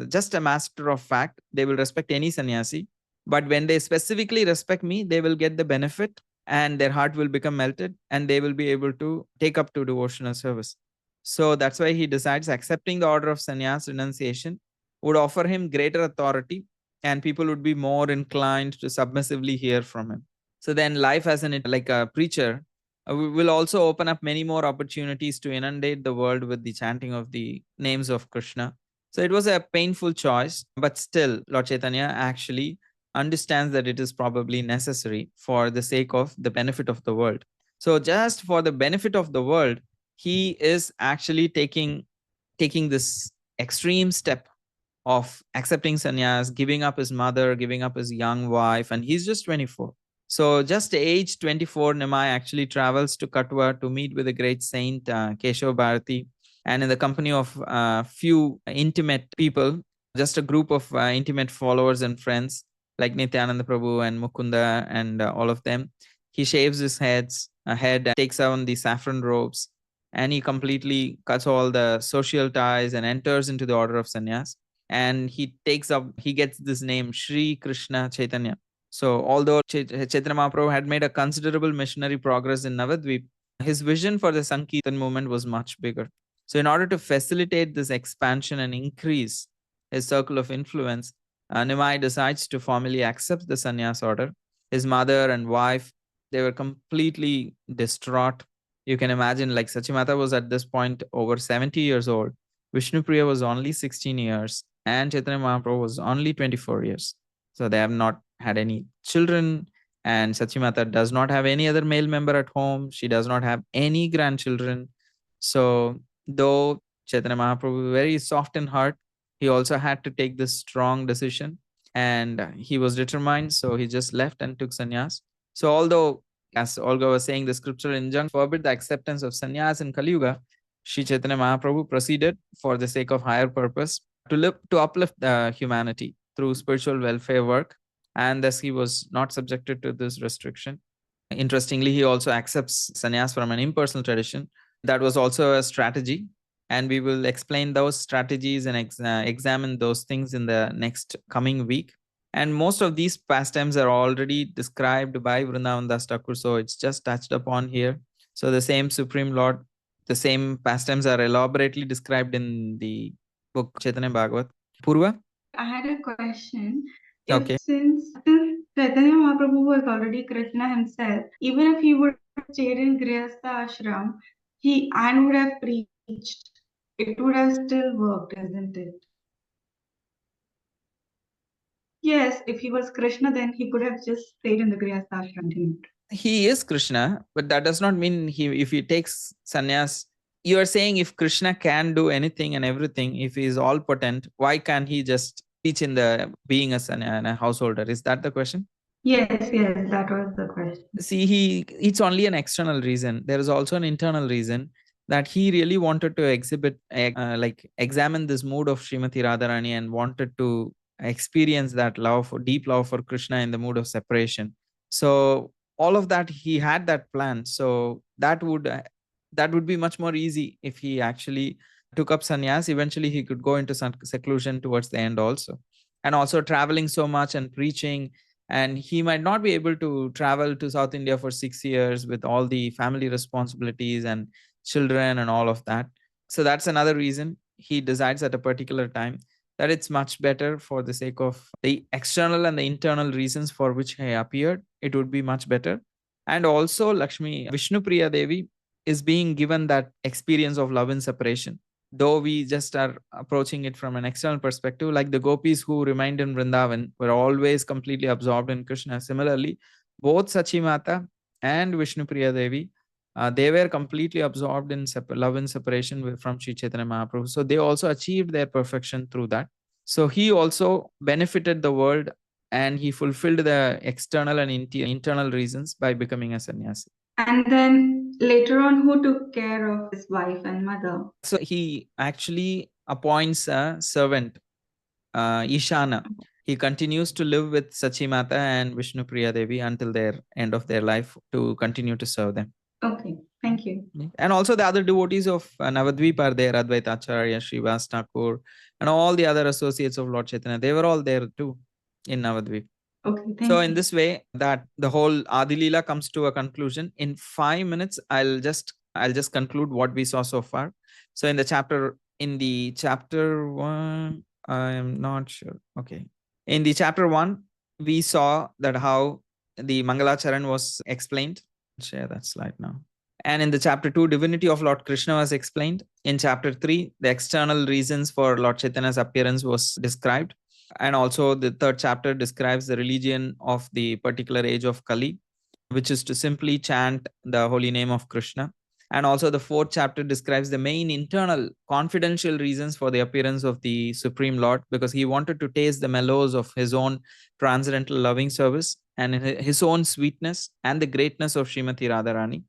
just a matter of fact, they will respect any sannyasi. But when they specifically respect me, they will get the benefit and their heart will become melted and they will be able to take up to devotional service. So that's why he decides accepting the order of sannyas renunciation would offer him greater authority, and people would be more inclined to submissively hear from him. So then life as like a preacher will also open up many more opportunities to inundate the world with the chanting of the names of Krishna. So it was a painful choice, but still Lord Chaitanya actually understands that it is probably necessary for the sake of the benefit of the world. So just for the benefit of the world, he is actually taking this extreme step of accepting sannyas, giving up his mother, giving up his young wife, and he's just 24. So just age 24, Nimai actually travels to Katwa to meet with the great saint Keshava Bharati, and in the company of few intimate people, just a group of intimate followers and friends like Nityananda Prabhu and Mukunda and all of them, he shaves his head, takes on the saffron robes, and he completely cuts all the social ties and enters into the order of sannyas. And he gets this name Sri Krishna Chaitanya. So although Chaitanya Mahaprabhu had made a considerable missionary progress in Navadvip, his vision for the Sankirtan movement was much bigger. So in order to facilitate this expansion and increase his circle of influence, Nimai decides to formally accept the sannyas order. His mother and wife, they were completely distraught. You can imagine, like, Sachimata was at this point over 70 years old. Vishnupriya was only 16 years and Chaitanya Mahaprabhu was only 24 years. So they have not had any children, and Sachimata does not have any other male member at home. She does not have any grandchildren. So though Chaitanya Mahaprabhu very soft in heart, he also had to take this strong decision, and he was determined. So he just left and took sannyas. So although, as Olga was saying, the scriptural injunction forbid the acceptance of sannyas in Kali Yuga, Sri Chaitanya Mahaprabhu proceeded for the sake of higher purpose to uplift humanity through spiritual welfare work, and thus he was not subjected to this restriction. Interestingly, he also accepts sannyas from an impersonal tradition. That was also a strategy, and we will explain those strategies and examine those things in the next coming week. And most of these pastimes are already described by Vrindavan Das Thakur, so it's just touched upon here. So the same Supreme Lord, the same pastimes are elaborately described in the book Chaitanya Bhagavat. Purva? I had a question. Okay. Since Chaitanya Mahaprabhu was already Krishna himself, even if he would have stayed in Grihastha ashram, he would have preached, it would have still worked, isn't it? Yes, if he was Krishna, then he could have just stayed in the Grihastha ashram. He is Krishna, but that does not mean if he takes sannyas. You are saying if Krishna can do anything and everything, if he is all potent, why can't he just teach in the being a householder? Is that the question? Yes, that was the question. See, it's only an external reason. There is also an internal reason that he really wanted to examine this mood of Srimati Radharani and wanted to experience that deep love for Krishna in the mood of separation. So all of that, he had that plan. So that would be much more easy if he actually took up sannyas. Eventually he could go into seclusion towards the end also. And also traveling so much and preaching, and he might not be able to travel to South India for 6 years with all the family responsibilities and children and all of that. So that's another reason he decides at a particular time that it's much better, for the sake of the external and the internal reasons for which he appeared, it would be much better. And also Lakshmi Vishnupriya Devi is being given that experience of love and separation, though we just are approaching it from an external perspective. Like the gopis who remained in Vrindavan were always completely absorbed in Krishna. Similarly, both Sachi Mata and Vishnupriya Devi, they were completely absorbed in love and separation from Sri Chaitanya Mahaprabhu. So they also achieved their perfection through that. So he also benefited the world, and he fulfilled the external and internal reasons by becoming a sannyasi. And then later on, who took care of his wife and mother? So he actually appoints a servant, Ishana. He continues to live with Sachi Mata and Vishnupriya Devi until their end of their life, to continue to serve them. Okay, thank you. And also the other devotees of Navadvip are there, Advaita Acharya, Srivas Thakur, and all the other associates of Lord Chaitanya. They were all there too in Navadvip. Okay, thank So you. in this way, that the whole Adi Lila comes to a conclusion. In 5 minutes, I'll just conclude what we saw so far. So in the chapter 1, I am not sure. Okay. In the chapter 1, we saw that how the Mangalacharan was explained. Share that slide now. And in the chapter 2, divinity of Lord Krishna was explained. In chapter 3, the external reasons for Lord Chaitanya's appearance was described. And also the 3rd chapter describes the religion of the particular age of Kali, which is to simply chant the holy name of Krishna. And also the 4th chapter describes the main internal confidential reasons for the appearance of the Supreme Lord, because he wanted to taste the mellows of his own transcendental loving service and his own sweetness and the greatness of Srimati Radharani.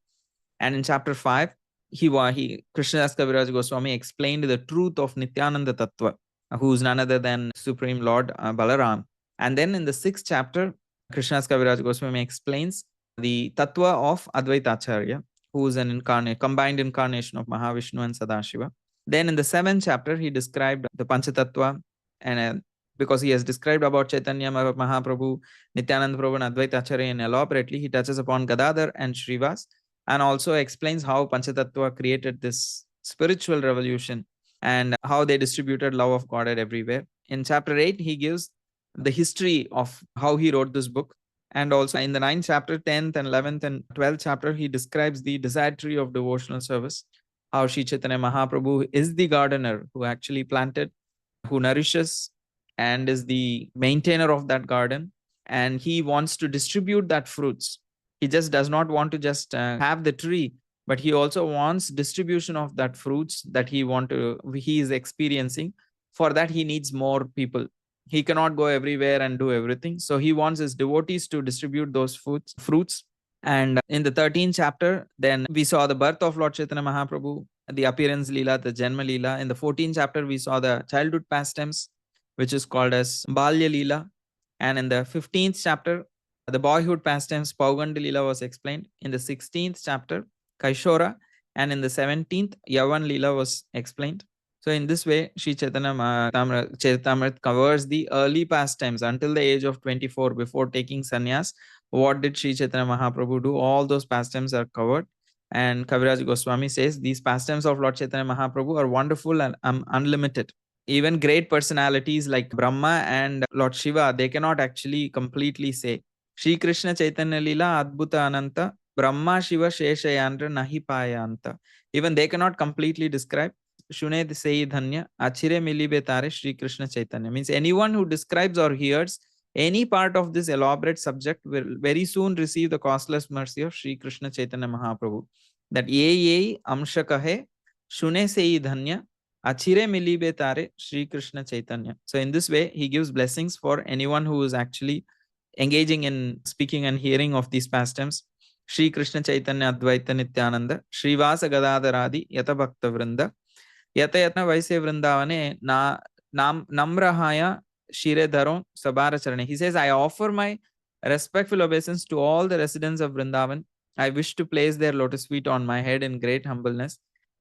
And in chapter 5, Krishnadas Kaviraj Goswami explained the truth of Nityananda Tattva, who is none other than Supreme Lord Balaram. And then in the 6th chapter, Krishnadas Kaviraj Goswami explains the Tattva of Advaita Acharya, who is an combined incarnation of Mahavishnu and Sadashiva. Then in the 7th chapter, he described the Panchatattva, and because he has described about Chaitanya Mahaprabhu, Nityananda Prabhu, and Advaita Acharya elaborately, he touches upon Gadadhar and Srivas, and also explains how Panchatattva created this spiritual revolution and how they distributed love of Godhead everywhere. In chapter 8, he gives the history of how he wrote this book. And also in the 9th chapter, 10th and 11th and 12th chapter, he describes the desired tree of devotional service, how Sri Chaitanya Mahaprabhu is the gardener who actually planted, who nourishes, and is the maintainer of that garden. And he wants to distribute that fruits. He just does not want to just have the tree, but he also wants distribution of that fruits that he is experiencing. For that, he needs more people. He cannot go everywhere and do everything. So he wants his devotees to distribute those fruits. And in the 13th chapter, then we saw the birth of Lord Chaitanya Mahaprabhu, the appearance Lila, the Janma Lila. In the 14th chapter, we saw the childhood pastimes, which is called as Balya Lila. And in the 15th chapter, the boyhood pastimes, Pauganda Lila, was explained. In the 16th chapter, Kaishora, and in the 17th, Yavan Lila was explained. So in this way, Sri Chaitanya Charitamrita covers the early pastimes until the age of 24 before taking sannyas. What did Sri Chaitanya Mahaprabhu do? All those pastimes are covered. And Kaviraj Goswami says these pastimes of Lord Chaitanya Mahaprabhu are wonderful and unlimited. Even great personalities like Brahma and Lord Shiva, they cannot actually completely say. Shri Krishna Chaitanya Lila Adbhuta Ananta Brahma Shiva Sheshayandra Nahi Payanta. Even they cannot completely describe. Shune Sei Dhanya Achire Milibe Tare Shri Krishna Chaitanya. Means anyone who describes or hears any part of this elaborate subject will very soon receive the costless mercy of Shri Krishna Chaitanya Mahaprabhu. That ye amsha kahe Shune Sei Dhanya Achire Milibe Tare Shri Krishna Chaitanya. So in this way, he gives blessings for anyone who is actually engaging in speaking and hearing of these pastimes. Shri Krishna Chaitanya Advaita Nityananda, Srivasa Gadadharadi, Yata Bhakta Vrinda, Yata Yatna Vaise Vrindavane, Namrahaya Shire Dharon Sabara Charane. He says, I offer my respectful obeisance to all the residents of Vrindavan. I wish to place their lotus feet on my head in great humbleness.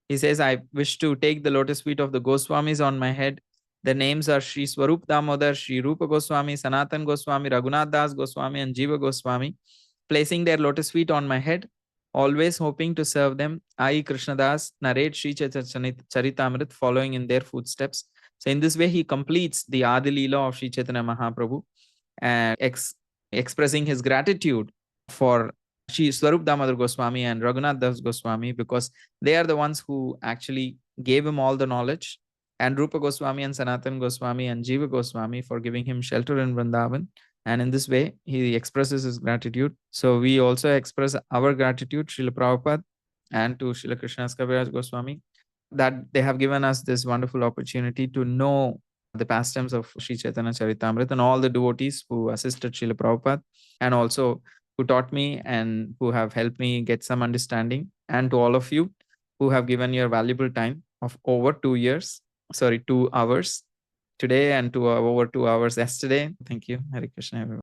He says, I wish to take the lotus feet of the Goswamis on my head. The names are Sri Swarup Damodar, Sri Rupa Goswami, Sanatan Goswami, Raghunath Das Goswami, and Jiva Goswami. Placing their lotus feet on my head, always hoping to serve them, I, Krishnadas, narrate Sri Chaitanya Charitamrita following in their footsteps. So in this way, he completes the Adi Lila of Sri Chaitanya Mahaprabhu and expressing his gratitude for Sri Swarup Damodar Goswami and Raghunath Das Goswami, because they are the ones who actually gave him all the knowledge, and Rupa Goswami and Sanatan Goswami and Jiva Goswami for giving him shelter in Vrindavan. And in this way, he expresses his gratitude. So we also express our gratitude, Srila Prabhupada and to Srila Krishnadas Kaviraj Goswami, that they have given us this wonderful opportunity to know the pastimes of Sri Chaitanya Charitamrita, and all the devotees who assisted Srila Prabhupada and also who taught me and who have helped me get some understanding, and to all of you who have given your valuable time of over 2 hours today and over 2 hours yesterday. Thank you. Hare Krishna, everyone.